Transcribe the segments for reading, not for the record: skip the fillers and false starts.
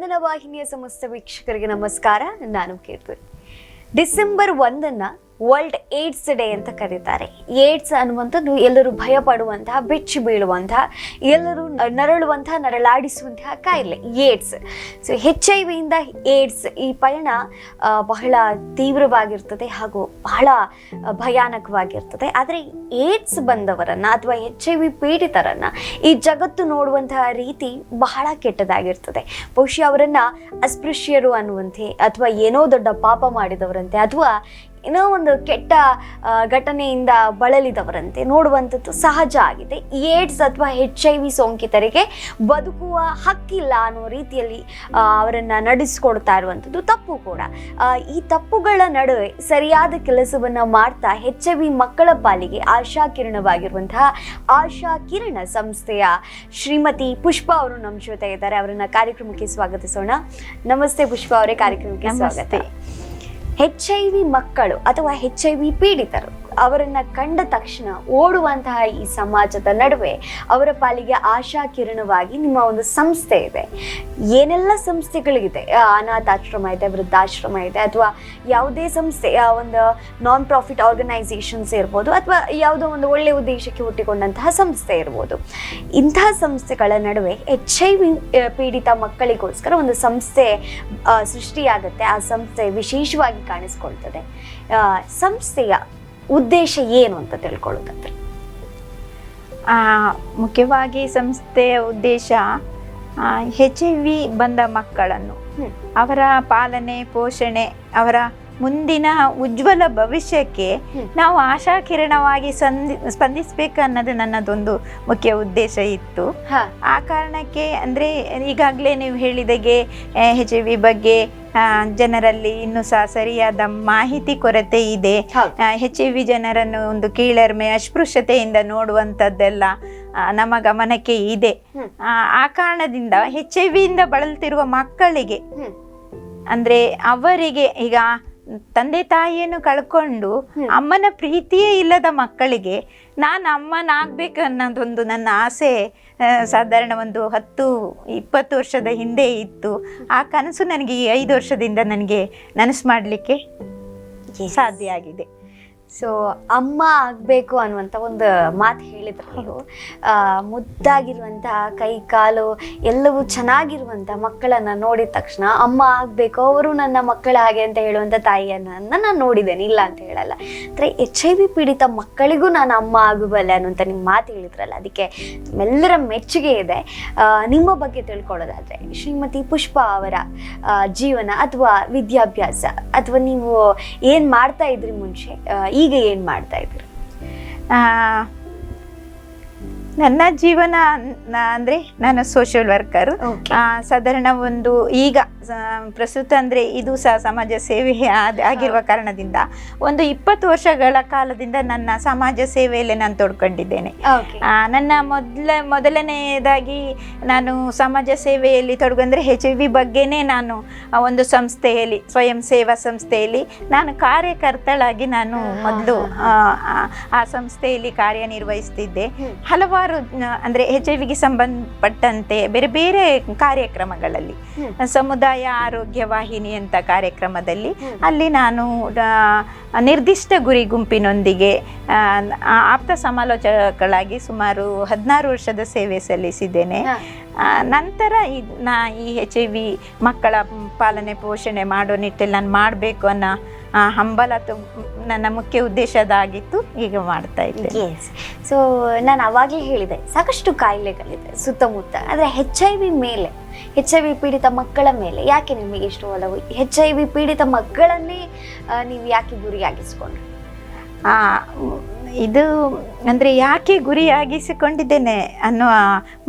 ಸ್ಪಂದನ ವಾಹಿನಿಯ ಸಮಸ್ತ ವೀಕ್ಷಕರಿಗೆ ನಮಸ್ಕಾರ. ನಾನು ಕೀರ್ತಿ. ಡಿಸೆಂಬರ್ 1 ವರ್ಲ್ಡ್ ಏಡ್ಸ್ ಡೇ ಅಂತ ಕರೀತಾರೆ. ಏಡ್ಸ್ ಅನ್ನುವಂಥದ್ದು ಎಲ್ಲರೂ ಭಯ ಪಡುವಂತಹ, ಬೆಚ್ಚಿ ಬೀಳುವಂತಹ, ಎಲ್ಲರೂ ನರಳುವಂತಹ, ನರಳಾಡಿಸುವಂತಹ ಕಾಯಿಲೆ ಏಡ್ಸ್. ಸೊ HIV ಇಂದ ಏಡ್ಸ್ ಈ ಪಯಣ ಬಹಳ ತೀವ್ರವಾಗಿರ್ತದೆ ಹಾಗೂ ಬಹಳ ಭಯಾನಕವಾಗಿರ್ತದೆ. ಆದರೆ ಏಡ್ಸ್ ಬಂದವರನ್ನ ಅಥವಾ HIV ಪೀಡಿತರನ್ನ ಈ ಜಗತ್ತು ನೋಡುವಂತಹ ರೀತಿ ಬಹಳ ಕೆಟ್ಟದಾಗಿರ್ತದೆ. ಬಹುಶಃ ಅವರನ್ನ ಅಸ್ಪೃಶ್ಯರು ಅನ್ನುವಂತೆ, ಅಥವಾ ಏನೋ ದೊಡ್ಡ ಪಾಪ ಮಾಡಿದವರಂತೆ, ಅಥವಾ ಏನೋ ಒಂದು ಕೆಟ್ಟ ಘಟನೆಯಿಂದ ಬಳಲಿದವರಂತೆ ನೋಡುವಂಥದ್ದು ಸಹಜ ಆಗಿದೆ. ಏಡ್ಸ್ ಅಥವಾ HIV ಸೋಂಕಿತರಿಗೆ ಬದುಕುವ ಹಕ್ಕಿಲ್ಲ ಅನ್ನೋ ರೀತಿಯಲ್ಲಿ ಅವರನ್ನು ನಡೆಸಿಕೊಡ್ತಾ ಇರುವಂಥದ್ದು ತಪ್ಪು ಕೂಡ. ಈ ತಪ್ಪುಗಳ ನಡುವೆ ಸರಿಯಾದ ಕೆಲಸವನ್ನು ಮಾಡ್ತಾ HIV ಮಕ್ಕಳ ಪಾಲಿಗೆ ಆಶಾಕಿರಣವಾಗಿರುವಂತಹ ಆಶಾಕಿರಣ ಸಂಸ್ಥೆಯ ಶ್ರೀಮತಿ ಪುಷ್ಪ ಅವರು ನಮ್ಮ ಜೊತೆ ಇದ್ದಾರೆ. ಅವರನ್ನ ಕಾರ್ಯಕ್ರಮಕ್ಕೆ ಸ್ವಾಗತಿಸೋಣ. ನಮಸ್ತೆ ಪುಷ್ಪ ಅವರೇ, ಕಾರ್ಯಕ್ರಮಕ್ಕೆ ಸ್ವಾಗತ. HIV ಮಕ್ಕಳು ಅಥವಾ HIV ಪೀಡಿತರು ಅವರನ್ನ ಕಂಡ ತಕ್ಷಣ ಓಡುವಂತಹ ಈ ಸಮಾಜದ ನಡುವೆ ಅವರ ಪಾಲಿಗೆ ಆಶಾ ಕಿರಣವಾಗಿ ನಿಮ್ಮ ಒಂದು ಸಂಸ್ಥೆ ಇದೆ. ಏನೆಲ್ಲ ಸಂಸ್ಥೆಗಳಿದೆ, ಅನಾಥಾಶ್ರಮ ಇದೆ, ವೃದ್ಧಾಶ್ರಮ ಇದೆ, ಅಥವಾ ಯಾವುದೇ ಸಂಸ್ಥೆ, ಒಂದು ನಾನ್ ಪ್ರಾಫಿಟ್ ಆರ್ಗನೈಸೇಷನ್ಸ್ ಇರ್ಬೋದು, ಅಥವಾ ಯಾವುದೋ ಒಂದು ಒಳ್ಳೆಯ ಉದ್ದೇಶಕ್ಕೆ ಹುಟ್ಟಿಕೊಂಡಂತಹ ಸಂಸ್ಥೆ ಇರ್ಬೋದು. ಇಂತಹ ಸಂಸ್ಥೆಗಳ ನಡುವೆ HIV ಪೀಡಿತ ಮಕ್ಕಳಿಗೋಸ್ಕರ ಒಂದು ಸಂಸ್ಥೆ ಸೃಷ್ಟಿಯಾಗುತ್ತೆ. ಆ ಸಂಸ್ಥೆ ವಿಶೇಷವಾಗಿ ಕಾಣಿಸ್ಕೊಳ್ತದೆ. ಸಂಸ್ಥೆಯ ಉದ್ದೇಶ ಏನು ಅಂತ ತಿಳ್ಕೊಳ್ಳೋದಾದ್ರೆ? ಮುಖ್ಯವಾಗಿ ಸಂಸ್ಥೆಯ ಉದ್ದೇಶ HIV ಬಂದ ಮಕ್ಕಳನ್ನು, ಅವರ ಪಾಲನೆ ಪೋಷಣೆ, ಅವರ ಮುಂದಿನ ಉಜ್ವಲ ಭವಿಷ್ಯಕ್ಕೆ ನಾವು ಆಶಾಕಿರಣವಾಗಿ ಸ್ಪಂದಿಸಬೇಕು ಅನ್ನೋದು ನನ್ನದೊಂದು ಮುಖ್ಯ ಉದ್ದೇಶ ಇತ್ತು. ಆ ಕಾರಣಕ್ಕೆ ಅಂದರೆ ಈಗಾಗಲೇ ನೀವು ಹೇಳಿದಾಗೆ HIV ಬಗ್ಗೆ ಜನರಲ್ಲಿ ಇನ್ನೂ ಸಹ ಸರಿಯಾದ ಮಾಹಿತಿ ಕೊರತೆ ಇದೆ. HIV ಜನರನ್ನು ಒಂದು ಕೀಳರಿಮೆ, ಅಸ್ಪೃಶ್ಯತೆಯಿಂದ ನೋಡುವಂಥದ್ದೆಲ್ಲ ನಮ್ಮ ಗಮನಕ್ಕೆ ಇದೆ. ಆ ಕಾರಣದಿಂದ HIV ಇಂದ ಬಳಲ್ತಿರುವ ಮಕ್ಕಳಿಗೆ, ಅಂದ್ರೆ ಅವರಿಗೆ ಈಗ ತಂದೆ ತಾಯಿಯನ್ನು ಕಳ್ಕೊಂಡು ಅಮ್ಮನ ಪ್ರೀತಿಯೇ ಇಲ್ಲದ ಮಕ್ಕಳಿಗೆ ನಾನು ಅಮ್ಮನಾಗಬೇಕು ಅನ್ನೋದೊಂದು ನನ್ನ ಆಸೆ ಸಾಧಾರಣ ಒಂದು 10-20 ವರ್ಷದ ಹಿಂದೆ ಇತ್ತು. ಆ ಕನಸು ನನಗೆ ಈ 5 ವರ್ಷದಿಂದ ನನಗೆ ನನಸು ಮಾಡಲಿಕ್ಕೆ ಸಾಧ್ಯ ಆಗಿದೆ. ಸೊ ಅಮ್ಮ ಆಗಬೇಕು ಅನ್ನುವಂಥ ಒಂದು ಮಾತು ಹೇಳಿದ್ರು ನೀವು. ಮುದ್ದಾಗಿರುವಂತಹ ಕೈ ಕಾಲು ಎಲ್ಲವೂ ಚೆನ್ನಾಗಿರುವಂಥ ಮಕ್ಕಳನ್ನು ನೋಡಿದ ತಕ್ಷಣ ಅಮ್ಮ ಆಗಬೇಕು, ಅವರು ನನ್ನ ಮಕ್ಕಳ ಹಾಗೆ ಅಂತ ಹೇಳುವಂಥ ತಾಯಿಯನ್ನು ನಾನು ನೋಡಿದ್ದೇನೆ, ಇಲ್ಲ ಅಂತ ಹೇಳಲ್ಲ. ಅಂದರೆ HIV ಪೀಡಿತ ಮಕ್ಕಳಿಗೂ ನಾನು ಅಮ್ಮ ಆಗಬಲ್ಲೆ ಅನ್ನುವಂಥ ನಿಮ್ಮ ಮಾತು ಹೇಳಿದ್ರಲ್ಲ, ಅದಕ್ಕೆ ನಮ್ಮೆಲ್ಲರ ಮೆಚ್ಚುಗೆ ಇದೆ. ನಿಮ್ಮ ಬಗ್ಗೆ ತಿಳ್ಕೊಳ್ಳೋದಾದರೆ ಶ್ರೀಮತಿ ಪುಷ್ಪ ಅವರ ಜೀವನ ಅಥವಾ ವಿದ್ಯಾಭ್ಯಾಸ, ಅಥವಾ ನೀವು ಏನು ಮಾಡ್ತಾ ಇದ್ರಿ ಮುಂಚೆ, ಈಗ ಏನು ಮಾಡ್ತಾ ಇದ್ದೀರಿ? ನನ್ನ ಜೀವನ ಅಂದರೆ ನಾನು ಸೋಷಿಯಲ್ ವರ್ಕರ್. ಸಾಧಾರಣ ಒಂದು ಈಗ ಪ್ರಸ್ತುತ ಅಂದರೆ ಇದು ಸಹ ಸಮಾಜ ಸೇವೆ ಆಗಿರುವ ಕಾರಣದಿಂದ ಒಂದು 20 ವರ್ಷಗಳ ಕಾಲದಿಂದ ನನ್ನ ಸಮಾಜ ಸೇವೆಯಲ್ಲಿ ನಾನು ತೊಡ್ಕೊಂಡಿದ್ದೇನೆ. ನನ್ನ ಮೊದಲನೆಯದಾಗಿ ನಾನು ಸಮಾಜ ಸೇವೆಯಲ್ಲಿ ತೊಡಗಂದ್ರೆ HIV ಬಗ್ಗೆನೇ ನಾನು ಒಂದು ಸಂಸ್ಥೆಯಲ್ಲಿ, ಸ್ವಯಂ ಸೇವಾ ಸಂಸ್ಥೆಯಲ್ಲಿ ನಾನು ಕಾರ್ಯಕರ್ತಳಾಗಿ ನಾನು ಮೊದಲು ಆ ಸಂಸ್ಥೆಯಲ್ಲಿ ಕಾರ್ಯನಿರ್ವಹಿಸ್ತಿದ್ದೆ. ಹಲವಾರು ಅಂದ್ರೆ HIVಗೆ ಸಂಬಂಧಪಟ್ಟಂತೆ ಬೇರೆ ಬೇರೆ ಕಾರ್ಯಕ್ರಮಗಳಲ್ಲಿ, ಸಮುದಾಯ ಆರೋಗ್ಯ ವಾಹಿನಿ ಅಂತ ಕಾರ್ಯಕ್ರಮದಲ್ಲಿ ಅಲ್ಲಿ ನಾನು ನಿರ್ದಿಷ್ಟ ಗುರಿ ಗುಂಪಿನೊಂದಿಗೆ ಆಪ್ತ ಸಮಾಲೋಚಕಳಾಗಿ ಸುಮಾರು 16 ವರ್ಷದ ಸೇವೆ ಸಲ್ಲಿಸಿದ್ದೇನೆ. ನಂತರ ಈ HIV ಮಕ್ಕಳ ಪಾಲನೆ ಪೋಷಣೆ ಮಾಡೋ ನಿಟ್ಟಲ್ಲಿ ನಾನು ಮಾಡಬೇಕು ಅನ್ನೋ ಹಂಬಲ ನನ್ನ ಮುಖ್ಯ ಉದ್ದೇಶದಾಗಿತ್ತು. ಈಗ ಮಾಡ್ತಾ ಇದ್ದೆ. ಸೊ ನಾನು ಅವಾಗಲೇ ಹೇಳಿದೆ, ಸಾಕಷ್ಟು ಕಾಯಿಲೆಗಳಿದೆ ಸುತ್ತಮುತ್ತ, ಆದರೆ HIV ಮೇಲೆ, HIV ಪೀಡಿತ ಮಕ್ಕಳ ಮೇಲೆ ಯಾಕೆ ನಿಮಗೆ ಇಷ್ಟು ಒಲವು? HIV ಪೀಡಿತ ಮಕ್ಕಳನ್ನೇ ನೀವು ಯಾಕೆ ಗುರಿಯಾಗಿಸ್ಕೊಂಡ್ರಿ? ಇದು ಅಂದರೆ ಯಾಕೆ ಗುರಿಯಾಗಿಸಿಕೊಂಡಿದ್ದೇನೆ ಅನ್ನುವ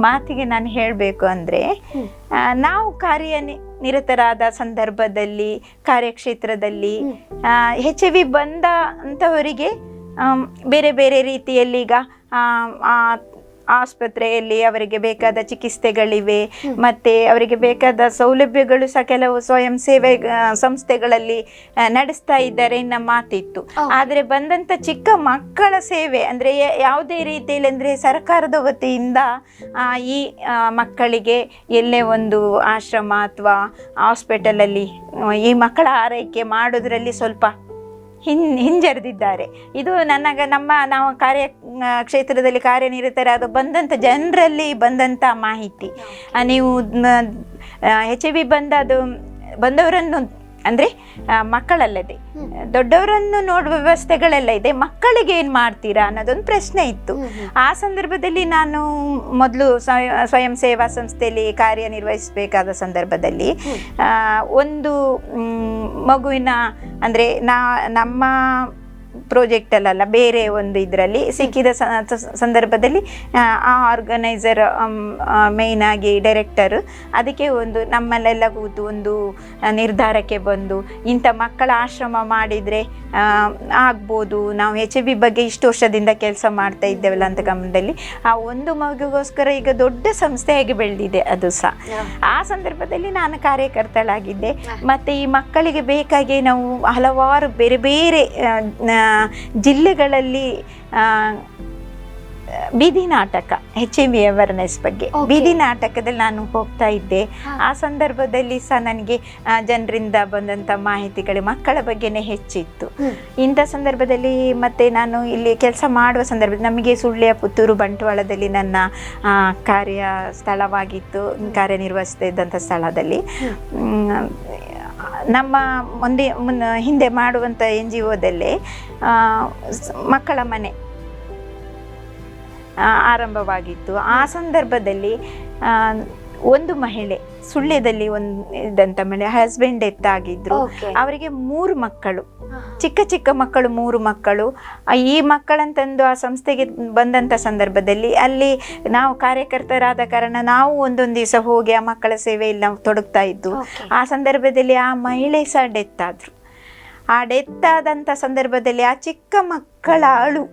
ಮಾತಿಗೆ ನಾನು ಹೇಳಬೇಕು ಅಂದರೆ, ನಾವು ನಿರತರಾದ ಸಂದರ್ಭದಲ್ಲಿ, ಕಾರ್ಯಕ್ಷೇತ್ರದಲ್ಲಿ HIV ಬಂದ ಅಂಥವರಿಗೆ ಬೇರೆ ಬೇರೆ ರೀತಿಯಲ್ಲಿ ಈಗ ಆಸ್ಪತ್ರೆಯಲ್ಲಿ ಅವರಿಗೆ ಬೇಕಾದ ಚಿಕಿತ್ಸೆಗಳಿವೆ, ಮತ್ತೆ ಅವರಿಗೆ ಬೇಕಾದ ಸೌಲಭ್ಯಗಳು ಸಹ ಕೆಲವು ಸ್ವಯಂ ಸೇವೆ ಸಂಸ್ಥೆಗಳಲ್ಲಿ ನಡೆಸ್ತಾ ಇದ್ದಾರೆ ಎನ್ನ ಮಾತಿತ್ತು. ಆದರೆ ಬಂದಂಥ ಚಿಕ್ಕ ಮಕ್ಕಳ ಸೇವೆ ಅಂದರೆ ಯಾವುದೇ ರೀತಿಯಲ್ಲಿ ಅಂದರೆ ಸರ್ಕಾರದ ವತಿಯಿಂದ ಈ ಮಕ್ಕಳಿಗೆ ಎಲ್ಲೇ ಒಂದು ಆಶ್ರಮ ಅಥವಾ ಹಾಸ್ಪಿಟಲಲ್ಲಿ ಈ ಮಕ್ಕಳ ಆರೈಕೆ ಮಾಡೋದ್ರಲ್ಲಿ ಸ್ವಲ್ಪ ಹಿಂಜರಿದಿದ್ದಾರೆ. ಇದು ನಾವು ಕ್ಷೇತ್ರದಲ್ಲಿ ಕಾರ್ಯನಿರತರಾದ ಬಂದಂಥ ಜನರಲ್ಲಿ ಬಂದಂಥ ಮಾಹಿತಿ. ನೀವು HIV ಬಂದವರನ್ನು ಅಂದರೆ ಮಕ್ಕಳಲ್ಲದೆ ದೊಡ್ಡವರನ್ನು ನೋಡುವ ವ್ಯವಸ್ಥೆಗಳೆಲ್ಲ ಇದೆ, ಮಕ್ಕಳಿಗೆ ಏನು ಮಾಡ್ತೀರಾ ಅನ್ನೋದೊಂದು ಪ್ರಶ್ನೆ ಇತ್ತು. ಆ ಸಂದರ್ಭದಲ್ಲಿ ನಾನು ಮೊದಲು ಸ್ವಯಂ ಸೇವಾ ಸಂಸ್ಥೆಯಲ್ಲಿ ಕಾರ್ಯನಿರ್ವಹಿಸಬೇಕಾದ ಸಂದರ್ಭದಲ್ಲಿ ಒಂದು ಮಗುವಿನ ಅಂದರೆ ನಮ್ಮ ಪ್ರಾಜೆಕ್ಟಲ್ಲ ಬೇರೆ ಒಂದು ಇದರಲ್ಲಿ ಸಿಕ್ಕಿದ ಸಂದರ್ಭದಲ್ಲಿ ಆ ಆರ್ಗನೈಸರ್ ಮೇಯ್ನ್ ಆಗಿ ಡೈರೆಕ್ಟರ್ ಅದಕ್ಕೆ ಒಂದು ನಮ್ಮಲ್ಲೆಲ್ಲ ಕೂತು ಒಂದು ನಿರ್ಧಾರಕ್ಕೆ ಬಂದು ಇಂಥ ಮಕ್ಕಳ ಆಶ್ರಮ ಮಾಡಿದರೆ ಆಗ್ಬೋದು, ನಾವು HIV ಬಗ್ಗೆ ಇಷ್ಟು ವರ್ಷದಿಂದ ಕೆಲಸ ಮಾಡ್ತಾ ಇದ್ದೇವಲ್ಲ ಅಂತ ಗಮನದಲ್ಲಿ ಆ ಒಂದು ಮಗುಗೋಸ್ಕರ ಈಗ ದೊಡ್ಡ ಸಂಸ್ಥೆಯಾಗಿ ಬೆಳೆದಿದೆ ಅದು ಸಹ. ಆ ಸಂದರ್ಭದಲ್ಲಿ ನಾನು ಕಾರ್ಯಕರ್ತಳಾಗಿದ್ದೆ. ಮತ್ತು ಈ ಮಕ್ಕಳಿಗೆ ಬೇಕಾಗಿ ನಾವು ಹಲವಾರು ಬೇರೆ ಬೇರೆ ಜಿಲ್ಲೆಗಳಲ್ಲಿ ಬೀದಿ ನಾಟಕ HIV ಅವೇರ್ನೆಸ್ ಬಗ್ಗೆ ಬೀದಿ ನಾಟಕದಲ್ಲಿ ನಾನು ಹೋಗ್ತಾ ಇದ್ದೆ. ಆ ಸಂದರ್ಭದಲ್ಲಿ ಸಹ ನನಗೆ ಜನರಿಂದ ಬಂದಂಥ ಮಾಹಿತಿಗಳು ಮಕ್ಕಳ ಬಗ್ಗೆನೇ ಹೆಚ್ಚಿತ್ತು. ಇಂಥ ಸಂದರ್ಭದಲ್ಲಿ ಮತ್ತೆ ನಾನು ಇಲ್ಲಿ ಕೆಲಸ ಮಾಡುವ ಸಂದರ್ಭದಲ್ಲಿ ನಮಗೆ ಸುಳ್ಯ, ಪುತ್ತೂರು, ಬಂಟ್ವಾಳದಲ್ಲಿ ನನ್ನ ಕಾರ್ಯ ಸ್ಥಳವಾಗಿತ್ತು, ಕಾರ್ಯನಿರ್ವಹಿಸ್ತಾ ಇದ್ದಂಥ ಸ್ಥಳದಲ್ಲಿ ನಮ್ಮ ಹಿಂದೆ ಮಾಡುವಂಥ NGOದಲ್ಲೇ ಮಕ್ಕಳ ಮನೆ ಆರಂಭವಾಗಿತ್ತು. ಆ ಸಂದರ್ಭದಲ್ಲಿ ಒಂದು ಮಹಿಳೆ ಸುಳ್ಯದಲ್ಲಿ ಇದ್ದಂಥ ಮಹಿಳೆ ಹಸ್ಬೆಂಡ್ ಡೆತ್ ಆಗಿದ್ರು. ಅವರಿಗೆ 3 ಮಕ್ಕಳು, ಚಿಕ್ಕ ಚಿಕ್ಕ ಮಕ್ಕಳು, 3 ಮಕ್ಕಳು. ಈ ಮಕ್ಕಳಂತಂದು ಆ ಸಂಸ್ಥೆಗೆ ಬಂದಂಥ ಸಂದರ್ಭದಲ್ಲಿ ಅಲ್ಲಿ ನಾವು ಕಾರ್ಯಕರ್ತರಾದ ಕಾರಣ ನಾವು ಒಂದೊಂದು ದಿವಸ ಹೋಗಿ ಆ ಮಕ್ಕಳ ಸೇವೆಯಲ್ಲಿ ನಾವು ತೊಡಗ್ತಾ ಇದ್ದು. ಆ ಸಂದರ್ಭದಲ್ಲಿ ಆ ಮಹಿಳೆ ಸಹ ಡೆತ್ ಆದರು. ಆ ಡೆತ್ ಆದಂಥ ಸಂದರ್ಭದಲ್ಲಿ ಆ ಚಿಕ್ಕ ಮಕ್ಕಳ ಅಳು,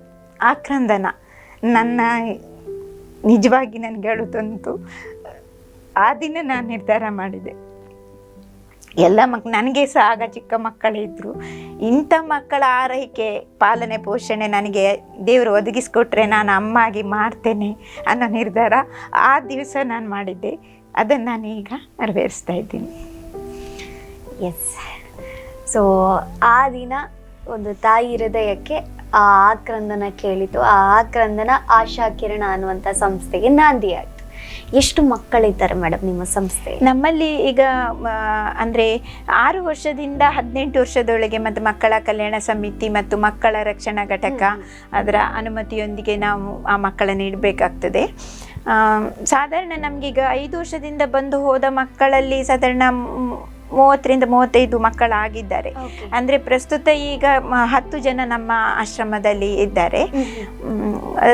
ಆಕ್ರಂದನ ನಿಜವಾಗಿ ನನಗೆ ಅಳು ತಂತು. ಆ ದಿನ ನಾನು ನಿರ್ಧಾರ ಮಾಡಿದೆ, ಎಲ್ಲ ನನಗೆ ಸಹ ಆಗ ಚಿಕ್ಕ ಮಕ್ಕಳೇ ಇದ್ದರು, ಇಂಥ ಮಕ್ಕಳ ಆರೈಕೆ ಪಾಲನೆ ಪೋಷಣೆ ನನಗೆ ದೇವರು ಒದಗಿಸ್ಕೊಟ್ರೆ ನಾನು ಅಮ್ಮಾಗಿ ಮಾಡ್ತೇನೆ ಅನ್ನೋ ನಿರ್ಧಾರ ಆ ದಿವಸ ನಾನು ಮಾಡಿದ್ದೆ. ಅದನ್ನು ನಾನು ಈಗ ನೆರವೇರಿಸ್ತಾ ಇದ್ದೀನಿ. ಎಸ್. ಸೊ ಆ ದಿನ ಒಂದು ತಾಯಿ ಹೃದಯಕ್ಕೆ ಆ ಆಕ್ರಂದನ ಕೇಳಿತು. ಆ ಆಕ್ರಂದನ ಆಶಾ ಕಿರಣ ಅನ್ನುವಂಥ ಸಂಸ್ಥೆಗೆ ನಾಂದಿ ಆಯಿತು. ಎಷ್ಟು ಮಕ್ಕಳಿದ್ದಾರೆ ಮೇಡಮ್ ನಿಮ್ಮ ಸಂಸ್ಥೆ? ನಮ್ಮಲ್ಲಿ ಈಗ ಅಂದರೆ 6 ವರ್ಷದಿಂದ 18 ವರ್ಷದೊಳಗೆ ಮತ್ತು ಮಕ್ಕಳ ಕಲ್ಯಾಣ ಸಮಿತಿ ಮತ್ತು ಮಕ್ಕಳ ರಕ್ಷಣಾ ಘಟಕ ಅದರ ಅನುಮತಿಯೊಂದಿಗೆ ನಾವು ಆ ಮಕ್ಕಳನ್ನು ಇಡಬೇಕಾಗ್ತದೆ. ಸಾಧಾರಣ ನಮಗೀಗ 5 ವರ್ಷದಿಂದ ಬಂದು ಹೋದ ಮಕ್ಕಳಲ್ಲಿ ಸಾಧಾರಣ 30-35 ಮಕ್ಕಳಾಗಿದ್ದಾರೆ. ಅಂದರೆ ಪ್ರಸ್ತುತ ಈಗ 10 ಜನ ನಮ್ಮ ಆಶ್ರಮದಲ್ಲಿ ಇದ್ದಾರೆ.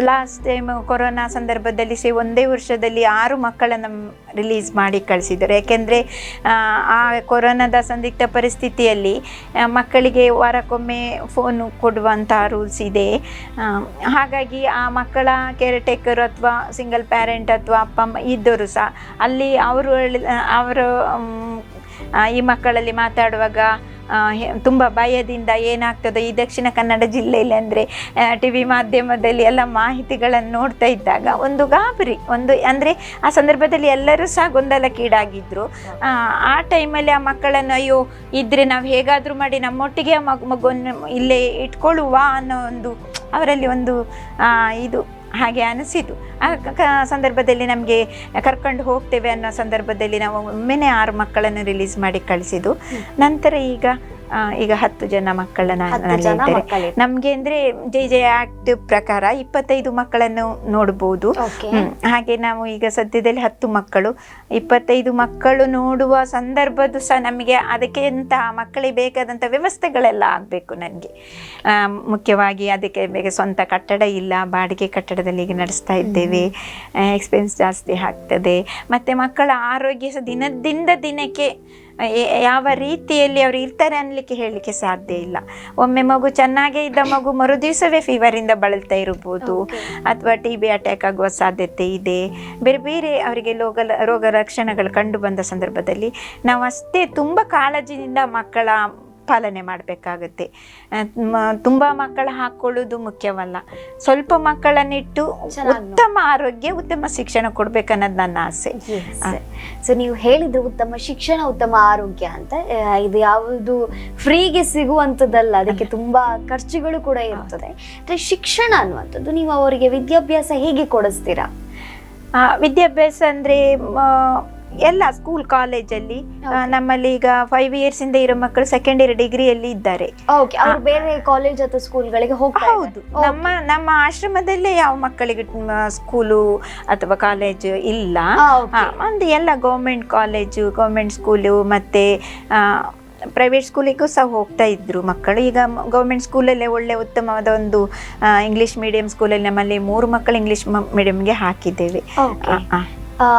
ಲಾಸ್ಟ್ ಟೈಮ್ ಕೊರೋನಾ ಸಂದರ್ಭದಲ್ಲಿ ಒಂದೇ ವರ್ಷದಲ್ಲಿ 6 ಮಕ್ಕಳನ್ನು ರಿಲೀಸ್ ಮಾಡಿ ಕಳಿಸಿದ್ದಾರೆ. ಯಾಕೆಂದರೆ ಆ ಕೊರೋನಾದ ಸಂದಿಗ್ಧ ಪರಿಸ್ಥಿತಿಯಲ್ಲಿ ಮಕ್ಕಳಿಗೆ ವಾರಕ್ಕೊಮ್ಮೆ ಫೋನು ಕೊಡುವಂಥ ರೂಲ್ಸ್ ಇದೆ. ಹಾಗಾಗಿ ಆ ಮಕ್ಕಳ ಕೇರ್ ಟೇಕರ್ ಅಥವಾ ಸಿಂಗಲ್ ಪ್ಯಾರೆಂಟ್ ಅಥವಾ ಅಪ್ಪ ಅಮ್ಮ ಇದ್ದವರು ಸಹ ಅಲ್ಲಿ ಅವರು ಈ ಮಕ್ಕಳಲ್ಲಿ ಮಾತಾಡುವಾಗ ತುಂಬ ಭಯದಿಂದ ಏನಾಗ್ತದೋ ಈ ದಕ್ಷಿಣ ಕನ್ನಡ ಜಿಲ್ಲೆಯಲ್ಲಿ ಅಂದರೆ TV ಮಾಧ್ಯಮದಲ್ಲಿ ಎಲ್ಲ ಮಾಹಿತಿಗಳನ್ನು ನೋಡ್ತಾ ಇದ್ದಾಗ ಒಂದು ಗಾಬರಿ ಅಂದರೆ ಆ ಸಂದರ್ಭದಲ್ಲಿ ಎಲ್ಲರೂ ಸಹ ಗೊಂದಲಕ್ಕೀಡಾಗಿದ್ದರು. ಆ ಟೈಮಲ್ಲಿ ಆ ಮಕ್ಕಳನ್ನು ಅಯ್ಯೋ ಇದ್ದರೆ ನಾವು ಹೇಗಾದರೂ ಮಾಡಿ ನಮ್ಮೊಟ್ಟಿಗೆ ಆ ಮಗುವನ್ನು ಇಲ್ಲೇ ಇಟ್ಕೊಳ್ಳುವ ಅನ್ನೋ ಒಂದು ಅವರಲ್ಲಿ ಒಂದು ಇದು ಹಾಗೆ ಅನಿಸಿತು. ಆ ಸಂದರ್ಭದಲ್ಲಿ ನಮಗೆ ಕರ್ಕೊಂಡು ಹೋಗ್ತೇವೆ ಅನ್ನೋ ಸಂದರ್ಭದಲ್ಲಿ ನಾವು ಒಮ್ಮೆನೇ 6 ಮಕ್ಕಳನ್ನು ರಿಲೀಸ್ ಮಾಡಿ ಕಳಿಸಿದ್ದು. ನಂತರ ಈಗ 10 ಜನ ಮಕ್ಕಳನ್ನ ನಮಗೆ ಅಂದರೆ JJ ಆಕ್ಟ್ ಪ್ರಕಾರ 25 ಮಕ್ಕಳನ್ನು ನೋಡ್ಬೋದು. ಹಾಗೆ ನಾವು ಈಗ ಸದ್ಯದಲ್ಲಿ 10 ಮಕ್ಕಳು 25 ಮಕ್ಕಳು ನೋಡುವ ಸಂದರ್ಭದ್ದು ಸಹ ನಮಗೆ ಅದಕ್ಕೆ ಅಂತ ಮಕ್ಕಳಿಗೆ ಬೇಕಾದಂಥ ವ್ಯವಸ್ಥೆಗಳೆಲ್ಲ ಆಗಬೇಕು. ನನಗೆ ಮುಖ್ಯವಾಗಿ ಅದಕ್ಕೆ ಬೇಗ ಸ್ವಂತ ಕಟ್ಟಡ ಇಲ್ಲ, ಬಾಡಿಗೆ ಕಟ್ಟಡದಲ್ಲಿ ಈಗ ನಡೆಸ್ತಾ ಇದ್ದೇವೆ. ಎಕ್ಸ್ಪೆನ್ಸ್ ಜಾಸ್ತಿ ಆಗ್ತದೆ. ಮತ್ತು ಮಕ್ಕಳ ಆರೋಗ್ಯ ಸಹ ದಿನದಿಂದ ದಿನಕ್ಕೆ ಯಾವ ರೀತಿಯಲ್ಲಿ ಅವರು ಇರ್ತಾರೆ ಅನ್ನಲಿಕ್ಕೆ ಹೇಳಲಿಕ್ಕೆ ಸಾಧ್ಯ ಇಲ್ಲ. ಒಮ್ಮೆ ಮಗು ಚೆನ್ನಾಗೇ ಇದ್ದ ಮಗು ಮರುದಿವಸವೇ ಫೀವರಿಂದ ಬಳಲ್ತಾ ಇರ್ಬೋದು, ಅಥವಾ TB ಅಟ್ಯಾಕ್ ಆಗುವ ಸಾಧ್ಯತೆ ಇದೆ. ಬೇರೆ ಬೇರೆ ಅವರಿಗೆ ರೋಗ ಲಕ್ಷಣಗಳು ಕಂಡು ಬಂದ ಸಂದರ್ಭದಲ್ಲಿ ನಾವು ಅಷ್ಟೇ ತುಂಬ ಕಾಳಜಿಯಿಂದ ಮಕ್ಕಳ ಪಾಲನೆ ಮಾಡಬೇಕಾಗುತ್ತೆ. ತುಂಬ ಮಕ್ಕಳ ಹಾಕೊಳ್ಳೋದು ಮುಖ್ಯವಲ್ಲ, ಸ್ವಲ್ಪ ಮಕ್ಕಳನ್ನಿಟ್ಟು ಉತ್ತಮ ಆರೋಗ್ಯ ಉತ್ತಮ ಶಿಕ್ಷಣ ಕೊಡ್ಬೇಕನ್ನೋದು ನನ್ನ ಆಸೆ. ಸೊ ನೀವು ಹೇಳಿದ್ರು ಉತ್ತಮ ಶಿಕ್ಷಣ ಉತ್ತಮ ಆರೋಗ್ಯ ಅಂತ, ಇದು ಯಾವುದು ಫ್ರೀಗೆ ಸಿಗುವಂಥದ್ದಲ್ಲ, ಅದಕ್ಕೆ ತುಂಬಾ ಖರ್ಚುಗಳು ಕೂಡ ಇರ್ತದೆ. ಶಿಕ್ಷಣ ಅನ್ನುವಂಥದ್ದು ನೀವು ಅವರಿಗೆ ವಿದ್ಯಾಭ್ಯಾಸ ಹೇಗೆ ಕೊಡಿಸ್ತೀರಾ? ವಿದ್ಯಾಭ್ಯಾಸ ಅಂದ್ರೆ ಎಲ್ಲ ಸ್ಕೂಲ್ ಕಾಲೇಜಲ್ಲಿ ನಮ್ಮಲ್ಲಿ ಈಗ 5 years ಇಂದ ಇರೋ ಮಕ್ಕಳು ಸೆಕೆಂಡ್ ಇಯರ್ ಡಿಗ್ರಿಯಲ್ಲಿ ಇದ್ದಾರೆ. ಬೇರೆ ಕಾಲೇಜ್ ಅಥವಾ ಸ್ಕೂಲ್ಗಳಿಗೆ ಹೌದು, ನಮ್ಮ ಆಶ್ರಮದಲ್ಲೇ ಯಾವ ಮಕ್ಕಳಿಗೆ ಸ್ಕೂಲು ಅಥವಾ ಕಾಲೇಜ್ ಇಲ್ಲ. ಒಂದು ಎಲ್ಲ ಗೌರ್ಮೆಂಟ್ ಕಾಲೇಜು, ಗೌರ್ಮೆಂಟ್ ಸ್ಕೂಲು ಮತ್ತೆ ಪ್ರೈವೇಟ್ ಸ್ಕೂಲಿಗೂ ಸಹ ಹೋಗ್ತಾ ಇದ್ರು ಮಕ್ಕಳು. ಈಗ ಗೌರ್ಮೆಂಟ್ ಸ್ಕೂಲಲ್ಲೇ ಒಳ್ಳೆ ಉತ್ತಮವಾದ ಒಂದು ಇಂಗ್ಲಿಷ್ ಮೀಡಿಯಂ ಸ್ಕೂಲಲ್ಲಿ ನಮ್ಮಲ್ಲಿ 3 ಮಕ್ಕಳು ಇಂಗ್ಲಿಷ್ ಮೀಡಿಯಂಗೆ ಹಾಕಿದ್ದೇವೆ.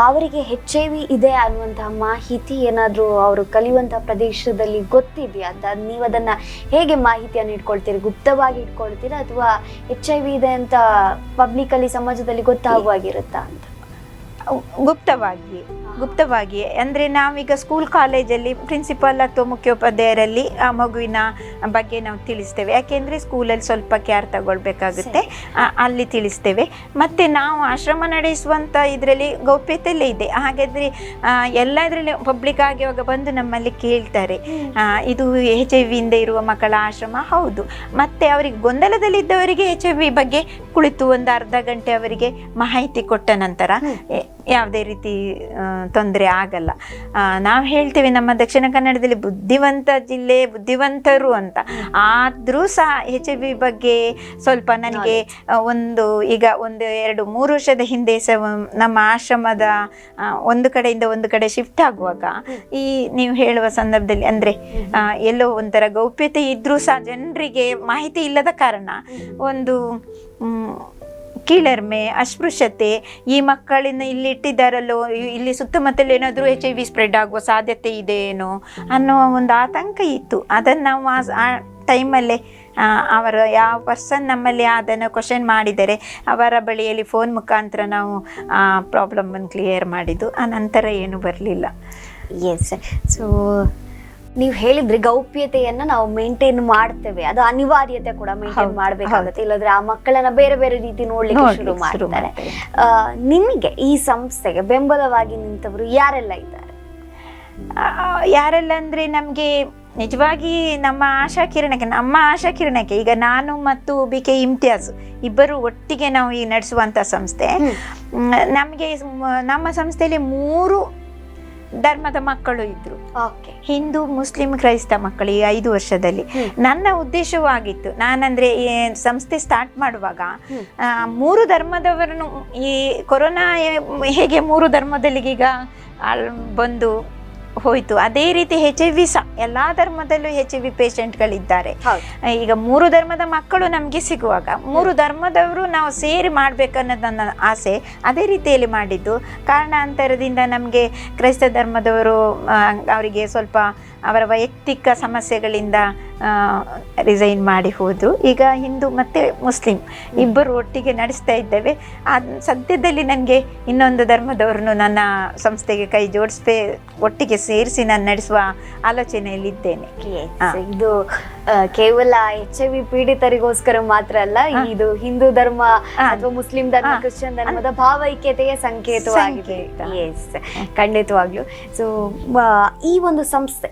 ಅವರಿಗೆ HIV ಇದೆ ಅನ್ನುವಂತಹ ಮಾಹಿತಿ ಏನಾದರೂ ಅವರು ಕಲಿಯುವಂತಹ ಪ್ರದೇಶದಲ್ಲಿ ಗೊತ್ತಿದೆಯಾ ಅಂತ? ನೀವು ಅದನ್ನ ಹೇಗೆ ಮಾಹಿತಿಯನ್ನು ಇಟ್ಕೊಳ್ತೀರಿ? ಗುಪ್ತವಾಗಿ ಇಟ್ಕೊಳ್ತೀರಾ ಅಥವಾ HIV ಇದೆ ಅಂತ ಪಬ್ಲಿಕ್ ಅಲ್ಲಿ ಸಮಾಜದಲ್ಲಿ ಗೊತ್ತಾಗುವಾಗಿರುತ್ತಾ ಅಂತ? ಗುಪ್ತವಾಗಿ ಅಂದರೆ ನಾವೀಗ ಸ್ಕೂಲ್ ಕಾಲೇಜಲ್ಲಿ ಪ್ರಿನ್ಸಿಪಾಲ್ ಅಥವಾ ಮುಖ್ಯೋಪಾಧ್ಯಾಯರಲ್ಲಿ ಆ ಮಗುವಿನ ಬಗ್ಗೆ ನಾವು ತಿಳಿಸ್ತೇವೆ. ಯಾಕೆಂದರೆ ಸ್ಕೂಲಲ್ಲಿ ಸ್ವಲ್ಪ ಕೇರ್ ತಗೊಳ್ಬೇಕಾಗುತ್ತೆ, ಅಲ್ಲಿ ತಿಳಿಸ್ತೇವೆ. ಮತ್ತು ನಾವು ಆಶ್ರಮ ನಡೆಸುವಂಥ ಇದರಲ್ಲಿ ಗೌಪ್ಯತೆಯಲ್ಲೇ ಇದೆ. ಹಾಗಾದರೆ ಎಲ್ಲ ಇದರಲ್ಲಿ ಪಬ್ಲಿಕ್ ಆಗಿವಾಗ ಬಂದು ನಮ್ಮಲ್ಲಿ ಕೇಳ್ತಾರೆ, ಇದು HIV ಇಂದ ಇರುವ ಮಕ್ಕಳ ಆಶ್ರಮ ಹೌದು. ಮತ್ತು ಅವರಿಗೆ ಗೊಂದಲದಲ್ಲಿದ್ದವರಿಗೆ HIV ಬಗ್ಗೆ ಕುಳಿತು ಒಂದು ಅರ್ಧ ಗಂಟೆ ಅವರಿಗೆ ಮಾಹಿತಿ ಕೊಟ್ಟ ನಂತರ ಯಾವುದೇ ರೀತಿ ತೊಂದರೆ ಆಗಲ್ಲ. ನಾವು ಹೇಳ್ತೇವೆ ನಮ್ಮ ದಕ್ಷಿಣ ಕನ್ನಡದಲ್ಲಿ ಬುದ್ಧಿವಂತ ಜಿಲ್ಲೆ, ಬುದ್ಧಿವಂತರು ಅಂತ. ಆದರೂ ಸಹ HIV ಬಗ್ಗೆ ಸ್ವಲ್ಪ ನನಗೆ ಈಗ 1-2-3 ವರ್ಷದ ಹಿಂದೆ ಸಹ ನಮ್ಮ ಆಶ್ರಮದ ಒಂದು ಕಡೆಯಿಂದ ಒಂದು ಕಡೆ ಶಿಫ್ಟ್ ಆಗುವಾಗ ಈ ನೀವು ಹೇಳುವ ಸಂದರ್ಭದಲ್ಲಿ ಅಂದರೆ ಎಲ್ಲೋ ಒಂಥರ ಗೌಪ್ಯತೆ ಇದ್ರೂ ಸಹ ಜನರಿಗೆ ಮಾಹಿತಿ ಇಲ್ಲದ ಕಾರಣ ಒಂದು ಕೀಳರಿಮೆ, ಅಸ್ಪೃಶ್ಯತೆ, ಈ ಮಕ್ಕಳನ್ನ ಇಲ್ಲಿ ಇಟ್ಟಿದ್ದಾರಲ್ಲೋ, ಇಲ್ಲಿ ಸುತ್ತಮುತ್ತಲು ಏನಾದರೂ HIV ಸ್ಪ್ರೆಡ್ ಆಗುವ ಸಾಧ್ಯತೆ ಇದೆ ಏನೋ ಅನ್ನೋ ಒಂದು ಆತಂಕ ಇತ್ತು. ಅದನ್ನು ನಾವು ಆ ಟೈಮಲ್ಲೇ ಅವರ ಯಾವ ಪರ್ಸನ್ ನಮ್ಮಲ್ಲಿ ಅದನ್ನು ಕ್ವಶನ್ ಮಾಡಿದರೆ ಅವರ ಬಳಿಯಲ್ಲಿ ಫೋನ್ ಮುಖಾಂತರ ನಾವು ಪ್ರಾಬ್ಲಮನ್ನು ಕ್ಲಿಯರ್ ಮಾಡಿದ್ದು. ಆ ನಂತರ ಏನು ಬರಲಿಲ್ಲ. ಎಸ್. ಸೊ ನೀವು ಹೇಳಿದ್ರಿ ಗೌಪ್ಯತೆಯನ್ನ ನಾವು ಮೇಂಟೈನ್ ಮಾಡ್ತೇವೆ, ಅದು ಅನಿವಾರ್ಯತೆ ಕೂಡ ಮೇಂಟೈನ್ ಮಾಡ್ಬೇಕಾಗುತ್ತೆ, ಇಲ್ಲದ್ರೆ ಆ ಮಕ್ಕಳನ್ನ ಬೇರೆ ಬೇರೆ ರೀತಿ ನೋಡ್ಲಿಕ್ಕೆ ಶುರು ಮಾಡ್ತಾರೆ. ನಿಮಗೆ ಈ ಸಂಸ್ಥೆಗೆ ಬೆಂಬಲವಾಗಿ ನಿಂತವರು ಯಾರೆಲ್ಲ ಇದ್ದಾರೆ? ಯಾರೆಲ್ಲ ಅಂದ್ರೆ ನಮ್ಗೆ ನಿಜವಾಗಿ ನಮ್ಮ ಆಶಾಕಿರಣಕ್ಕೆ ಈಗ ನಾನು ಮತ್ತು BK ಇಮ್ತಿಯಾಜ್ ಇಬ್ಬರು ಒಟ್ಟಿಗೆ ನಾವು ಈ ನಡೆಸುವಂತ ಸಂಸ್ಥೆ. ನಮಗೆ ನಮ್ಮ ಸಂಸ್ಥೆಯಲ್ಲಿ 3 ಧರ್ಮದ ಮಕ್ಕಳು ಇದ್ರು, ಹಿಂದೂ, ಮುಸ್ಲಿಂ, ಕ್ರೈಸ್ತ ಮಕ್ಕಳು ಈ 5 ವರ್ಷದಲ್ಲಿ. ನನ್ನ ಉದ್ದೇಶವೂ ಆಗಿತ್ತು, ನಾನಂದ್ರೆ ಸಂಸ್ಥೆ ಸ್ಟಾರ್ಟ್ ಮಾಡುವಾಗ 3 ಧರ್ಮದವರನ್ನು, ಈ ಕೊರೋನಾ ಹೇಗೆ 3 ಧರ್ಮದಲ್ಲಿ ಈಗ ಬಂದು ಹೋಯ್ತು, ಅದೇ ರೀತಿ HIV ಸಹ ಎಲ್ಲ ಧರ್ಮದಲ್ಲೂ HIV ಪೇಷಂಟ್ಗಳಿದ್ದಾರೆ. ಈಗ 3 ಧರ್ಮದ ಮಕ್ಕಳು ನಮಗೆ ಸಿಗುವಾಗ 3 ಧರ್ಮದವರು ನಾವು ಸೇರಿ ಮಾಡ್ಬೇಕನ್ನೋದು ನನ್ನ ಆಸೆ. ಅದೇ ರೀತಿಯಲ್ಲಿ ಮಾಡಿದ್ದು. ಕಾರಣಾಂತರದಿಂದ ನಮಗೆ ಕ್ರೈಸ್ತ ಧರ್ಮದವರು ಅವರಿಗೆ ಸ್ವಲ್ಪ ಅವರ ವೈಯಕ್ತಿಕ ಸಮಸ್ಯೆಗಳಿಂದ ರಿಸೈನ್ ಮಾಡಿ ಹೋದರು. ಈಗ ಹಿಂದೂ ಮತ್ತು ಮುಸ್ಲಿಂ ಇಬ್ಬರು ಒಟ್ಟಿಗೆ ನಡೆಸ್ತಾ ಇದ್ದೇವೆ. ಸದ್ಯದಲ್ಲಿ ನನಗೆ ಇನ್ನೊಂದು ಧರ್ಮದವ್ರನ್ನು ನನ್ನ ಸಂಸ್ಥೆಗೆ ಕೈ ಜೋಡಿಸ್ಬೇ ಒಟ್ಟಿಗೆ ಸೇರಿಸಿ ನಾನು ನಡೆಸುವ ಆಲೋಚನೆಯಲ್ಲಿದ್ದೇನೆ. ಇದು ಕೇವಲ HIV ಪೀಡಿತರಿಗೋಸ್ಕರ ಮಾತ್ರ ಅಲ್ಲ, ಇದು ಹಿಂದೂ ಧರ್ಮ ಅಥವಾ ಮುಸ್ಲಿಂ ಧರ್ಮ, ಕ್ರಿಶ್ಚಿಯನ್ ಧರ್ಮದ ಭಾವೈಕ್ಯತೆಯ ಸಂಕೇತವಾಗಿದೆ. ಎಸ್, ಖಂಡಿತವಾಗ್ಲು. ಸೊ ಈ ಒಂದು ಸಂಸ್ಥೆ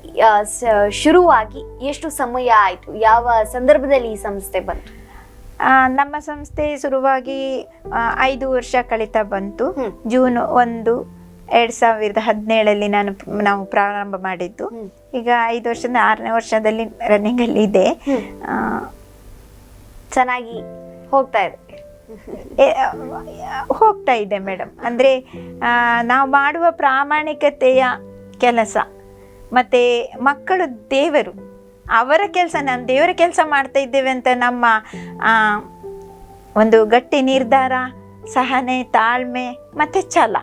ಶುರುವಾಗಿ ಎಷ್ಟು ಸಮಯ ಆಯ್ತು? ಯಾವ ಸಂದರ್ಭದಲ್ಲಿ ಈ ಸಂಸ್ಥೆ ಬಂತು? ನಮ್ಮ ಸಂಸ್ಥೆ ಶುರುವಾಗಿ 5 ವರ್ಷ ಕಳೀತಾ ಬಂತು. ಜೂನ್ 1, 2017 ನಾವು ಪ್ರಾರಂಭ ಮಾಡಿದ್ದು. ಈಗ 5 ವರ್ಷದ 6ನೇ ವರ್ಷದಲ್ಲಿ ರನ್ನಿಂಗ್ ಅಲ್ಲಿ ಇದೆ. ಚೆನ್ನಾಗಿ ಹೋಗ್ತಾ ಇದೆ ಮೇಡಮ್. ಅಂದ್ರೆ ನಾವು ಮಾಡುವ ಪ್ರಾಮಾಣಿಕತೆಯ ಕೆಲಸ ಮತ್ತೆ ಮಕ್ಕಳು ದೇವರು, ಅವರ ಕೆಲಸ, ನಾನು ದೇವರ ಕೆಲಸ ಮಾಡ್ತಾ ಇದ್ದೇವೆ ಅಂತ ನಮ್ಮ ಒಂದು ಗಟ್ಟಿ ನಿರ್ಧಾರ, ಸಹನೆ, ತಾಳ್ಮೆ ಮತ್ತೆ ಛಲ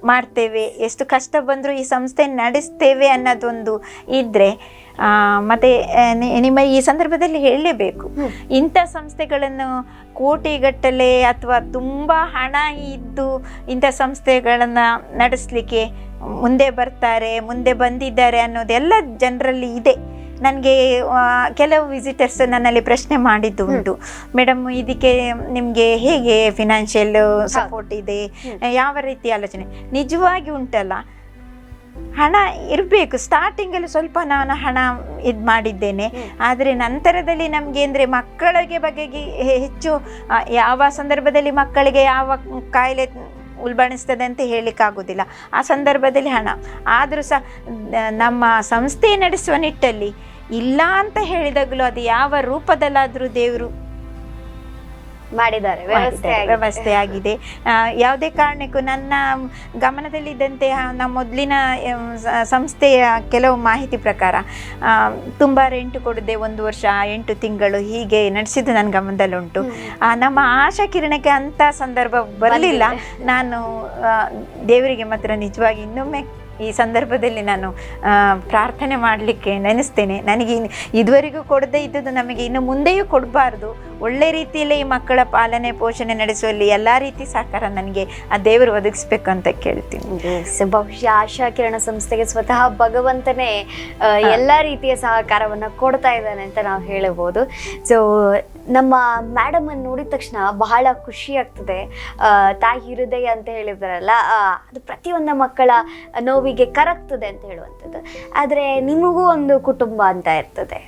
ಮಾಡ್ತೇವೆ, ಎಷ್ಟು ಕಷ್ಟ ಬಂದರೂ ಈ ಸಂಸ್ಥೆ ನಡೆಸ್ತೇವೆ ಅನ್ನೋದೊಂದು ಇದ್ದರೆ, ಮತ್ತು ನಿಮ್ಮ ಈ ಸಂದರ್ಭದಲ್ಲಿ ಹೇಳಲೇಬೇಕು, ಇಂಥ ಸಂಸ್ಥೆಗಳನ್ನು ಕೋಟಿಗಟ್ಟಲೆ ಅಥವಾ ತುಂಬ ಹಣ ಇದ್ದು ಇಂಥ ಸಂಸ್ಥೆಗಳನ್ನು ನಡೆಸಲಿಕ್ಕೆ ಮುಂದೆ ಬರ್ತಾರೆ, ಮುಂದೆ ಬಂದಿದ್ದಾರೆ ಅನ್ನೋದೆಲ್ಲ ಜನರಲ್ಲಿ ಇದೆ. ನನಗೆ ಕೆಲವು ವಿಸಿಟರ್ಸ್ ನನ್ನಲ್ಲಿ ಪ್ರಶ್ನೆ ಮಾಡಿದ್ದು ಉಂಟು, ಮೇಡಮ್ ಇದಕ್ಕೆ ನಿಮಗೆ ಹೇಗೆ ಫಿನಾನ್ಷಿಯಲ್ ಸಪೋರ್ಟ್ ಇದೆ, ಯಾವ ರೀತಿ ಆಲೋಚನೆ? ನಿಜವಾಗಿ ಉಂಟಲ್ಲ, ಹಣ ಇರಬೇಕು. ಸ್ಟಾರ್ಟಿಂಗಲ್ಲಿ ಸ್ವಲ್ಪ ನಾನು ಹಣ ಇದು ಮಾಡಿದ್ದೇನೆ, ಆದರೆ ನಂತರದಲ್ಲಿ ನಮಗೆ ಅಂದರೆ ಮಕ್ಕಳಿಗೆ ಬಗೆಗೆ ಹೆಚ್ಚು ಯಾವ ಸಂದರ್ಭದಲ್ಲಿ ಮಕ್ಕಳಿಗೆ ಯಾವ ಕಾಯಿಲೆ ಉಲ್ಬಣಿಸ್ತದೆ ಅಂತ ಹೇಳಲಿಕ್ಕಾಗೋದಿಲ್ಲ, ಆ ಸಂದರ್ಭದಲ್ಲಿ ಹಣ. ಆದರೂ ಸಹ ನಮ್ಮ ಸಂಸ್ಥೆ ನಡೆಸುವ ನಿಟ್ಟಲ್ಲಿ ಇಲ್ಲ ಅಂತ ಹೇಳಿದಾಗಲೂ ಅದು ಯಾವ ರೂಪದಲ್ಲಾದರೂ ದೇವರು ಮಾಡಿದ್ದಾರೆ, ವ್ಯವಸ್ಥೆ ಆಗಿದೆ. ಯಾವುದೇ ಕಾರಣಕ್ಕೂ ನನ್ನ ಗಮನದಲ್ಲಿದ್ದಂತೆ ನಮ್ಮ ಮೊದಲಿನ ಸಂಸ್ಥೆಯ ಕೆಲವು ಮಾಹಿತಿ ಪ್ರಕಾರ ತುಂಬ ರೆಂಟ್ ಕೊಡದೆ 1 ವರ್ಷ 8 ತಿಂಗಳು ಹೀಗೆ ನಡೆಸಿದ್ದು ನನ್ನ ಗಮನದಲ್ಲುಂಟು. ನಮ್ಮ ಆಶಾ ಕಿರಣಕ್ಕೆ ಅಂಥ ಸಂದರ್ಭ ಬರಲಿಲ್ಲ. ನಾನು ದೇವರಿಗೆ ಮಾತ್ರ ನಿಜವಾಗಿ ಇನ್ನೊಮ್ಮೆ ಈ ಸಂದರ್ಭದಲ್ಲಿ ನಾನು ಪ್ರಾರ್ಥನೆ ಮಾಡಲಿಕ್ಕೆ ನೆನೆಸ್ತೇನೆ. ನನಗೆ ಇದುವರೆಗೂ ಕೊಡದೇ ಇದ್ದದ್ದು ನಮಗೆ ಇನ್ನು ಮುಂದೆಯೂ ಕೊಡಬಾರ್ದು. ಒಳ್ಳೆ ರೀತಿಯಲ್ಲಿ ಈ ಮಕ್ಕಳ ಪಾಲನೆ ಪೋಷಣೆ ನಡೆಸುವಲ್ಲಿ ಎಲ್ಲ ರೀತಿ ಸಹಕಾರ ನನಗೆ ಆ ದೇವರು ಒದಗಿಸ್ಬೇಕು ಅಂತ ಕೇಳ್ತೀನಿ. ಬಹುಶಃ ಆಶಾ ಕಿರಣ ಸಂಸ್ಥೆಗೆ ಸ್ವತಃ ಭಗವಂತನೇ ಎಲ್ಲ ರೀತಿಯ ಸಹಕಾರವನ್ನು ಕೊಡ್ತಾ ಇದ್ದಾನೆ ಅಂತ ನಾವು ಹೇಳಬಹುದು. ಸೊ ನಮ್ಮ ಮೇಡಮ್ ಅನ್ನು ನೋಡಿದ ತಕ್ಷಣ ಬಹಳ ಖುಷಿ ಆಗ್ತದೆ. ತಾಯಿ ಹೃದಯ ಅಂತ ಹೇಳಿದ್ರಲ್ಲ, ಅದು ಪ್ರತಿಯೊಂದು ಮಕ್ಕಳ ನೋವಿಗೆ ಕರಗ್ತದೆ ಅಂತ ಹೇಳುವಂಥದ್ದು. ಆದರೆ ನಿಮಗೂ ಒಂದು ಕುಟುಂಬ ಅಂತ ಇರ್ತದೆ.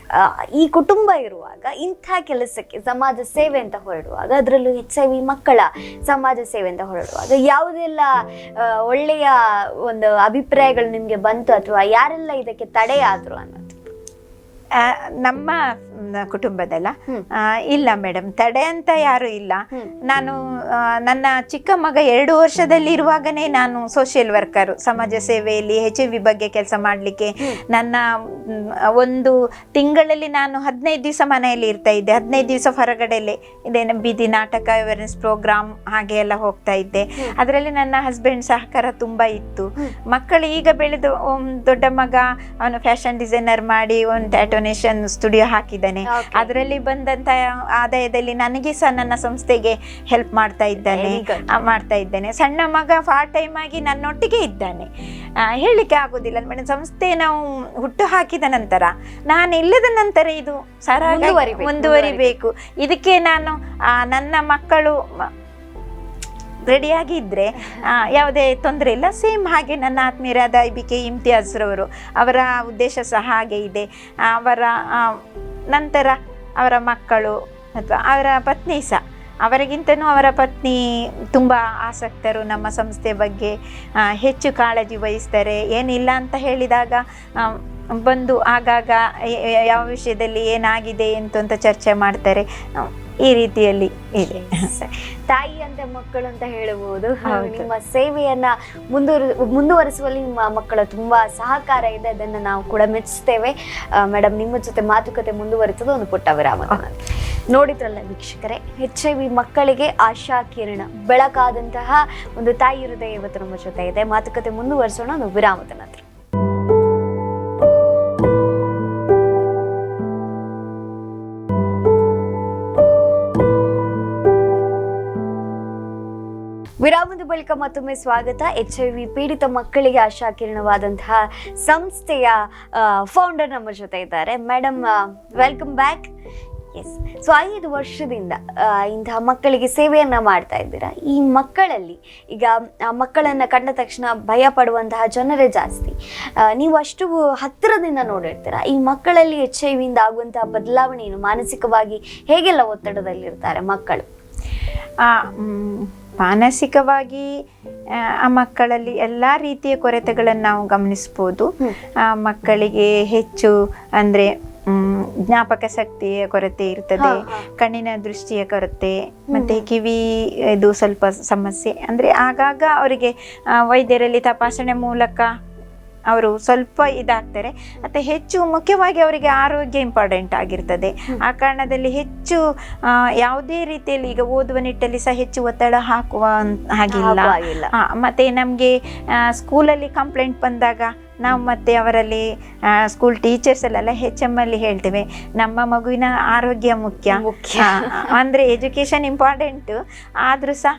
ಈ ಕುಟುಂಬ ಇರುವಾಗ ಇಂಥ ಕೆಲಸಕ್ಕೆ ಸಮಾಜ ಸೇವೆ ಅಂತ ಹೊರಡುವಾಗ, ಅದರಲ್ಲೂ HIV ಮಕ್ಕಳ ಸಮಾಜ ಸೇವೆ ಅಂತ ಹೊರಡುವಾಗ ಯಾವುದೆಲ್ಲ ಒಳ್ಳೆಯ ಒಂದು ಅಭಿಪ್ರಾಯಗಳು ನಿಮಗೆ ಬಂತು, ಅಥವಾ ಯಾರೆಲ್ಲ ಇದಕ್ಕೆ ತಡೆಯಾದ್ರು ಅನ್ನೋದು? ನಮ್ಮ ಕುಟುಂಬದಲ್ಲ, ಇಲ್ಲ ಮೇಡಮ್, ತಡೆ ಅಂತ ಯಾರು ಇಲ್ಲ. ನಾನು ನನ್ನ ಚಿಕ್ಕ ಮಗ 2 ವರ್ಷದಲ್ಲಿ ಇರುವಾಗನೇ ನಾನು ಸೋಷಿಯಲ್ ವರ್ಕರು, ಸಮಾಜ ಸೇವೆಯಲ್ಲಿ HIV ಬಗ್ಗೆ ಕೆಲಸ ಮಾಡಲಿಕ್ಕೆ ನನ್ನ ಒಂದು ತಿಂಗಳಲ್ಲಿ ನಾನು 15 ದಿವಸ ಮನೆಯಲ್ಲಿ ಇರ್ತಾ ಇದ್ದೆ, 15 ದಿವಸ ಹೊರಗಡೆಯಲ್ಲೇ ಇದೇನು ಬೀದಿ ನಾಟಕ, ಅವೇರ್ನೆಸ್ ಪ್ರೋಗ್ರಾಮ್ ಹಾಗೆ ಎಲ್ಲ ಹೋಗ್ತಾ ಇದ್ದೆ. ಅದರಲ್ಲಿ ನನ್ನ ಹಸ್ಬೆಂಡ್ ಸಹಕಾರ ತುಂಬ ಇತ್ತು. ಮಕ್ಕಳು ಈಗ ಬೆಳೆದು ದೊಡ್ಡ ಮಗ ಅವನು ಫ್ಯಾಷನ್ ಡಿಸೈನರ್ ಮಾಡಿ ಒಂದು ಟ್ಯಾಟೋನೇಷನ್ ಸ್ಟುಡಿಯೋ ಹಾಕಿದ್ದಾನೆ. ಅದರಲ್ಲಿ ಬಂದಂತ ಆದಾಯದಲ್ಲಿ ನನಗೆ ಸಹ ನನ್ನ ಸಂಸ್ಥೆಗೆ ಹೆಲ್ಪ್ ಮಾಡ್ತಾ ಇದ್ದೇನೆ. ಸಣ್ಣ ಮಗ ಪಾರ್ಟ್ ಟೈಮ್ ಆಗಿ ನನ್ನೊಟ್ಟಿಗೆ ಇದ್ದಾನೆ. ಹೇಳಲಿಕ್ಕೆ ಆಗೋದಿಲ್ಲ ಮೇಡಮ್, ಸಂಸ್ಥೆ ನಾವು ಹುಟ್ಟು ಹಾಕಿದ ನಂತರ, ನಾನು ಇಲ್ಲದ ನಂತರ ಇದು ಸರಾಗವಾಗಿ ಮುಂದುವರಿಬೇಕು. ಇದಕ್ಕೆ ನಾನು ನನ್ನ ಮಕ್ಕಳು ರೆಡಿಯಾಗಿ ಇದ್ದರೆ ಯಾವುದೇ ತೊಂದರೆ ಇಲ್ಲ. ಸೇಮ್ ಹಾಗೆ ನನ್ನ ಆತ್ಮೀಯರಾದ IBK ಇಮ್ತಿಯಾಜ್ರವರು, ಅವರ ಉದ್ದೇಶ ಸಹ ಹಾಗೆ ಇದೆ. ಅವರ ನಂತರ ಅವರ ಮಕ್ಕಳು ಅಥವಾ ಅವರ ಪತ್ನಿ ಸಹ, ಅವರಿಗಿಂತನೂ ಅವರ ಪತ್ನಿ ತುಂಬ ಆಸಕ್ತರು, ನಮ್ಮ ಸಂಸ್ಥೆ ಬಗ್ಗೆ ಹೆಚ್ಚು ಕಾಳಜಿ ವಹಿಸ್ತಾರೆ. ಏನಿಲ್ಲ ಅಂತ ಹೇಳಿದಾಗ ಬಂದು ಆಗಾಗ ಯಾವ ವಿಷಯದಲ್ಲಿ ಏನಾಗಿದೆ ಅಂತ ಚರ್ಚೆ ಮಾಡ್ತಾರೆ. ಈ ರೀತಿಯಲ್ಲಿ ಇದೆ. ತಾಯಿ ಅಂತ ಮಕ್ಕಳು ಅಂತ ಹೇಳಬಹುದು. ನಿಮ್ಮ ಸೇವೆಯನ್ನ ಮುಂದುವರಿಸುವಲ್ಲಿ ನಿಮ್ಮ ಮಕ್ಕಳ ತುಂಬಾ ಸಹಕಾರ ಇದೆ, ಅದನ್ನು ನಾವು ಕೂಡ ಮೆಚ್ಚಿಸ್ತೇವೆ. ಮೇಡಮ್, ನಿಮ್ಮ ಜೊತೆ ಮಾತುಕತೆ ಮುಂದುವರಿಸೋದು ಒಂದು ಪುಟ್ಟ ವಿರಾಮ. ನೋಡಿದ್ರಲ್ಲ ವೀಕ್ಷಕರೇ, HIV ಮಕ್ಕಳಿಗೆ ಆಶಾ ಕಿರಣ, ಬೆಳಕಾದಂತಹ ಒಂದು ತಾಯಿ ಹೃದಯ ಇವತ್ತು ನಮ್ಮ ಜೊತೆ ಇದೆ. ಮಾತುಕತೆ ಮುಂದುವರಿಸೋಣ ಒಂದು ವಿರಾಮದ ನಂತರ. ವಿರಾಮದ ಬಳಿಕ ಮತ್ತೊಮ್ಮೆ ಸ್ವಾಗತ. HIV ಪೀಡಿತ ಮಕ್ಕಳಿಗೆ ಆಶಾ ಕಿರಣವಾದಂತಹ ಸಂಸ್ಥೆಯ ಫೌಂಡರ್ ನಮ್ಮ ಜೊತೆ ಇದ್ದಾರೆ. Madam, welcome back. Yes, so 5 ವರ್ಷದಿಂದ ಇಂತಹ ಮಕ್ಕಳಿಗೆ ಸೇವೆಯನ್ನ ಮಾಡ್ತಾ ಇದ್ದೀರಾ. ಈ ಮಕ್ಕಳಲ್ಲಿ ಈಗ ಮಕ್ಕಳನ್ನ ಕಂಡ ತಕ್ಷಣ ಭಯ ಪಡುವಂತಹ ಜನರೇ ಜಾಸ್ತಿ. ನೀವು ಅಷ್ಟು ಹತ್ತಿರದಿಂದ ನೋಡಿರ್ತೀರಾ. ಈ ಮಕ್ಕಳಲ್ಲಿ HIV ಇಂದ ಆಗುವಂತಹ ಬದಲಾವಣೆ ಏನು? ಮಾನಸಿಕವಾಗಿ ಹೇಗೆಲ್ಲ ಒತ್ತಡದಲ್ಲಿರ್ತಾರೆ ಮಕ್ಕಳು? ಮಾನಸಿಕವಾಗಿ ಆ ಮಕ್ಕಳಲ್ಲಿ ಎಲ್ಲ ರೀತಿಯ ಕೊರತೆಗಳನ್ನು ನಾವು ಗಮನಿಸ್ಬೋದು. ಮಕ್ಕಳಿಗೆ ಹೆಚ್ಚು ಅಂದರೆ ಜ್ಞಾಪಕ ಶಕ್ತಿಯ ಕೊರತೆ ಇರ್ತದೆ, ಕಣ್ಣಿನ ದೃಷ್ಟಿಯ ಕೊರತೆ, ಮತ್ತು ಕಿವಿ ಇದು ಸ್ವಲ್ಪ ಸಮಸ್ಯೆ. ಅಂದರೆ ಆಗಾಗ ಅವರಿಗೆ ವೈದ್ಯರಲ್ಲಿ ತಪಾಸಣೆ ಮೂಲಕ ಅವರು ಸ್ವಲ್ಪ ಇದಾಗ್ತಾರೆ. ಮತ್ತು ಹೆಚ್ಚು ಮುಖ್ಯವಾಗಿ ಅವರಿಗೆ ಆರೋಗ್ಯ ಇಂಪಾರ್ಟೆಂಟ್ ಆಗಿರ್ತದೆ. ಆ ಕಾರಣದಲ್ಲಿ ಹೆಚ್ಚು ಯಾವುದೇ ರೀತಿಯಲ್ಲಿ ಈಗ ಓದುವ ನಿಟ್ಟಲ್ಲಿ ಸಹ ಹೆಚ್ಚು ಒತ್ತಡ ಹಾಕುವ ಹಾಗಿಲ್ಲ. ಮತ್ತು ನಮಗೆ ಸ್ಕೂಲಲ್ಲಿ ಕಂಪ್ಲೇಂಟ್ ಬಂದಾಗ ನಾವು ಮತ್ತೆ ಅವರಲ್ಲಿ ಸ್ಕೂಲ್ ಟೀಚರ್ಸಲ್ಲೆಲ್ಲ HM ಅಲ್ಲಿ ಹೇಳ್ತೇವೆ, ನಮ್ಮ ಮಗುವಿನ ಆರೋಗ್ಯ ಮುಖ್ಯ ಅಂದರೆ ಎಜುಕೇಷನ್ ಇಂಪಾರ್ಟೆಂಟು, ಆದರೂ ಸಹ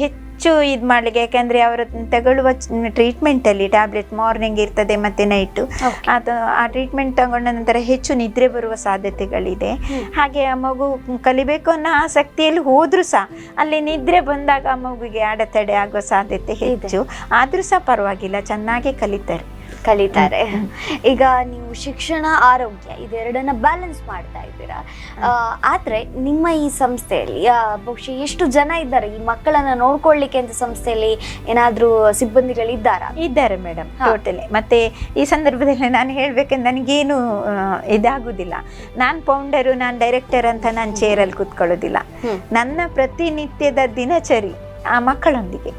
ಹೆಚ್ಚು ಇದು ಮಾಡಲಿಕ್ಕೆ, ಯಾಕೆಂದರೆ ಅವರು ತಗೊಳ್ಳುವ ಟ್ರೀಟ್ಮೆಂಟಲ್ಲಿ ಟ್ಯಾಬ್ಲೆಟ್ ಮಾರ್ನಿಂಗ್ ಇರ್ತದೆ ಮತ್ತು ನೈಟು, ಅದು ಆ ಟ್ರೀಟ್ಮೆಂಟ್ ತಗೊಂಡ ನಂತರ ಹೆಚ್ಚು ನಿದ್ರೆ ಬರುವ ಸಾಧ್ಯತೆಗಳಿದೆ. ಹಾಗೆ ಆ ಮಗು ಕಲಿಬೇಕು ಅನ್ನೋ ಆಸಕ್ತಿಯಲ್ಲಿ ಹೋದರೂ ಸಹ ಅಲ್ಲಿ ನಿದ್ರೆ ಬಂದಾಗ ಆ ಮಗುವಿಗೆ ಅಡೆತಡೆ ಆಗುವ ಸಾಧ್ಯತೆ ಹೆಚ್ಚು. ಆದರೂ ಸಹ ಪರವಾಗಿಲ್ಲ, ಚೆನ್ನಾಗಿ ಕಲಿತಾರೆ. ಈಗ ನೀವು ಶಿಕ್ಷಣ, ಆರೋಗ್ಯ ಇದೆರಡನ್ನ ಬ್ಯಾಲೆನ್ಸ್ ಮಾಡ್ತಾ ಇದ್ದೀರಾ. ಆದ್ರೆ ನಿಮ್ಮ ಈ ಸಂಸ್ಥೆಯಲ್ಲಿ ಬಹುಶಃ ಎಷ್ಟು ಜನ ಇದ್ದಾರೆ ಈ ಮಕ್ಕಳನ್ನ ನೋಡ್ಕೊಳ್ಳಿಕ್ಕೆ ಅಂತ? ಸಂಸ್ಥೆಯಲ್ಲಿ ಏನಾದ್ರೂ ಸಿಬ್ಬಂದಿಗಳಿದ್ದಾರಾ? ಇದ್ದಾರೆ ಮೇಡಮ್, ಟೋಟಲಿ. ಮತ್ತೆ ಈ ಸಂದರ್ಭದಲ್ಲಿ ನಾನು ಹೇಳ್ಬೇಕಂದ್ರೆ ನನಗೇನು ಇದಾಗುದಿಲ್ಲ. ನಾನು ಫೌಂಡರು, ನಾನು ಡೈರೆಕ್ಟರ್ ಅಂತ ನಾನು ಚೇರಲ್ಲಿ ಕೂತ್ಕೊಳ್ಳೋದಿಲ್ಲ. ನನ್ನ ಪ್ರತಿನಿತ್ಯದ ದಿನಚರಿ ಆ ಮಕ್ಕಳೊಂದಿಗೆ,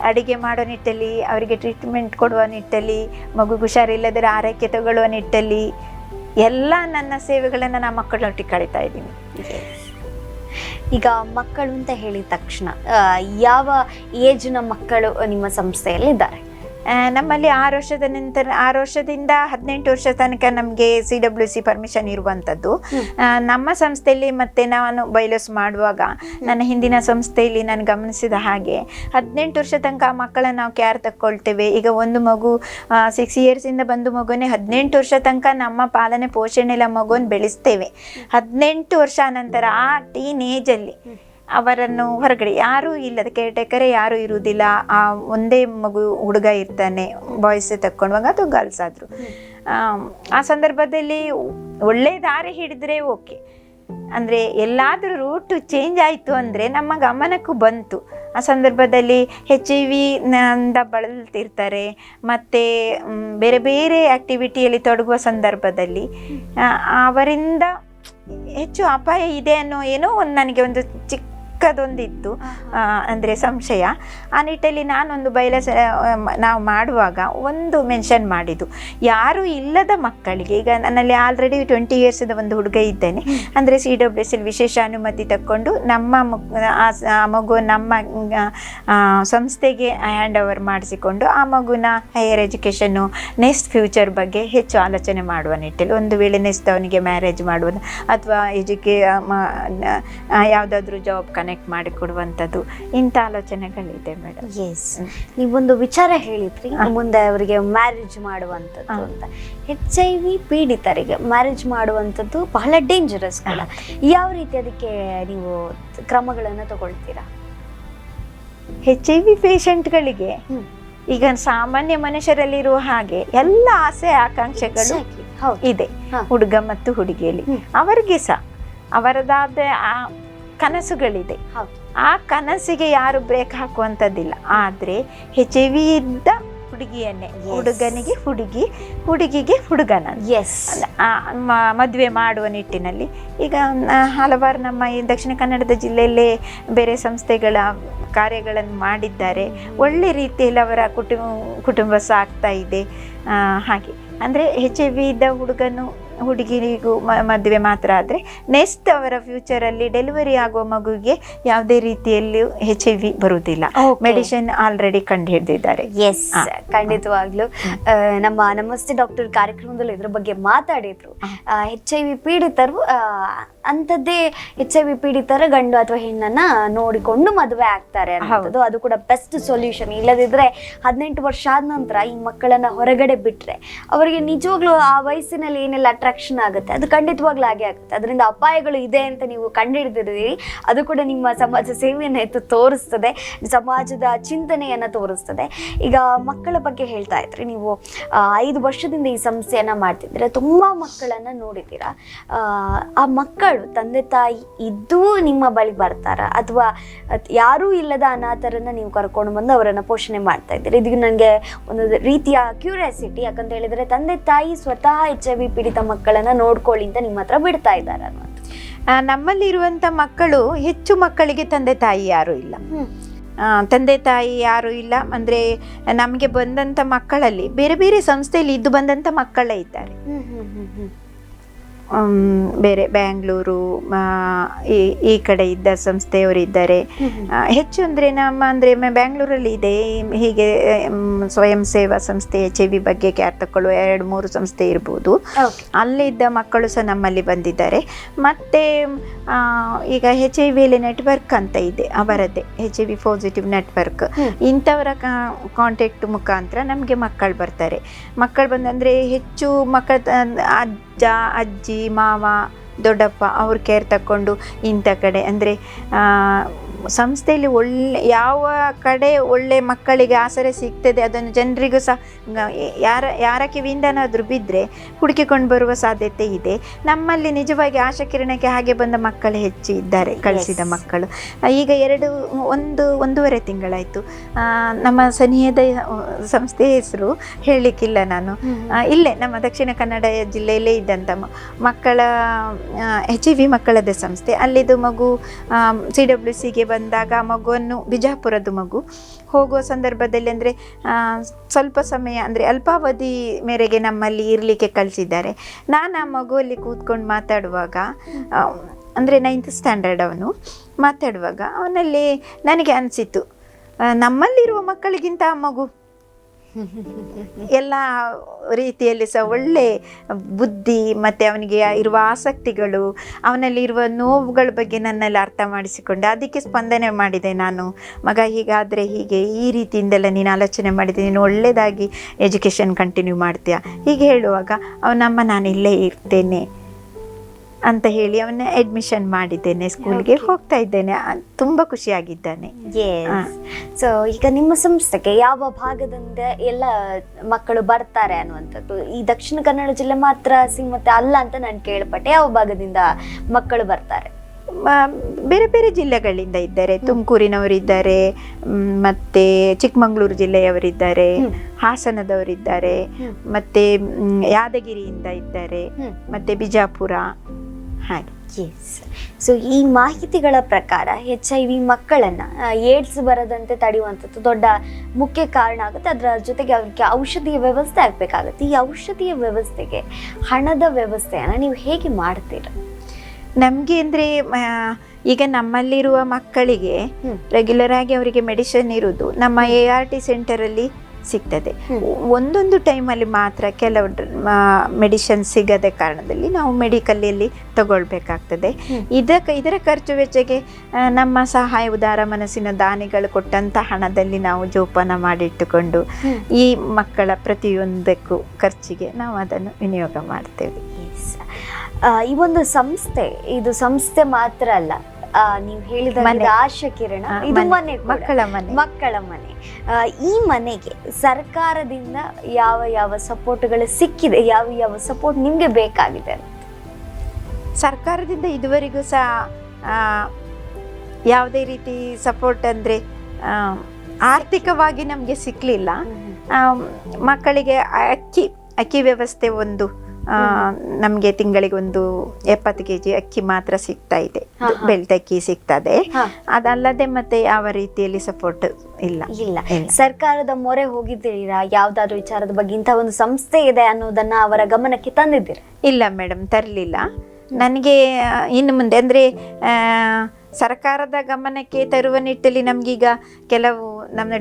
ಅಡಿಗೆ ಮಾಡೋ ನಿಟ್ಟಲ್ಲಿ, ಅವರಿಗೆ ಟ್ರೀಟ್ಮೆಂಟ್ ಕೊಡುವ ನಿಟ್ಟಲ್ಲಿ, ಮಗು ಹುಷಾರಿಲ್ಲದರೆ ಆರೈಕೆ ತಗೊಳ್ಳುವ ನಿಟ್ಟಲ್ಲಿ ಎಲ್ಲ ನನ್ನ ಸೇವೆಗಳನ್ನು ನಾನು ಮಕ್ಕಳೊಟ್ಟಿಗೆ ಕಳೀತಾ ಇದ್ದೀನಿ. ಈಗ ಮಕ್ಕಳು ಅಂತ ಹೇಳಿದ ತಕ್ಷಣ ಯಾವ ಏಜ್ನ ಮಕ್ಕಳು ನಿಮ್ಮ ಸಂಸ್ಥೆಯಲ್ಲಿ ಇದ್ದಾರೆ? ನಮ್ಮಲ್ಲಿ 6 ವರ್ಷದ ನಂತರ 6 ವರ್ಷದಿಂದ 18 ವರ್ಷ ತನಕ ನಮಗೆ CWC ಪರ್ಮಿಷನ್ ಇರುವಂಥದ್ದು. ನಮ್ಮ ಸಂಸ್ಥೆಯಲ್ಲಿ ಮತ್ತೆ ನಾನು ಬೈಲೋಸ್ ಮಾಡುವಾಗ ನನ್ನ ಹಿಂದಿನ ಸಂಸ್ಥೆಯಲ್ಲಿ ನಾನು ಗಮನಿಸಿದ ಹಾಗೆ 18 ವರ್ಷ ತನಕ ಆ ಮಕ್ಕಳನ್ನು ನಾವು ಕೇರ್ ತಗೊಳ್ತೇವೆ. ಈಗ ಒಂದು ಮಗು 6 ಇಯರ್ಸಿಂದ ಬಂದು ಮಗುನೇ 18 ವರ್ಷ ತನಕ ನಮ್ಮ ಪಾಲನೆ ಪೋಷಣೆಲ್ಲ ಮಗುವನ್ನು ಬೆಳೆಸ್ತೇವೆ. 18 ವರ್ಷ ನಂತರ ಆ ಟೀನ್ ಏಜಲ್ಲಿ ಅವರನ್ನು ಹೊರಗಡೆ ಯಾರೂ ಇಲ್ಲದ, ಕೇರ್ಟೇಕರೇ ಯಾರೂ ಇರುವುದಿಲ್ಲ. ಆ ಒಂದೇ ಮಗು ಹುಡುಗ ಇರ್ತಾನೆ, ಬಾಯ್ಸ್ ತಕ್ಕೊಂಡಾಗ ಅಥವಾ ಗರ್ಲ್ಸ್ ಆದರೂ. ಆ ಸಂದರ್ಭದಲ್ಲಿ ಒಳ್ಳೆ ದಾರಿ ಹಿಡಿದ್ರೆ ಓಕೆ, ಅಂದರೆ ಎಲ್ಲಾದರೂ ರೂಟು ಚೇಂಜ್ ಆಯಿತು ಅಂದರೆ ನಮ್ಮ ಗಮನಕ್ಕೂ ಬಂತು. ಆ ಸಂದರ್ಭದಲ್ಲಿ HIV ನಿಂದ ಬಳಲ್ತಿರ್ತಾರೆ, ಮತ್ತು ಬೇರೆ ಬೇರೆ ಆ್ಯಕ್ಟಿವಿಟಿಯಲ್ಲಿ ತೊಡಗುವ ಸಂದರ್ಭದಲ್ಲಿ ಅವರಿಂದ ಹೆಚ್ಚು ಅಪಾಯ ಇದೆ ಅನ್ನೋ ಏನೋ ಒಂದು ನನಗೆ ಒಂದು ಚಿಕ್ಕದೊಂದಿತ್ತು, ಅಂದರೆ ಸಂಶಯ. ಆ ನಿಟ್ಟಲ್ಲಿ ನಾನೊಂದು ನಾವು ಮಾಡುವಾಗ ಒಂದು ಮೆನ್ಷನ್ ಮಾಡಿದ್ದು, ಯಾರೂ ಇಲ್ಲದ ಮಕ್ಕಳಿಗೆ, ಈಗ ನನ್ನಲ್ಲಿ ಆಲ್ರೆಡಿ 20 ಇಯರ್ಸ್ದ ಒಂದು ಹುಡುಗ ಇದ್ದೇನೆ, ಅಂದರೆ CWC ವಿಶೇಷ ಅನುಮತಿ ತಕ್ಕೊಂಡು ನಮ್ಮ ಆ ಮಗು ನಮ್ಮ ಸಂಸ್ಥೆಗೆ ಹ್ಯಾಂಡ್ ಓವರ್ ಮಾಡಿಸಿಕೊಂಡು ಆ ಮಗುನ ಹೈಯರ್ ಎಜುಕೇಷನ್ನು, ನೆಕ್ಸ್ಟ್ ಫ್ಯೂಚರ್ ಬಗ್ಗೆ ಹೆಚ್ಚು ಆಲೋಚನೆ ಮಾಡುವ ನಿಟ್ಟಲ್ಲಿ, ಒಂದು ವೇಳೆ ನೆಕ್ಸ್ಟ್ ಅವನಿಗೆ ಮ್ಯಾರೇಜ್ ಮಾಡುವುದು ಅಥವಾ ಯಾವುದಾದ್ರೂ ಜಾಬ್ ಕನೆಕ್ಟ್ ಮಾಡಿಕೊಡುವಂಥದ್ದು, ಇಂಥ ಆಲೋಚನೆಗಳಿದೆ ಮೇಡಮ್. ಎಸ್, ನೀವೊಂದು ವಿಚಾರ ಹೇಳಿದ್ರಿ, ಮುಂದೆ ಅವರಿಗೆ ಮ್ಯಾರೇಜ್ ಮಾಡುವಂಥದ್ದು ಅಂತ. HIV ಪೀಡಿತರಿಗೆ ಮ್ಯಾರೇಜ್ ಮಾಡುವಂಥದ್ದು ಬಹಳ ಡೇಂಜರಸ್ ಕೂಡ. ಯಾವ ರೀತಿ ಅದಕ್ಕೆ ನೀವು ಕ್ರಮಗಳನ್ನು ತಗೊಳ್ತೀರಾ? HIV ಪೇಷಂಟ್ಗಳಿಗೆ ಈಗ ಸಾಮಾನ್ಯ ಮನುಷ್ಯರಲ್ಲಿರುವ ಹಾಗೆ ಎಲ್ಲ ಆಸೆ ಆಕಾಂಕ್ಷೆಗಳು ಇದೆ ಹುಡುಗ ಮತ್ತು ಹುಡುಗಿಯಲ್ಲಿ. ಅವರಿಗೆ ಸಹ ಅವರದಾದ ಕನಸುಗಳಿದೆ. ಆ ಕನಸಿಗೆ ಯಾರು ಬ್ರೇಕ್ ಹಾಕುವಂಥದ್ದಿಲ್ಲ. ಆದರೆ HIV ಇದ್ದ ಹುಡುಗಿಯನ್ನೇ ಹುಡುಗನಿಗೆ ಹುಡುಗಿ, ಹುಡುಗಿಗೆ ಹುಡುಗನ ಮದುವೆ ಮಾಡುವ ನಿಟ್ಟಿನಲ್ಲಿ ಈಗ ಹಲವಾರು ನಮ್ಮ ಈ ದಕ್ಷಿಣ ಕನ್ನಡದ ಜಿಲ್ಲೆಯಲ್ಲೇ ಬೇರೆ ಸಂಸ್ಥೆಗಳ ಕಾರ್ಯಗಳನ್ನು ಮಾಡಿದ್ದಾರೆ. ಒಳ್ಳೆ ರೀತಿಯಲ್ಲಿ ಅವರ ಕುಟುಂಬ ಸಾಗ್ತಾ ಇದೆ. ಹಾಗೆ ಅಂದರೆ HIV ಇದ್ದ ಹುಡುಗನು ಹುಡುಗಿರಿಗೂ ಮದುವೆ ಮಾತ್ರ ಆದರೆ ನೆಕ್ಸ್ಟ್ ಅವರ ಫ್ಯೂಚರಲ್ಲಿ ಡೆಲಿವರಿ ಆಗುವ ಮಗುವಿಗೆ ಯಾವುದೇ ರೀತಿಯಲ್ಲಿಯೂ HIV ಬರುವುದಿಲ್ಲ. ಮೆಡಿಸಿನ್ ಆಲ್ರೆಡಿ ಕಂಡು ಹಿಡಿದಿದ್ದಾರೆ. ಎಸ್, ಖಂಡಿತವಾಗ್ಲೂ ನಮ್ಮ ನಮಸ್ತೆ ಡಾಕ್ಟರ್ ಕಾರ್ಯಕ್ರಮದಲ್ಲಿ ಇದ್ರ ಬಗ್ಗೆ ಮಾತಾಡಿದ್ರು. HIV ಪೀಡಿತರು ಅಂಥದ್ದೇ HIV ಪೀಡಿತರ ಗಂಡು ಅಥವಾ ಹೆಣ್ಣನ್ನ ನೋಡಿಕೊಂಡು ಮದುವೆ ಆಗ್ತಾರೆ ಅನ್ನೋದು, ಅದು ಕೂಡ ಬೆಸ್ಟ್ ಸೊಲ್ಯೂಷನ್. ಇಲ್ಲದಿದ್ರೆ 18 ವರ್ಷ ಆದ ನಂತರ ಈ ಮಕ್ಕಳನ್ನ ಹೊರಗಡೆ ಬಿಟ್ರೆ ಅವರಿಗೆ ನಿಜವಾಗ್ಲೂ ಆ ವಯಸ್ಸಿನಲ್ಲಿ ಏನೆಲ್ಲ ಅಟ್ರಾಕ್ಷನ್ ಆಗುತ್ತೆ ಅದು ಖಂಡಿತವಾಗ್ಲೂ ಆಗೇ ಆಗುತ್ತೆ. ಅದರಿಂದ ಅಪಾಯಗಳು ಇದೆ ಅಂತ ನೀವು ಕಂಡುಹಿಡಿದಿದ್ದೀರಿ. ಅದು ಕೂಡ ನಿಮ್ಮ ಸಮಾಜ ಸೇವೆಯನ್ನು ಎತ್ತು ತೋರಿಸ್ತದೆ, ಸಮಾಜದ ಚಿಂತನೆಯನ್ನ ತೋರಿಸ್ತದೆ. ಈಗ ಮಕ್ಕಳ ಬಗ್ಗೆ ಹೇಳ್ತಾ ಇದ್ರಿ, ನೀವು 5 ವರ್ಷದಿಂದ ಈ ಸಂಸ್ಥೆಯನ್ನ ಮಾಡ್ತಿದ್ರೆ ತುಂಬಾ ಮಕ್ಕಳನ್ನ ನೋಡಿದ್ದೀರಾ. ಆ ಮಕ್ಕಳು ತಂದೆ ತಾಯಿ ಇದ್ದೂ ನಿಮ್ಮ ಬಳಿ ಬರ್ತಾರ ಅಥವಾ ಯಾರೂ ಇಲ್ಲದ ಅನಾಥರನ್ನ ನೀವು ಕರ್ಕೊಂಡು ಬಂದು ಅವರನ್ನ ಪೋಷಣೆ ಮಾಡ್ತಾ ಇದ್ದೀರಿ? ಇದು ನನಗೆ ಒಂದು ರೀತಿಯ ಕ್ಯೂರಿಯಾಸಿಟಿ. ಯಾಕಂತ ಹೇಳಿದ್ರೆ ತಂದೆ ತಾಯಿ ಸ್ವತಃ HIV ಪೀಡಿತ ಮಕ್ಕಳನ್ನ ನೋಡ್ಕೊಳ್ಳಿ ಅಂತ ನಿಮ್ಮ ಹತ್ರ ಬಿಡ್ತಾ ಇದ್ದಾರೆ ಅನ್ನೋದು. ನಮ್ಮಲ್ಲಿರುವಂಥ ಮಕ್ಕಳು ಹೆಚ್ಚು ಮಕ್ಕಳಿಗೆ ತಂದೆ ತಾಯಿ ಯಾರೂ ಇಲ್ಲ. ತಂದೆ ತಾಯಿ ಯಾರೂ ಇಲ್ಲ. ಅಂದರೆ ನಮಗೆ ಬಂದಂಥ ಮಕ್ಕಳಲ್ಲಿ ಬೇರೆ ಬೇರೆ ಸಂಸ್ಥೆಯಲ್ಲಿ ಇದ್ದು ಬಂದಂಥ ಮಕ್ಕಳೇ ಇದ್ದಾರೆ. ಬೇರೆ ಬ್ಯಾಂಗ್ಳೂರು ಈ ಕಡೆ ಇದ್ದ ಸಂಸ್ಥೆಯವರು ಇದ್ದಾರೆ. ಹೆಚ್ಚು ಅಂದರೆ ಅಂದರೆ ಬ್ಯಾಂಗ್ಳೂರಲ್ಲಿ ಇದೆ ಹೀಗೆ ಸ್ವಯಂ ಸೇವಾ ಸಂಸ್ಥೆ HIV ಬಗ್ಗೆ ಕೇರ್ ತಗೊಳ್ಳುವ 2-3 ಸಂಸ್ಥೆ ಇರ್ಬೋದು. ಅಲ್ಲಿದ್ದ ಮಕ್ಕಳು ಸಹ ನಮ್ಮಲ್ಲಿ ಬಂದಿದ್ದಾರೆ. ಮತ್ತು ಈಗ HIV ನೆಟ್ವರ್ಕ್ ಅಂತ ಇದೆ, ಅವರದ್ದೇ HIV ಪಾಸಿಟಿವ್ ನೆಟ್ವರ್ಕ್. ಇಂಥವರ ಕಾಂಟ್ಯಾಕ್ಟ್ ಮುಖಾಂತರ ನಮಗೆ ಮಕ್ಕಳು ಬರ್ತಾರೆ. ಮಕ್ಕಳು ಬಂದಂದರೆ ಹೆಚ್ಚು ಮಕ್ಕಳ ಅಜ್ಜ ಅಜ್ಜಿ ಮಾವ ದೊಡ್ಡಪ್ಪ ಅವ್ರ ಕೇರ್ ತಕ್ಕೊಂಡು ಇಂಥ ಕಡೆ ಅಂದರೆ ಸಂಸ್ಥೆಯಲ್ಲಿ ಯಾವ ಕಡೆ ಒಳ್ಳೆ ಮಕ್ಕಳಿಗೆ ಆಸರೆ ಸಿಗ್ತದೆ ಅದನ್ನು ಜನರಿಗೂ ಸಹ ಯಾರ ಕಿವಿಯಿಂದನಾದರೂ ಬಿದ್ದರೆ ಹುಡುಕಿಕೊಂಡು ಬರುವ ಸಾಧ್ಯತೆ ಇದೆ. ನಮ್ಮಲ್ಲಿ ನಿಜವಾಗಿ ಆಶಾಕಿರಣಕ್ಕೆ ಹಾಗೆ ಬಂದ ಮಕ್ಕಳು ಹೆಚ್ಚು ಇದ್ದಾರೆ, ಕಳಿಸಿದ ಮಕ್ಕಳು. ಈಗ 1.5 ತಿಂಗಳಾಯಿತು. ನಮ್ಮ ಸನಿಹದ ಸಂಸ್ಥೆ ಹೆಸರು ಹೇಳಲಿಕ್ಕಿಲ್ಲ ನಾನು. ಇಲ್ಲೇ ನಮ್ಮ ದಕ್ಷಿಣ ಕನ್ನಡ ಜಿಲ್ಲೆಯಲ್ಲೇ ಇದ್ದಂಥ ಮಕ್ಕಳ HIV ಮಕ್ಕಳದೇ ಸಂಸ್ಥೆ. ಅಲ್ಲಿದು ಮಗು CWCಗೆ ಬಂದಾಗ ಮಗುವನ್ನು ಬಿಜಾಪುರದ ಮಗು ಹೋಗುವ ಸಂದರ್ಭದಲ್ಲಿ ಅಂದರೆ ಸ್ವಲ್ಪ ಸಮಯ ಅಂದರೆ ಅಲ್ಪಾವಧಿ ಮೇರೆಗೆ ನಮ್ಮಲ್ಲಿ ಇರಲಿಕ್ಕೆ ಕಳಿಸಿದ್ದಾರೆ. ನಾನು ಆ ಮಗುವಲ್ಲಿ ಕೂತ್ಕೊಂಡು ಮಾತಾಡುವಾಗ ಅಂದರೆ 9th ಸ್ಟ್ಯಾಂಡರ್ಡ್ ಅವನು ಮಾತಾಡುವಾಗ ಅವನಲ್ಲಿ ನನಗೆ ಅನಿಸಿತು, ನಮ್ಮಲ್ಲಿರುವ ಮಕ್ಕಳಿಗಿಂತ ಆ ಮಗು ಎಲ್ಲ ರೀತಿಯಲ್ಲಿ ಸಹ ಒಳ್ಳೆ ಬುದ್ಧಿ ಮತ್ತು ಅವನಿಗೆ ಇರುವ ಆಸಕ್ತಿಗಳು, ಅವನಲ್ಲಿ ಇರುವ ನೋವುಗಳ ಬಗ್ಗೆ ನನ್ನಲ್ಲಿ ಅರ್ಥ ಮಾಡಿಸಿಕೊಂಡೆ. ಅದಕ್ಕೆ ಸ್ಪಂದನೆ ಮಾಡಿದೆ ನಾನು, ಮಗ ಹೀಗಾದರೆ ಹೀಗೆ ಈ ರೀತಿಯಿಂದೆಲ್ಲ ನೀನು ಆಲೋಚನೆ ಮಾಡಿದೆ, ನೀನು ಒಳ್ಳೆಯದಾಗಿ ಎಜುಕೇಷನ್ ಕಂಟಿನ್ಯೂ ಮಾಡ್ತೀಯ ಹೀಗೆ ಹೇಳುವಾಗ ಅವನಮ್ಮ ನಾನು ಇಲ್ಲೇ ಇರ್ತೇನೆ ಅಂತ ಹೇಳಿ ಅವನ್ನ ಅಡ್ಮಿಷನ್ ಮಾಡಿದ್ದೇನೆ, ಸ್ಕೂಲ್ಗೆ ಹೋಗ್ತಾ ಇದ್ದೇನೆ. ತುಂಬ ಖುಷಿಯಾಗಿದ್ದಾನೆ. ಸೊ ಈಗ ನಿಮ್ಮ ಸಂಸ್ಥೆಗೆ ಯಾವ ಭಾಗದಿಂದ ಎಲ್ಲ ಮಕ್ಕಳು ಬರ್ತಾರೆ ಅನ್ನುವಂಥದ್ದು, ಈ ದಕ್ಷಿಣ ಕನ್ನಡ ಜಿಲ್ಲೆ ಮಾತ್ರ ಸೀಮಿತ ಅಲ್ಲ ಅಂತ ನಾನು ಕೇಳ್ಪಟ್ಟೆ. ಯಾವ ಭಾಗದಿಂದ ಮಕ್ಕಳು ಬರ್ತಾರೆ? ಬೇರೆ ಬೇರೆ ಜಿಲ್ಲೆಗಳಿಂದ ಇದ್ದಾರೆ. ತುಮಕೂರಿನವರಿದ್ದಾರೆ, ಮತ್ತೆ ಚಿಕ್ಕಮಗಳೂರು ಜಿಲ್ಲೆಯವರಿದ್ದಾರೆ, ಹಾಸನದವರಿದ್ದಾರೆ, ಮತ್ತೆ ಯಾದಗಿರಿಯಿಂದ ಇದ್ದಾರೆ, ಮತ್ತೆ ಬಿಜಾಪುರ ಹಾಗೆ. ಸೊ ಈ ಮಾಹಿತಿಗಳ ಪ್ರಕಾರ HIV ಮಕ್ಕಳನ್ನ ಏಡ್ಸ್ ಬರದಂತೆ ತಡೆಯುವಂಥದ್ದು ದೊಡ್ಡ ಮುಖ್ಯ ಕಾರಣ ಆಗುತ್ತೆ. ಅದರ ಜೊತೆಗೆ ಅವ್ರಿಗೆ ಔಷಧಿಯ ವ್ಯವಸ್ಥೆ ಆಗಬೇಕಾಗುತ್ತೆ. ಈ ಔಷಧಿಯ ವ್ಯವಸ್ಥೆಗೆ ಹಣದ ವ್ಯವಸ್ಥೆಯನ್ನು ನೀವು ಹೇಗೆ ಮಾಡ್ತೀರ? ನಮಗೆ ಅಂದರೆ ಈಗ ನಮ್ಮಲ್ಲಿರುವ ಮಕ್ಕಳಿಗೆ ರೆಗ್ಯುಲರ್ ಆಗಿ ಅವರಿಗೆ ಮೆಡಿಸಿನ್ ಇರುವುದು ನಮ್ಮ ART ಸೆಂಟರಲ್ಲಿ ಸಿಗ್ತದೆ. ಒಂದೊಂದು ಟೈಮಲ್ಲಿ ಮಾತ್ರ ಕೆಲವು ಮೆಡಿಸಿನ್ ಸಿಗದ ಕಾರಣದಲ್ಲಿ ನಾವು ಮೆಡಿಕಲಲ್ಲಿ ತಗೊಳ್ಬೇಕಾಗ್ತದೆ. ಇದರ ಖರ್ಚು ವೆಚ್ಚಕ್ಕೆ ನಮ್ಮ ಸಹಾಯ ಉದಾರ ಮನಸ್ಸಿನ ದಾನಿಗಳು ಕೊಟ್ಟಂಥ ಹಣದಲ್ಲಿ ನಾವು ಜೋಪಾನ ಮಾಡಿಟ್ಟುಕೊಂಡು ಈ ಮಕ್ಕಳ ಪ್ರತಿಯೊಂದಕ್ಕೂ ಖರ್ಚಿಗೆ ನಾವು ಅದನ್ನು ವಿನಿಯೋಗ ಮಾಡ್ತೇವೆ. ಈ ಒಂದು ಸಂಸ್ಥೆ, ಇದು ಸಂಸ್ಥೆ ಮಾತ್ರ ಅಲ್ಲ, ನೀವು ಹೇಳಿದ ಆಶಾ ಕಿರಣ, ಇದು ಮನೆ, ಮಕ್ಕಳ ಮನೆ. ಈ ಮನೆಗೆ ಸರ್ಕಾರದಿಂದ ಯಾವ ಯಾವ ಸಪೋರ್ಟ್ಗಳು ಸಿಕ್ಕಿದೆ, ಯಾವ ಯಾವ ಸಪೋರ್ಟ್ ನಿಮ್ಗೆ ಬೇಕಾಗಿದೆ? ಸರ್ಕಾರದಿಂದ ಇದುವರೆಗೂ ಸಹ ಯಾವುದೇ ರೀತಿ ಸಪೋರ್ಟ್ ಅಂದರೆ ಆರ್ಥಿಕವಾಗಿ ನಮಗೆ ಸಿಕ್ಕಲಿಲ್ಲ. ಮಕ್ಕಳಿಗೆ ಅಕ್ಕಿ ವ್ಯವಸ್ಥೆ ಒಂದು ನಮಗೆ ತಿಂಗಳಿಗೆ ಒಂದು 70 kg ಅಕ್ಕಿ ಮಾತ್ರ ಸಿಗ್ತಾ ಇದೆ, ಬೆಳ್ತಕ್ಕಿ ಸಿಗ್ತದೆ. ಅದಲ್ಲದೆ ಮತ್ತೆ ಯಾವ ರೀತಿಯಲ್ಲಿ ಸಪೋರ್ಟ್ ಇಲ್ಲ. ಸರ್ಕಾರದ ಮೊರೆ ಹೋಗಿದ್ದೀರಾ? ಯಾವ್ದಾದ್ರು ವಿಚಾರದ ಬಗ್ಗೆ ಇಂಥ ಒಂದು ಸಂಸ್ಥೆ ಇದೆ ಅನ್ನೋದನ್ನ ಅವರ ಗಮನಕ್ಕೆ ತಂದಿದ್ದೀರಾ? ಇಲ್ಲ ಮೇಡಮ್, ತರಲಿಲ್ಲ. ನನಗೆ ಇನ್ನು ಮುಂದೆ ಅಂದರೆ ಸರ್ಕಾರದ ಗಮನಕ್ಕೆ ತರುವ ನಿಟ್ಟಲ್ಲಿ ನಮಗೀಗ ಕೆಲವು ನಮ್ಮ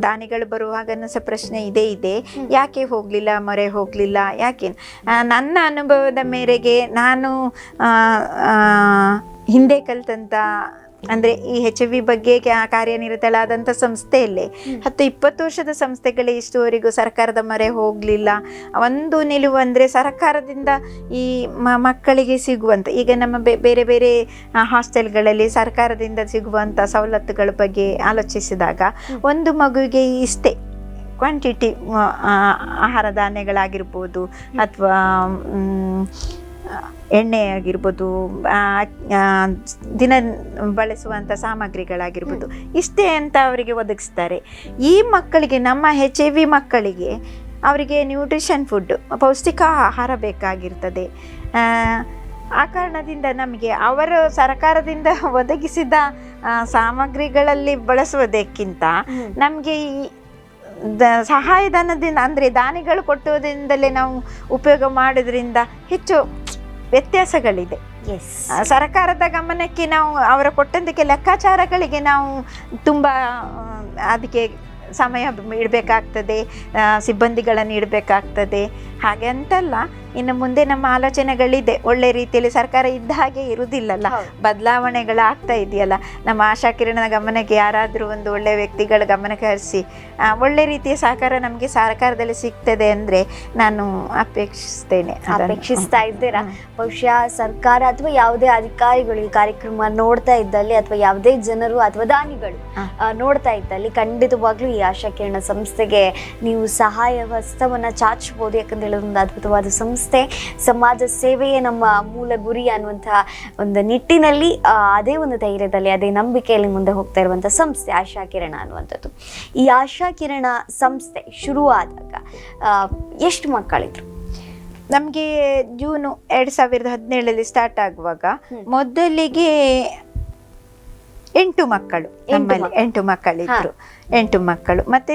ದಾನಿಗಳು ಬರುವಾಗನೂ ಸಹ ಪ್ರಶ್ನೆ ಇದೆ, ಯಾಕೆ ಹೋಗಲಿಲ್ಲ, ಮೊರೆ ಹೋಗಲಿಲ್ಲ, ಯಾಕೆ? ನನ್ನ ಅನುಭವದ ಮೇರೆಗೆ ನಾನು ಹಿಂದೆ ಕಲಿತಂಥ ಅಂದರೆ ಈ HIV ಬಗ್ಗೆ ಕಾರ್ಯನಿರತಳಾದಂಥ ಸಂಸ್ಥೆಯಲ್ಲೇ 10-20 ವರ್ಷದ ಸಂಸ್ಥೆಗಳೇ ಇಷ್ಟುವರೆಗೂ ಸರ್ಕಾರದ ಮೊರೆ ಹೋಗಲಿಲ್ಲ. ಒಂದು ನಿಲುವು ಅಂದರೆ ಸರ್ಕಾರದಿಂದ ಈ ಮಕ್ಕಳಿಗೆ ಸಿಗುವಂಥ, ಈಗ ನಮ್ಮ ಬೇರೆ ಬೇರೆ ಹಾಸ್ಟೆಲ್ಗಳಲ್ಲಿ ಸರ್ಕಾರದಿಂದ ಸಿಗುವಂಥ ಸವಲತ್ತುಗಳ ಬಗ್ಗೆ ಆಲೋಚಿಸಿದಾಗ ಒಂದು ಮಗುವಿಗೆ ಇಷ್ಟೇ ಕ್ವಾಂಟಿಟಿ ಆಹಾರ ಧಾನ್ಯಗಳಾಗಿರ್ಬೋದು ಅಥವಾ ಎಣ್ಣೆ ಆಗಿರ್ಬೋದು, ದಿನ ಬಳಸುವಂಥ ಸಾಮಗ್ರಿಗಳಾಗಿರ್ಬೋದು, ಇಷ್ಟೇ ಅಂತ ಅವರಿಗೆ ಒದಗಿಸ್ತಾರೆ. ಈ ಮಕ್ಕಳಿಗೆ, ನಮ್ಮ HIV ಮಕ್ಕಳಿಗೆ ಅವರಿಗೆ ನ್ಯೂಟ್ರಿಷನ್ ಫುಡ್, ಪೌಷ್ಟಿಕ ಆಹಾರ ಬೇಕಾಗಿರ್ತದೆ. ಆ ಕಾರಣದಿಂದ ನಮಗೆ ಅವರು ಸರ್ಕಾರದಿಂದ ಒದಗಿಸಿದ ಸಾಮಗ್ರಿಗಳಲ್ಲಿ ಬಳಸುವುದಕ್ಕಿಂತ ನಮಗೆ ಈ ಸಹಾಯಧನದಿಂದ ಅಂದರೆ ದಾನಿಗಳು ಕೊಟ್ಟುವುದರಿಂದಲೇ ನಾವು ಉಪಯೋಗ ಮಾಡೋದ್ರಿಂದ ಹೆಚ್ಚು ವ್ಯತ್ಯಾಸಗಳಿದೆ. ಸರ್ಕಾರದ ಗಮನಕ್ಕೆ ನಾವು ಅವರ ಕೊಟ್ಟಂತಕ್ಕೆ ಲೆಕ್ಕಾಚಾರಗಳಿಗೆ ನಾವು ತುಂಬ ಅದಕ್ಕೆ ಸಮಯ ಇಡಬೇಕಾಗ್ತದೆ, ಸಿಬ್ಬಂದಿಗಳನ್ನು ಇಡಬೇಕಾಗ್ತದೆ. ಹಾಗೆ ಅಂತಲ್ಲ, ಇನ್ನು ಮುಂದೆ ನಮ್ಮ ಆಲೋಚನೆಗಳಿದೆ. ಒಳ್ಳೆ ರೀತಿಯಲ್ಲಿ ಸರ್ಕಾರ ಇದ್ದ ಹಾಗೆ ಇರುವುದಿಲ್ಲಲ್ಲ, ಬದಲಾವಣೆಗಳಾಗ್ತಾ ಇದೆಯಲ್ಲ. ನಮ್ಮ ಆಶಾಕಿರಣದ ಗಮನಕ್ಕೆ ಯಾರಾದರೂ ಒಂದು ಒಳ್ಳೆ ವ್ಯಕ್ತಿಗಳ ಗಮನಕ್ಕೆ ಹರಿಸಿ ಒಳ್ಳೆ ರೀತಿಯ ಸಹಕಾರ ನಮಗೆ ಸರ್ಕಾರದಲ್ಲಿ ಸಿಗ್ತದೆ ಅಂದರೆ ನಾನು ಅಪೇಕ್ಷಿಸ್ತಾ ಇದ್ದೀರಾ? ಬಹುಶಃ ಸರ್ಕಾರ ಅಥವಾ ಯಾವುದೇ ಅಧಿಕಾರಿಗಳು ಈ ಕಾರ್ಯಕ್ರಮ ನೋಡ್ತಾ ಇದ್ದಲ್ಲಿ ಅಥವಾ ಯಾವುದೇ ಜನರು ಅಥವಾ ದಾನಿಗಳು ನೋಡ್ತಾ ಇದ್ದಲ್ಲಿ ಖಂಡಿತವಾಗ್ಲೂ ಈ ಆಶಾಕಿರಣ ಸಂಸ್ಥೆಗೆ ನೀವು ಸಹಾಯ ಹಸ್ತವನ್ನ ಚಾಚಬಹುದು. ಯಾಕಂದ್ರೆ ಒಂದು ಅದ್ಭುತವಾದ ಸಂಸ್ಥೆ, ಸಮಾಜ ಸೇವೆಯೇ ನಮ್ಮ ಮೂಲ ಗುರಿ ಅನ್ನುವಂತಹ ಒಂದು ನಿಟ್ಟಿನಲ್ಲಿ ಅದೇ ಒಂದು ಧೈರ್ಯದಲ್ಲಿ, ಅದೇ ನಂಬಿಕೆಯಲ್ಲಿ ಮುಂದೆ ಹೋಗ್ತಾ ಇರುವಂತಹ ಸಂಸ್ಥೆ ಆಶಾಕಿರಣ ಅನ್ನುವಂಥದ್ದು. ಈ ಆಶಾಕಿರಣ ಸಂಸ್ಥೆ ಶುರುವಾದಾಗ ಎಷ್ಟು ಮಕ್ಕಳಿದ್ರು? ನಮಗೆ ಜೂನು 2017 ಸ್ಟಾರ್ಟ್ ಆಗುವಾಗ ಮೊದಲಿಗೆ 8 ಮಕ್ಕಳು, ನಮ್ಮಲ್ಲಿ 8 ಮಕ್ಕಳಿದ್ರು. 8 ಮಕ್ಕಳು ಮತ್ತೆ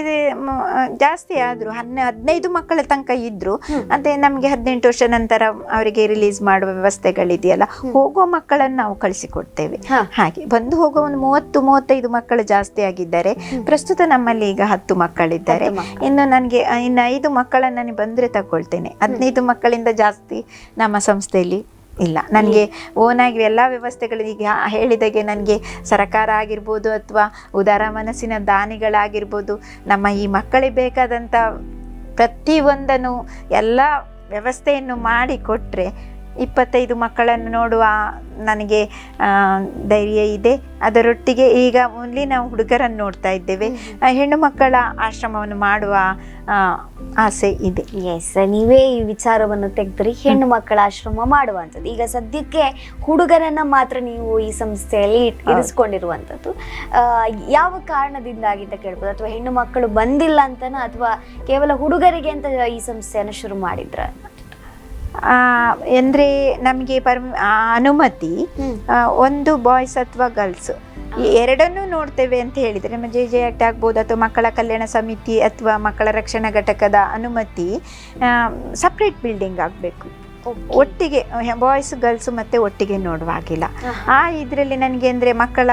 ಜಾಸ್ತಿ ಆದ್ರು 15 ಮಕ್ಕಳ ತನಕ ಇದ್ರು. ಮತ್ತೆ ನಮ್ಗೆ 18 ವರ್ಷ ನಂತರ ಅವರಿಗೆ ರಿಲೀಸ್ ಮಾಡುವ ವ್ಯವಸ್ಥೆಗಳಿದೆಯಲ್ಲ, ಹೋಗುವ ಮಕ್ಕಳನ್ನು ನಾವು ಕಳಿಸಿಕೊಡ್ತೇವೆ. ಹಾಗೆ ಬಂದು ಹೋಗುವ ಒಂದು 30-35 ಮಕ್ಕಳು ಜಾಸ್ತಿ ಆಗಿದ್ದಾರೆ. ಪ್ರಸ್ತುತ ನಮ್ಮಲ್ಲಿ ಈಗ 10 ಮಕ್ಕಳಿದ್ದಾರೆ. ಇನ್ನು ನನಗೆ ಇನ್ನು 5 ಮಕ್ಕಳನ್ನು ನಾನು ಬಂದ್ರೆ ತಗೊಳ್ತೇನೆ. 15 ಮಕ್ಕಳಿಂದ ಜಾಸ್ತಿ ನಮ್ಮ ಸಂಸ್ಥೆಯಲ್ಲಿ ಇಲ್ಲ. ನನಗೆ ಓನಾಗಿ ಎಲ್ಲ ವ್ಯವಸ್ಥೆಗಳು ಈಗ ಹೇಳಿದಾಗೆ ನನಗೆ ಸರ್ಕಾರ ಆಗಿರ್ಬೋದು ಅಥವಾ ಉದಾರ ಮನಸ್ಸಿನ ದಾನಿಗಳಾಗಿರ್ಬೋದು, ನಮ್ಮ ಈ ಮಕ್ಕಳಿಗೆ ಬೇಕಾದಂಥ ಪ್ರತಿಯೊಂದನ್ನು ಎಲ್ಲ ವ್ಯವಸ್ಥೆಯನ್ನು ಮಾಡಿ ಕೊಟ್ಟರೆ 25 ಮಕ್ಕಳನ್ನು ನೋಡುವ ನನಗೆ ಧೈರ್ಯ ಇದೆ. ಅದರೊಟ್ಟಿಗೆ ಈಗ ಓನ್ಲಿ ನಾವು ಹುಡುಗರನ್ನು ನೋಡ್ತಾ ಇದ್ದೇವೆ, ಹೆಣ್ಣು ಮಕ್ಕಳ ಆಶ್ರಮವನ್ನು ಮಾಡುವ ಆಸೆ ಇದೆ. ಎಸ್, ನೀವೇ ಈ ವಿಚಾರವನ್ನು ತೆಗೆದ್ರಿ, ಹೆಣ್ಣು ಮಕ್ಕಳ ಆಶ್ರಮ ಮಾಡುವಂಥದ್ದು. ಈಗ ಸದ್ಯಕ್ಕೆ ಹುಡುಗರನ್ನ ಮಾತ್ರ ನೀವು ಈ ಸಂಸ್ಥೆಯಲ್ಲಿ ಇರಿಸ್ಕೊಂಡಿರುವಂಥದ್ದು. ಯಾವ ಕಾರಣದಿಂದಾಗಿ ಅಂತ ಕೇಳ್ಬೋದು? ಅಥವಾ ಹೆಣ್ಣು ಮಕ್ಕಳು ಬಂದಿಲ್ಲ ಅಂತನಾ ಅಥವಾ ಕೇವಲ ಹುಡುಗರಿಗೆ ಅಂತ ಈ ಸಂಸ್ಥೆಯನ್ನು ಶುರು ಮಾಡಿದ್ರ? ಅಂದರೆ ನಮಗೆ ಅನುಮತಿ ಒಂದು ಬಾಯ್ಸ್ ಅಥವಾ ಗರ್ಲ್ಸ್ ಎರಡನ್ನೂ ನೋಡ್ತೇವೆ ಅಂತ ಹೇಳಿದರೆ ನಮ್ಮ ಜೆ ಆಕ್ಟ್ ಆಗ್ಬೋದು ಅಥವಾ ಮಕ್ಕಳ ಕಲ್ಯಾಣ ಸಮಿತಿ ಅಥವಾ ಮಕ್ಕಳ ರಕ್ಷಣಾ ಘಟಕದ ಅನುಮತಿ ಸಪ್ರೇಟ್ ಬಿಲ್ಡಿಂಗ್ ಆಗಬೇಕು. ಒಟ್ಟಿಗೆ ಬಾಯ್ಸ್ ಗರ್ಲ್ಸ್ ಮತ್ತೆ ಒಟ್ಟಿಗೆ ನೋಡುವಾಗಿಲ್ಲ. ಆ ಇದರಲ್ಲಿ ನನಗೆ ಅಂದರೆ ಮಕ್ಕಳ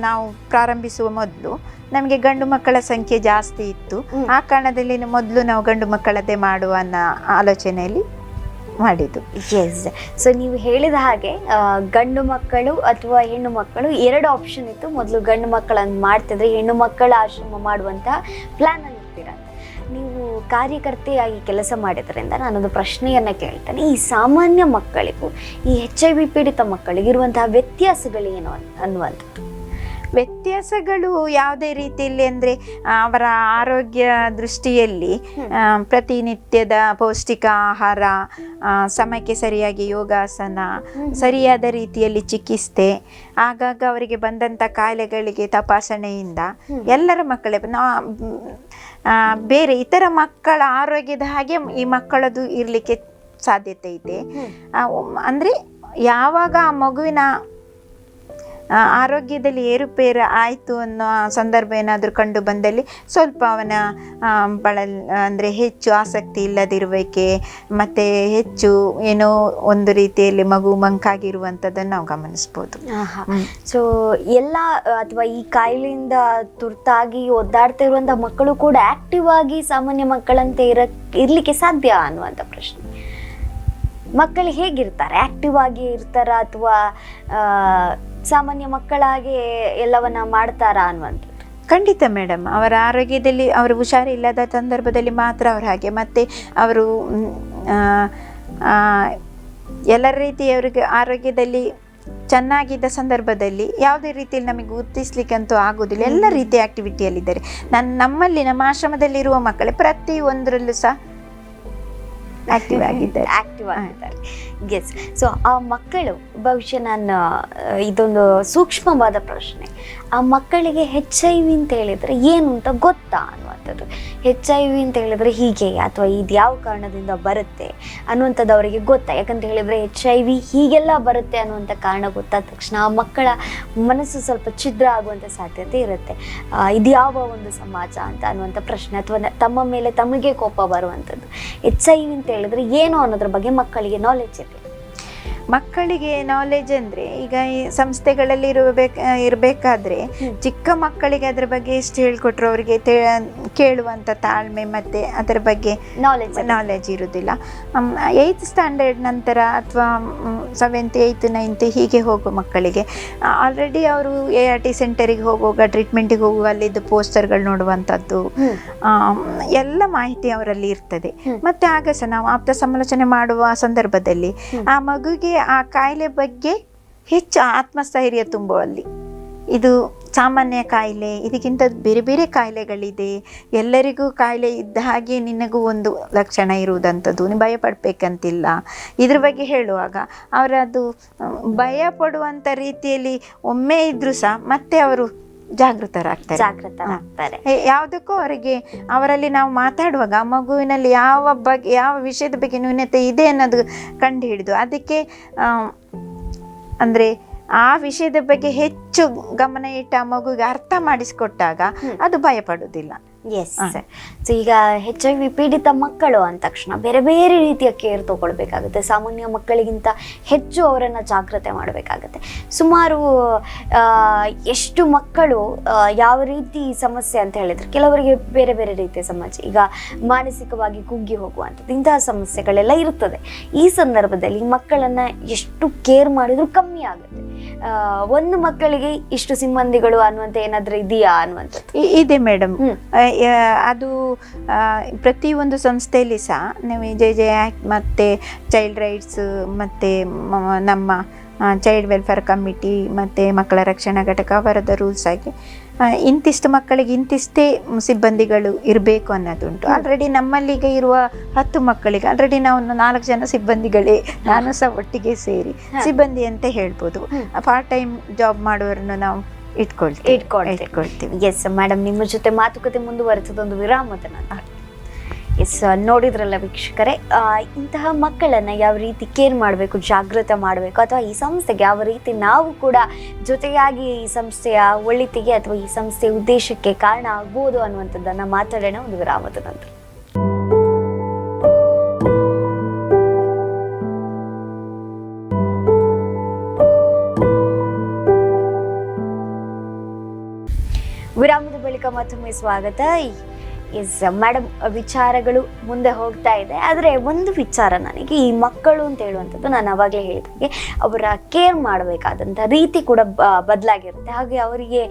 ನಾವು ಪ್ರಾರಂಭಿಸುವ ಮೊದಲು ನಮಗೆ ಗಂಡು ಮಕ್ಕಳ ಸಂಖ್ಯೆ ಜಾಸ್ತಿ ಇತ್ತು. ಆ ಕಾರಣದಲ್ಲಿ ಮೊದಲು ನಾವು ಗಂಡು ಮಕ್ಕಳದ್ದೇ ಮಾಡುವ ಅನ್ನೋ ಆಲೋಚನೆಯಲ್ಲಿ ಮಾಡಿದ್ದು. ಎಸ್, ಸೊ ನೀವು ಹೇಳಿದ ಹಾಗೆ ಗಂಡು ಮಕ್ಕಳು ಅಥವಾ ಹೆಣ್ಣು ಮಕ್ಕಳು 2 ಆಪ್ಷನ್ ಇತ್ತು. ಮೊದಲು ಗಂಡು ಮಕ್ಕಳನ್ನು ಮಾಡ್ತಿದ್ರೆ ಹೆಣ್ಣು ಮಕ್ಕಳ ಆಶ್ರಮ ಮಾಡುವಂಥ ಪ್ಲಾನ್ ಅಲ್ಲಿ ಇರ್ತೀರ. ನೀವು ಕಾರ್ಯಕರ್ತೆಯಾಗಿ ಕೆಲಸ ಮಾಡಿದ್ರಿಂದ ನಾನೊಂದು ಪ್ರಶ್ನೆಯನ್ನು ಕೇಳ್ತೇನೆ. ಈ ಸಾಮಾನ್ಯ ಮಕ್ಕಳಿಗೂ ಈ HIV ಪೀಡಿತ ಮಕ್ಕಳಿಗಿರುವಂತಹ ವ್ಯತ್ಯಾಸಗಳೇನು ಅನ್ನುವಂಥದ್ದು? ವ್ಯತ್ಯಾಸಗಳು ಯಾವುದೇ ರೀತಿಯಲ್ಲಿ ಅಂದರೆ ಅವರ ಆರೋಗ್ಯ ದೃಷ್ಟಿಯಲ್ಲಿ ಪ್ರತಿನಿತ್ಯದ ಪೌಷ್ಟಿಕ ಆಹಾರ, ಸಮಯಕ್ಕೆ ಸರಿಯಾಗಿ ಯೋಗಾಸನ, ಸರಿಯಾದ ರೀತಿಯಲ್ಲಿ ಚಿಕಿತ್ಸೆ, ಆಗಾಗ ಅವರಿಗೆ ಬಂದಂಥ ಕಾಯಿಲೆಗಳಿಗೆ ತಪಾಸಣೆಯಿಂದ ಎಲ್ಲರ ಮಕ್ಕಳೇ ಬೇರೆ ಇತರ ಮಕ್ಕಳ ಆರೋಗ್ಯದ ಹಾಗೆ ಈ ಮಕ್ಕಳದು ಇರಲಿಕ್ಕೆ ಸಾಧ್ಯತೆ ಇದೆ. ಅಂದರೆ ಯಾವಾಗ ಆ ಮಗುವಿನ ಆರೋಗ್ಯದಲ್ಲಿ ಏರುಪೇರು ಆಯಿತು ಅನ್ನೋ ಸಂದರ್ಭ ಏನಾದರೂ ಕಂಡು ಬಂದಲ್ಲಿ ಸ್ವಲ್ಪ ಅವನ ಅಂದರೆ ಹೆಚ್ಚು ಆಸಕ್ತಿ ಇಲ್ಲದಿರುವಿಕೆ ಮತ್ತು ಹೆಚ್ಚು ಏನೋ ಒಂದು ರೀತಿಯಲ್ಲಿ ಮಗು ಮಂಕಾಗಿರುವಂಥದ್ದನ್ನು ನಾವು ಗಮನಿಸ್ಬೋದು. ಸೊ ಎಲ್ಲ ಅಥವಾ ಈ ಕಾಯಿಲೆಯಿಂದ ತುರ್ತಾಗಿ ಒದ್ದಾಡ್ತಾ ಇರುವಂಥ ಮಕ್ಕಳು ಕೂಡ ಆಕ್ಟಿವ್ ಆಗಿ ಸಾಮಾನ್ಯ ಮಕ್ಕಳಂತೆ ಇರಲಿಕ್ಕೆ ಸಾಧ್ಯ ಅನ್ನುವಂಥ ಪ್ರಶ್ನೆ. ಮಕ್ಕಳು ಹೇಗಿರ್ತಾರೆ? ಆಕ್ಟಿವ್ ಆಗಿ ಇರ್ತಾರ ಅಥವಾ ಸಾಮಾನ್ಯ ಮಕ್ಕಳಾಗೆ ಎಲ್ಲವನ್ನ ಮಾಡ್ತಾರಾ ಅನ್ನುವಂಥದ್ದು? ಖಂಡಿತ ಮೇಡಮ್, ಅವರ ಆರೋಗ್ಯದಲ್ಲಿ ಅವರು ಹುಷಾರಿಲ್ಲದ ಸಂದರ್ಭದಲ್ಲಿ ಮಾತ್ರ ಅವರು ಹಾಗೆ. ಮತ್ತು ಅವರು ಎಲ್ಲ ರೀತಿ ಅವರಿಗೆ ಆರೋಗ್ಯದಲ್ಲಿ ಚೆನ್ನಾಗಿದ್ದ ಸಂದರ್ಭದಲ್ಲಿ ಯಾವುದೇ ರೀತಿಯಲ್ಲಿ ನಮಗೆ ಗುರುತಿಸ್ಲಿಕ್ಕಂತೂ ಆಗೋದಿಲ್ಲ. ಎಲ್ಲ ರೀತಿಯ ಆಕ್ಟಿವಿಟಿಯಲ್ಲಿದ್ದಾರೆ. ನಮ್ಮ ಆಶ್ರಮದಲ್ಲಿರುವ ಮಕ್ಕಳೇ ಪ್ರತಿಯೊಂದರಲ್ಲೂ ಸಹ ಆಕ್ಟಿವ್ ಆಗಿದ್ದಾರೆ. ಎಸ್. ಸೊ ಆ ಮಕ್ಕಳು ಬಹುಶಃ ನಾನು ಇದೊಂದು ಸೂಕ್ಷ್ಮವಾದ ಪ್ರಶ್ನೆ, ಆ ಮಕ್ಕಳಿಗೆ HIV ಅಂತ ಹೇಳಿದ್ರೆ ಏನು ಅಂತ ಗೊತ್ತಾ ಅನ್ನುವಂಥದ್ದು. HIV ಅಂತ ಹೇಳಿದ್ರೆ ಹೀಗೆ ಅಥವಾ ಇದು ಯಾವ ಕಾರಣದಿಂದ ಬರುತ್ತೆ ಅನ್ನುವಂಥದ್ದು ಅವರಿಗೆ ಗೊತ್ತಾ? ಯಾಕಂತ ಹೇಳಿದ್ರೆ HIV ಹೀಗೆಲ್ಲ ಬರುತ್ತೆ ಅನ್ನುವಂಥ ಕಾರಣ ಗೊತ್ತಾದ ತಕ್ಷಣ ಆ ಮಕ್ಕಳ ಮನಸ್ಸು ಸ್ವಲ್ಪ ಛಿದ್ರ ಆಗುವಂಥ ಸಾಧ್ಯತೆ ಇರುತ್ತೆ. ಇದು ಯಾವ ಒಂದು ಸಮಾಜ ಅಂತ ಅನ್ನುವಂಥ ಪ್ರಶ್ನೆ, ಅಥವಾ ತಮ್ಮ ಮೇಲೆ ತಮಗೆ ಕೋಪ ಬರುವಂಥದ್ದು. HIV ಅಂತ ಹೇಳಿದ್ರೆ ಏನು ಅನ್ನೋದ್ರ ಬಗ್ಗೆ ಮಕ್ಕಳಿಗೆ ನಾಲೆಡ್ಜ್ ಇದೆ. ಮಕ್ಕಳಿಗೆ ನಾಲೆಜ್ ಅಂದರೆ ಈಗ ಈ ಸಂಸ್ಥೆಗಳಲ್ಲಿ ಇರಬೇಕಾದ್ರೆ ಚಿಕ್ಕ ಮಕ್ಕಳಿಗೆ ಅದರ ಬಗ್ಗೆ ಎಷ್ಟು ಹೇಳ್ಕೊಟ್ರು ಅವರಿಗೆ ಕೇಳುವಂಥ ತಾಳ್ಮೆ ಮತ್ತು ಅದರ ಬಗ್ಗೆ ನಾಲೆಜ್ ಇರೋದಿಲ್ಲ. 8th ಸ್ಟ್ಯಾಂಡರ್ಡ್ ನಂತರ ಅಥವಾ 7th 8th 9th ಹೀಗೆ ಹೋಗೋ ಮಕ್ಕಳಿಗೆ ಆಲ್ರೆಡಿ ಅವರು ART ಸೆಂಟರಿಗೆ ಹೋಗುವಾಗ, ಟ್ರೀಟ್ಮೆಂಟಿಗೆ ಹೋಗುವಾಗ ಅಲ್ಲಿದ್ದು ಪೋಸ್ಟರ್ಗಳು ನೋಡುವಂಥದ್ದು ಎಲ್ಲ ಮಾಹಿತಿ ಅವರಲ್ಲಿ ಇರ್ತದೆ. ಮತ್ತು ಆಗ ಸಹ ನಾವು ಆಪ್ತ ಸಮಾಲೋಚನೆ ಮಾಡುವ ಸಂದರ್ಭದಲ್ಲಿ ಆ ಮಗುಗೆ ಆ ಕಾಯಿಲೆ ಬಗ್ಗೆ ಹೆಚ್ಚು ಆತ್ಮಸ್ಥೈರ್ಯ ತುಂಬುವಲ್ಲಿ, ಇದು ಸಾಮಾನ್ಯ ಕಾಯಿಲೆ, ಇದಕ್ಕಿಂತ ಬೇರೆ ಬೇರೆ ಕಾಯಿಲೆಗಳಿದೆ, ಎಲ್ಲರಿಗೂ ಕಾಯಿಲೆ ಇದ್ದ ಹಾಗೆ ನಿನಗೂ ಒಂದು ಲಕ್ಷಣ ಇರುವುದಂಥದ್ದು, ನೀವು ಭಯಪಡಬೇಕಂತಿಲ್ಲ. ಇದ್ರ ಬಗ್ಗೆ ಹೇಳುವಾಗ ಅವರದು ಭಯ ಪಡುವಂಥ ರೀತಿಯಲ್ಲಿ ಒಮ್ಮೆ ಇದ್ರೂ ಸಹ ಮತ್ತೆ ಅವರು ಜಾಗೃತರಾಗ್ತಾರೆ. ಯಾವುದಕ್ಕೂ ಅವರಲ್ಲಿ ನಾವು ಮಾತಾಡುವಾಗ ಆ ಮಗುವಿನಲ್ಲಿ ಯಾವ ವಿಷಯದ ಬಗ್ಗೆ ನ್ಯೂನತೆ ಇದೆ ಅನ್ನೋದು ಕಂಡು ಹಿಡಿದು ಅದಕ್ಕೆ ಅಂದರೆ ಆ ವಿಷಯದ ಬಗ್ಗೆ ಹೆಚ್ಚು ಗಮನ ಇಟ್ಟು ಆ ಮಗುವಿಗೆ ಅರ್ಥ ಮಾಡಿಸಿಕೊಟ್ಟಾಗ ಅದು ಭಯಪಡುವುದಿಲ್ಲ. ಎಸ್. ಸೊ ಈಗ HIV ಪೀಡಿತ ಮಕ್ಕಳು ಅಂದ ತಕ್ಷಣ ಬೇರೆ ಬೇರೆ ರೀತಿಯ ಕೇರ್ ತಗೊಳ್ಬೇಕಾಗುತ್ತೆ. ಸಾಮಾನ್ಯ ಮಕ್ಕಳಿಗಿಂತ ಹೆಚ್ಚು ಅವರನ್ನು ಜಾಗ್ರತೆ ಮಾಡಬೇಕಾಗತ್ತೆ. ಸುಮಾರು ಎಷ್ಟು ಮಕ್ಕಳು ಯಾವ ರೀತಿ ಸಮಸ್ಯೆ ಅಂತ ಹೇಳಿದ್ರೆ, ಕೆಲವರಿಗೆ ಬೇರೆ ಬೇರೆ ರೀತಿಯ ಸಮಸ್ಯೆ, ಈಗ ಮಾನಸಿಕವಾಗಿ ಕುಗ್ಗಿ ಹೋಗುವಂಥದ್ದು, ಇಂತಹ ಸಮಸ್ಯೆಗಳೆಲ್ಲ ಇರ್ತದೆ. ಈ ಸಂದರ್ಭದಲ್ಲಿ ಮಕ್ಕಳನ್ನು ಎಷ್ಟು ಕೇರ್ ಮಾಡಿದ್ರು ಕಮ್ಮಿ ಆಗುತ್ತೆ. ಒಂದು ಮಕ್ಕಳಿಗೆ ಇಷ್ಟು ಸಿಬ್ಬಂದಿಗಳು ಅನ್ನುವಂಥ ಏನಾದರೂ ಇದೆಯಾ ಅನ್ನುವಂಥದ್ದು? ಇದೆ ಮೇಡಮ್. ಅದು ಪ್ರತಿಯೊಂದು ಸಂಸ್ಥೆಯಲ್ಲಿ ಸಹ ನೀವು JJ ಆ್ಯಕ್ಟ್ ಮತ್ತು ಚೈಲ್ಡ್ ರೈಟ್ಸ್ ಮತ್ತು ನಮ್ಮ ಚೈಲ್ಡ್ ವೆಲ್ಫೇರ್ ಕಮಿಟಿ ಮತ್ತು ಮಕ್ಕಳ ರಕ್ಷಣಾ ಘಟಕ ಅವರದ ರೂಲ್ಸ್ ಆಗಿ ಇಂತಿಷ್ಟು ಮಕ್ಕಳಿಗೆ ಇಂತಿಷ್ಟೇ ಸಿಬ್ಬಂದಿಗಳು ಇರಬೇಕು ಅನ್ನೋದುಂಟು. ಆಲ್ರೆಡಿ ನಮ್ಮಲ್ಲಿಗ ಇರುವ 10 ಮಕ್ಕಳಿಗೆ ಆಲ್ರೆಡಿ ನಾವು 4 ಜನ ಸಿಬ್ಬಂದಿಗಳೇ, ನಾನು ಸಹ ಒಟ್ಟಿಗೆ ಸೇರಿ ಸಿಬ್ಬಂದಿ ಅಂತ ಹೇಳ್ಬೋದು. ಪಾರ್ಟ್ ಟೈಮ್ ಜಾಬ್ ಮಾಡುವವರನ್ನು ನಾವು ಇಟ್ಕೊಳ್ತೀವಿ. ಎಸ್ ಮೇಡಮ್, ನಿಮ್ಮ ಜೊತೆ ಮಾತುಕತೆ ಮುಂದುವರೆಸೋದೊಂದು ವಿರಾಮದ ನಂತರ. ಎಸ್, ನೋಡಿದ್ರಲ್ಲ ವೀಕ್ಷಕರೇ, ಇಂತಹ ಮಕ್ಕಳನ್ನು ಯಾವ ರೀತಿ ಕೇರ್ ಮಾಡಬೇಕು, ಜಾಗೃತ ಮಾಡಬೇಕು, ಅಥವಾ ಈ ಸಂಸ್ಥೆಗೆ ಯಾವ ರೀತಿ ನಾವು ಕೂಡ ಜೊತೆಯಾಗಿ ಈ ಸಂಸ್ಥೆಯ ಒಳಿತಿಗೆ ಅಥವಾ ಈ ಸಂಸ್ಥೆಯ ಉದ್ದೇಶಕ್ಕೆ ಕಾರಣ ಆಗ್ಬೋದು ಅನ್ನುವಂಥದ್ದನ್ನು ಮಾತಾಡೋಣ ಒಂದು ವಿರಾಮದ ನಂತರ. ವಿರಾಮದ ಬಳಿಕ ಮತ್ತೊಮ್ಮೆ ಸ್ವಾಗತ. ಎಸ್ ಮೇಡಮ್, ವಿಚಾರಗಳು ಮುಂದೆ ಹೋಗ್ತಾ ಇದೆ. ಆದರೆ ಒಂದು ವಿಚಾರ, ನನಗೆ ಈ ಮಕ್ಕಳು ಅಂತ ಹೇಳುವಂಥದ್ದು ನಾನು ಆವಾಗಲೇ ಹೇಳಿದಾಗೆ ಅವರ ಕೇರ್ ಮಾಡಬೇಕಾದಂಥ ರೀತಿ ಕೂಡ ಬದಲಾಗಿರುತ್ತೆ. ಹಾಗೆ ಅವರಿಗೆ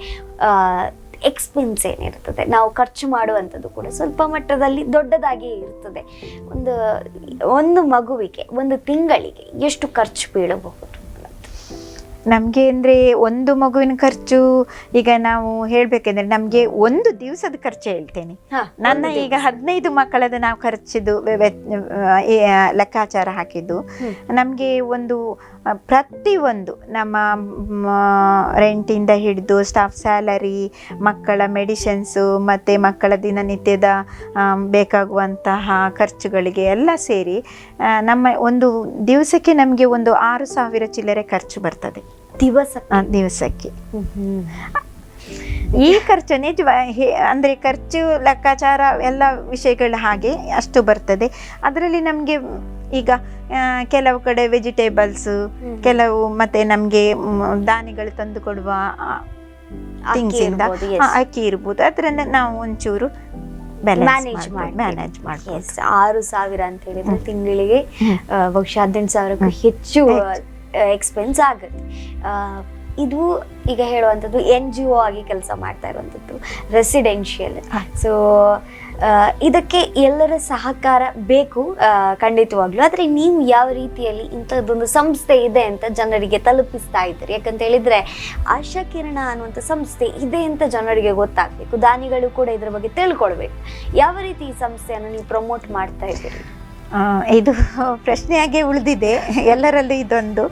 ಎಕ್ಸ್ಪೆನ್ಸ್ ಏನಿರ್ತದೆ, ನಾವು ಖರ್ಚು ಮಾಡುವಂಥದ್ದು ಕೂಡ ಸ್ವಲ್ಪ ಮಟ್ಟದಲ್ಲಿ ದೊಡ್ಡದಾಗಿ ಇರ್ತದೆ. ಒಂದು ಮಗುವಿಗೆ ಒಂದು ತಿಂಗಳಿಗೆ ಎಷ್ಟು ಖರ್ಚು ಬೀಳಬಹುದು? ನಮಗೆ ಅಂದರೆ ಒಂದು ಮಗುವಿನ ಖರ್ಚು, ಈಗ ನಾವು ಹೇಳಬೇಕೆಂದ್ರೆ ನಮಗೆ ಒಂದು ದಿವಸದ ಖರ್ಚು ಹೇಳ್ತೇನೆ. ನನ್ನ ಈಗ 15 ಮಕ್ಕಳದ ನಾವು ಖರ್ಚಿದ್ದು ಲೆಕ್ಕಾಚಾರ ಹಾಕಿದ್ದು ನಮಗೆ ಪ್ರತಿಯೊಂದು ನಮ್ಮ ರೆಂಟಿಂದ ಹಿಡಿದು ಸ್ಟಾಫ್ ಸ್ಯಾಲರಿ, ಮಕ್ಕಳ ಮೆಡಿಸಿನ್ಸು ಮತ್ತು ಮಕ್ಕಳ ದಿನನಿತ್ಯದ ಬೇಕಾಗುವಂತಹ ಖರ್ಚುಗಳಿಗೆ ಎಲ್ಲ ಸೇರಿ ನಮ್ಮ ಒಂದು ದಿವಸಕ್ಕೆ ನಮಗೆ ಒಂದು 6,000 ಚಿಲ್ಲರೆ ಖರ್ಚು ಬರ್ತದೆ ದಿವಸಕ್ಕೆ. ಈ ಖರ್ಚು ನಿಜ ಅಂದರೆ ಖರ್ಚು ಲೆಕ್ಕಾಚಾರ ಎಲ್ಲ ವಿಷಯಗಳು ಹಾಗೆ ಅಷ್ಟು ಬರ್ತದೆ. ಅದರಲ್ಲಿ ನಮಗೆ ಈಗ ಕೆಲವು ಕಡೆ ವೆಜಿಟೇಬಲ್ಸ್, ಕೆಲವು ಮತ್ತೆ ನಮಗೆ ದಾನಿಗಳು ತಂದು ಕೊಡುವ ಥಿಂಗ್ಸಿಂದ ಅಕ್ಕಿ ಇರ್ಬೋದು, ಅದರಿಂದ ನಾವು ಒಂಚೂರು ಮ್ಯಾನೇಜ್ ಮಾಡ್ಬೋದು. 6,000 ಅಂತ ಹೇಳಿದ್ರೆ ತಿಂಗಳಿಗೆ ಬಹುಶಃ 18,000ಕ್ಕೂ ಹೆಚ್ಚು ಎಕ್ಸ್ಪೆನ್ಸ್ ಆಗುತ್ತೆ. ಇದು ಈಗ ಹೇಳುವಂಥದ್ದು NGO ಆಗಿ ಕೆಲಸ ಮಾಡ್ತಾ ಇರುವಂಥದ್ದು, ರೆಸಿಡೆನ್ಷಿಯಲ್. ಸೊ ಇದಕ್ಕೆ ಎಲ್ಲರ ಸಹಕಾರ ಬೇಕು ಖಂಡಿತವಾಗ್ಲೂ. ಆದರೆ ನೀವು ಯಾವ ರೀತಿಯಲ್ಲಿ ಇಂಥದ್ದೊಂದು ಸಂಸ್ಥೆ ಇದೆ ಅಂತ ಜನರಿಗೆ ತಲುಪಿಸ್ತಾ ಇದ್ದೀರಿ? ಯಾಕಂತ ಹೇಳಿದರೆ ಆಶಾ ಕಿರಣ ಅನ್ನುವಂಥ ಸಂಸ್ಥೆ ಇದೆ ಅಂತ ಜನರಿಗೆ ಗೊತ್ತಾಗಬೇಕು, ದಾನಿಗಳು ಕೂಡ ಇದರ ಬಗ್ಗೆ ತಿಳ್ಕೊಳ್ಬೇಕು. ಯಾವ ರೀತಿ ಈ ಸಂಸ್ಥೆಯನ್ನು ನೀವು ಪ್ರಮೋಟ್ ಮಾಡ್ತಾ ಇದ್ದೀರಿ? ಇದು ಪ್ರಶ್ನೆಯಾಗೆ ಉಳಿದಿದೆ ಎಲ್ಲರಲ್ಲೂ ಇದೊಂದು.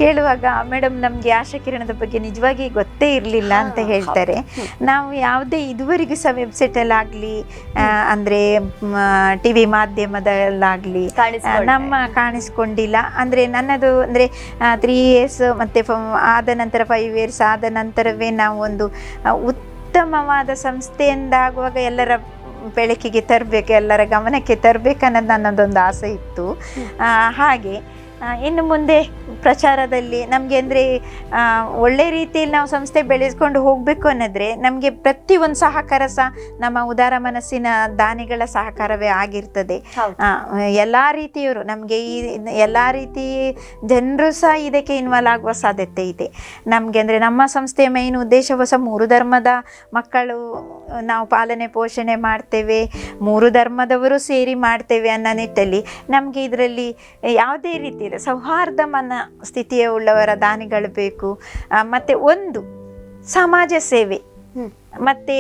ಕೇಳುವಾಗ ಮೇಡಮ್ ನಮಗೆ ಆಶಾಕಿರಣದ ಬಗ್ಗೆ ನಿಜವಾಗಿ ಗೊತ್ತೇ ಇರಲಿಲ್ಲ ಅಂತ ಹೇಳ್ತಾರೆ. ನಾವು ಯಾವುದೇ ಇದುವರೆಗೂ ಸಹ ವೆಬ್ಸೈಟಲ್ಲಾಗಲಿ ಅಂದರೆ ಟಿ ವಿ ಮಾಧ್ಯಮದಲ್ಲಾಗಲಿ ನಮ್ಮ ಕಾಣಿಸ್ಕೊಂಡಿಲ್ಲ. ಅಂದರೆ ನನ್ನದು ಅಂದರೆ 3 years ಮತ್ತು ಆದ ನಂತರ 5 years ಆದ ನಂತರವೇ ನಾವು ಒಂದು ಉತ್ತಮವಾದ ಸಂಸ್ಥೆಯಿಂದಾಗುವಾಗ ಎಲ್ಲರ ಬೆಳಕಿಗೆ ತರಬೇಕು, ಎಲ್ಲರ ಗಮನಕ್ಕೆ ತರಬೇಕು ಅನ್ನೋದು ನನ್ನದೊಂದು ಆಸೆ ಇತ್ತು. ಹಾಗೆ ಇನ್ನು ಮುಂದೆ ಪ್ರಚಾರದಲ್ಲಿ ನಮಗೆ ಅಂದರೆ ಒಳ್ಳೆ ರೀತಿಯಲ್ಲಿ ನಾವು ಸಂಸ್ಥೆ ಬೆಳೆಸ್ಕೊಂಡು ಹೋಗಬೇಕು ಅನ್ನೋದ್ರೆ ನಮಗೆ ಪ್ರತಿಯೊಂದು ಸಹಕಾರ ಸಹ ನಮ್ಮ ಉದಾರ ಮನಸ್ಸಿನ ದಾನಿಗಳ ಸಹಕಾರವೇ ಆಗಿರ್ತದೆ. ಎಲ್ಲ ರೀತಿಯವರು ನಮಗೆ ಈ ಎಲ್ಲ ರೀತಿ ಜನರು ಸಹ ಇದಕ್ಕೆ ಇನ್ವಾಲ್ವ್ ಆಗುವ ಸಾಧ್ಯತೆ ಇದೆ ನಮಗೆ. ಅಂದರೆ ನಮ್ಮ ಸಂಸ್ಥೆಯ ಮೇನ್ ಉದ್ದೇಶವು ಸಹ 3 ಧರ್ಮದ ಮಕ್ಕಳು ನಾವು ಪಾಲನೆ ಪೋಷಣೆ ಮಾಡ್ತೇವೆ, 3 ಧರ್ಮದವರು ಸೇರಿ ಮಾಡ್ತೇವೆ ಅನ್ನೋ ನಿಟ್ಟಲ್ಲಿ ನಮಗೆ ಇದರಲ್ಲಿ ಯಾವುದೇ ರೀತಿ ಸೌಹಾರ್ದ ಸ್ಥಿತಿಯ ಉಳ್ಳವರ ದಾನಿಗಳು ಬೇಕು. ಮತ್ತು ಒಂದು ಸಮಾಜ ಸೇವೆ, ಮತ್ತು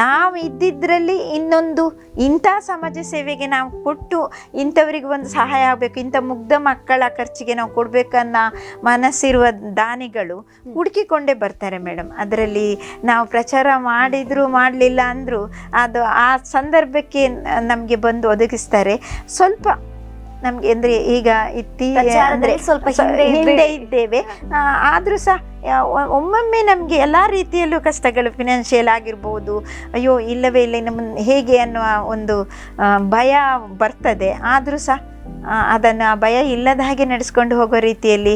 ನಾವು ಇದ್ದಿದ್ರಲ್ಲಿ ಇನ್ನೊಂದು ಇಂಥ ಸಮಾಜ ಸೇವೆಗೆ ನಾವು ಕೊಟ್ಟು ಇಂಥವರಿಗೆ ಒಂದು ಸಹಾಯ ಆಗಬೇಕು, ಇಂಥ ಮುಗ್ಧ ಮಕ್ಕಳ ಖರ್ಚಿಗೆ ನಾವು ಕೊಡಬೇಕನ್ನೋ ಮನಸ್ಸಿರುವ ದಾನಿಗಳು ಹುಡುಕಿಕೊಂಡೇ ಬರ್ತಾರೆ ಮೇಡಮ್. ಅದರಲ್ಲಿ ನಾವು ಪ್ರಚಾರ ಮಾಡಿದರೂ ಮಾಡಲಿಲ್ಲ ಅಂದರೂ ಅದು ಆ ಸಂದರ್ಭಕ್ಕೆ ನಮಗೆ ಬಂದು ಒದಗಿಸ್ತಾರೆ. ಸ್ವಲ್ಪ ನಮಗೆ ಅಂದರೆ ಈಗ ಅಂದರೆ ಸ್ವಲ್ಪ ಹಿಂದೆ ಇದ್ದೇವೆ, ಆದರೂ ಸಹ ಒಮ್ಮೊಮ್ಮೆ ನಮಗೆ ಎಲ್ಲ ರೀತಿಯಲ್ಲೂ ಕಷ್ಟಗಳು, ಫಿನಾನ್ಷಿಯಲ್ ಆಗಿರ್ಬೋದು, ಅಯ್ಯೋ ಇಲ್ಲವೇ ಇಲ್ಲ ನಮ್ಮ ಹೇಗೆ ಅನ್ನುವ ಒಂದು ಭಯ ಬರ್ತದೆ. ಆದರೂ ಸಹ ಅದನ್ನು ಭಯ ಇಲ್ಲದ ಹಾಗೆ ನಡೆಸ್ಕೊಂಡು ಹೋಗೋ ರೀತಿಯಲ್ಲಿ